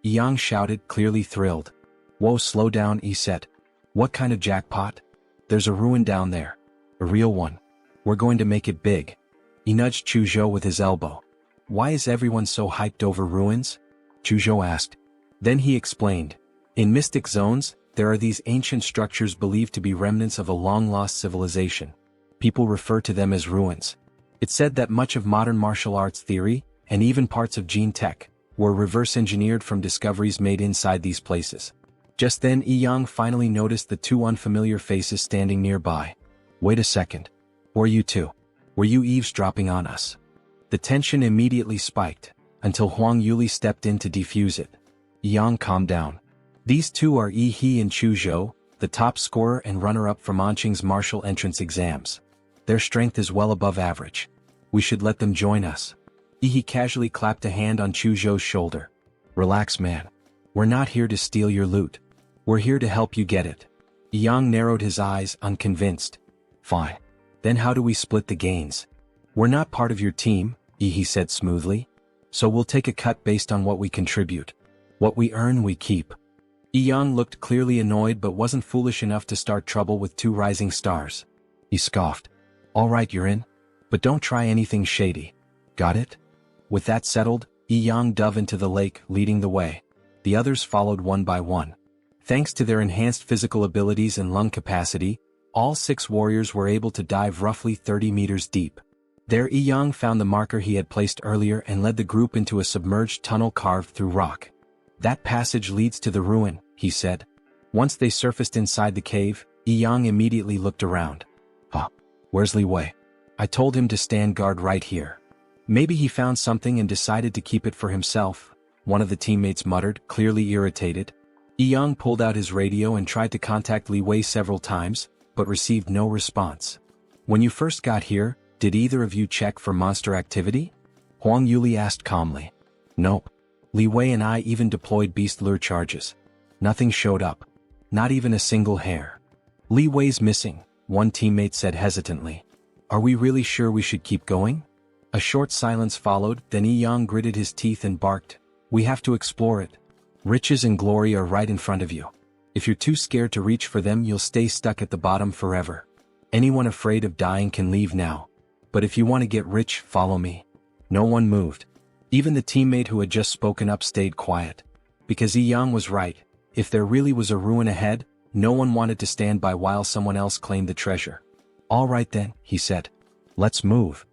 Yang shouted, clearly thrilled. "Whoa, slow down," he said. "What kind of jackpot?" "There's a ruin down there. A real one. We're going to make it big." He nudged Chuzhou with his elbow. "Why is everyone so hyped over ruins?" Chuzhou asked. Then he explained. "In mystic zones, there are these ancient structures believed to be remnants of a long-lost civilization. People refer to them as ruins. It's said that much of modern martial arts theory, and even parts of gene tech, were reverse-engineered from discoveries made inside these places." Just then Yang finally noticed the 2 unfamiliar faces standing nearby. "Wait a second. Who are you 2? Were you eavesdropping on us?" The tension immediately spiked. until Huang Yuli stepped in to defuse it. Yang, calm down. These two are Yi He and Chu Zhou, the top scorer and runner-up for Manqing's martial entrance exams. Their strength is well above average. We should let them join us. Yi He casually clapped a hand on Chu Zhou's shoulder. Relax, man. We're not here to steal your loot. We're here to help you get it. Yang narrowed his eyes, unconvinced. Fine. Then how do we split the gains? We're not part of your team, Yi He said smoothly. So we'll take a cut based on what we contribute. What we earn, we keep. Yang looked clearly annoyed but wasn't foolish enough to start trouble with two rising stars. He scoffed. All right, you're in. But don't try anything shady. Got it? With that settled, Yang dove into the lake, leading the way. The others followed one by one. Thanks to their enhanced physical abilities and lung capacity, all 6 warriors were able to dive roughly 30 meters deep. There Yang found the marker he had placed earlier and led the group into a submerged tunnel carved through rock. That passage leads to the ruin, he said. Once they surfaced inside the cave, Yang immediately looked around. Where's Li Wei? I told him to stand guard right here. Maybe he found something and decided to keep it for himself, one of the teammates muttered, clearly irritated. Yang pulled out his radio and tried to contact Li Wei several times, but received no response. When you first got here, did either of you check for monster activity? Huang Yuli asked calmly. Nope. Li Wei and I even deployed beast lure charges. Nothing showed up. Not even a single hair. Li Wei's missing, one teammate said hesitantly. Are we really sure we should keep going? A short silence followed, then Yang gritted his teeth and barked. We have to explore it. Riches and glory are right in front of you. If you're too scared to reach for them, you'll stay stuck at the bottom forever. Anyone afraid of dying can leave now. But if you want to get rich, follow me. No one moved. Even the teammate who had just spoken up stayed quiet. Because Yang was right. If there really was a ruin ahead, no one wanted to stand by while someone else claimed the treasure. All right then, he said. Let's move.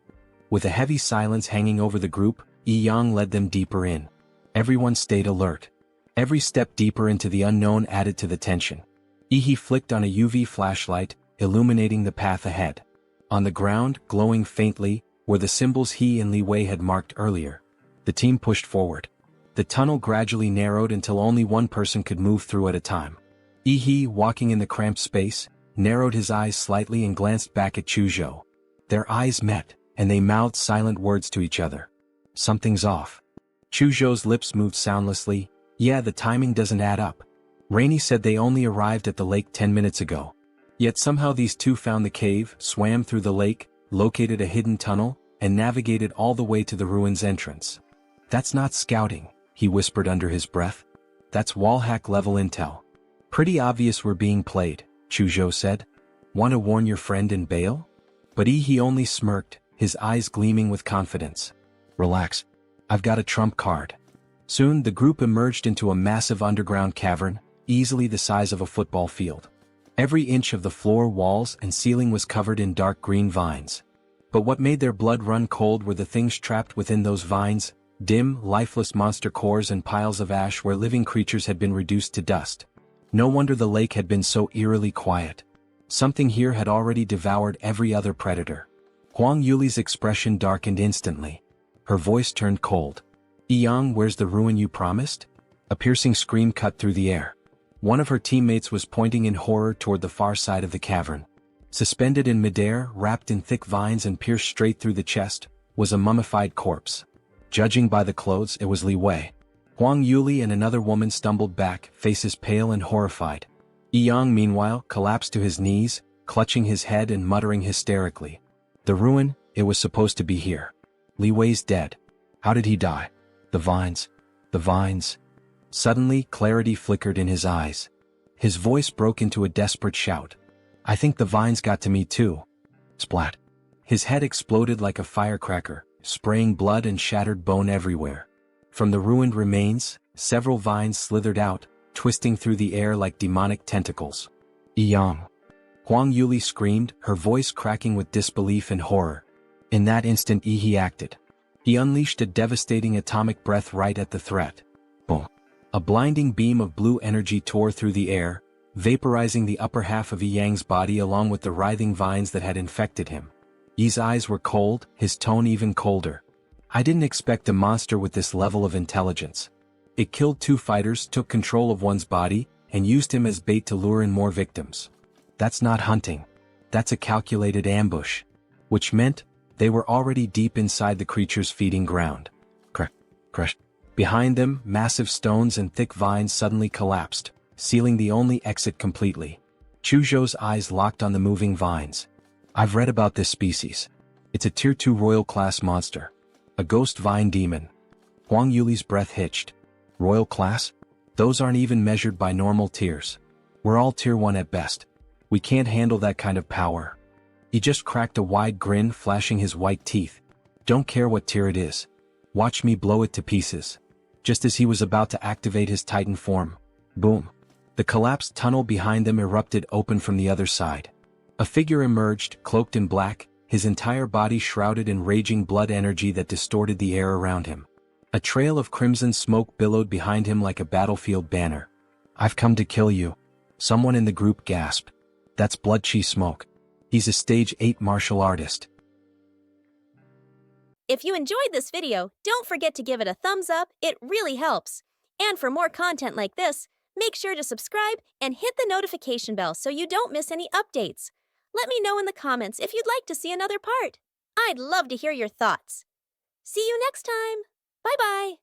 With a heavy silence hanging over the group, Yang led them deeper in. Everyone stayed alert. Every step deeper into the unknown added to the tension. He flicked on a UV flashlight, illuminating the path ahead. On the ground, glowing faintly, were the symbols he and Li Wei had marked earlier. The team pushed forward. The tunnel gradually narrowed until only one person could move through at a time. He, walking in the cramped space, narrowed his eyes slightly and glanced back at Chu Zhou. Their eyes met, and they mouthed silent words to each other. Something's off. Chu Zhou's lips moved soundlessly. Yeah, the timing doesn't add up. Rainey said they only arrived at the lake 10 minutes ago. Yet somehow these two found the cave, swam through the lake, located a hidden tunnel, and navigated all the way to the ruin's entrance. That's not scouting, he whispered under his breath. That's wallhack level intel. Pretty obvious we're being played, Chu Zhou said. Want to warn your friend and bail? But he only smirked, his eyes gleaming with confidence. Relax. I've got a trump card. Soon the group emerged into a massive underground cavern, easily the size of a football field. Every inch of the floor, walls, and ceiling was covered in dark green vines. But what made their blood run cold were the things trapped within those vines, dim, lifeless monster cores and piles of ash where living creatures had been reduced to dust. No wonder the lake had been so eerily quiet. Something here had already devoured every other predator. Huang Yuli's expression darkened instantly. Her voice turned cold. Yang, where's the ruin you promised? A piercing scream cut through the air. One of her teammates was pointing in horror toward the far side of the cavern. Suspended in midair, wrapped in thick vines and pierced straight through the chest, was a mummified corpse. Judging by the clothes, it was Li Wei. Huang Yuli and another woman stumbled back, faces pale and horrified. Yang, meanwhile, collapsed to his knees, clutching his head and muttering hysterically. The ruin, it was supposed to be here. Li Wei's dead. How did he die? The vines. The vines. Suddenly, clarity flickered in his eyes. His voice broke into a desperate shout. I think the vines got to me too. Splat. His head exploded like a firecracker, spraying blood and shattered bone everywhere. From the ruined remains, several vines slithered out, twisting through the air like demonic tentacles. Yang. Huang Yuli screamed, her voice cracking with disbelief and horror. In that instant he acted. He unleashed a devastating atomic breath right at the threat. Boom. A blinding beam of blue energy tore through the air, vaporizing the upper half of Yang's body along with the writhing vines that had infected him. Yi's eyes were cold, his tone even colder. I didn't expect a monster with this level of intelligence. It killed 2 fighters, took control of one's body, and used him as bait to lure in more victims. That's not hunting. That's a calculated ambush. Which meant, they were already deep inside the creature's feeding ground. Crush. Behind them, massive stones and thick vines suddenly collapsed, sealing the only exit completely. Chuzhou's eyes locked on the moving vines. I've read about this species. It's a Tier 2 Royal Class monster. A ghost vine demon. Huang Yuli's breath hitched. Royal Class? Those aren't even measured by normal tiers. We're all Tier 1 at best. We can't handle that kind of power. He just cracked a wide grin, flashing his white teeth. Don't care what tier it is. Watch me blow it to pieces. Just as he was about to activate his Titan form. Boom. The collapsed tunnel behind them erupted open from the other side. A figure emerged, cloaked in black, his entire body shrouded in raging blood energy that distorted the air around him. A trail of crimson smoke billowed behind him like a battlefield banner. I've come to kill you. Someone in the group gasped. That's Blood Chi Smoke. He's a stage 8 martial artist. If you enjoyed this video, don't forget to give it a thumbs up, it really helps. And for more content like this, make sure to subscribe and hit the notification bell so you don't miss any updates. Let me know in the comments if you'd like to see another part. I'd love to hear your thoughts. See you next time. Bye-bye.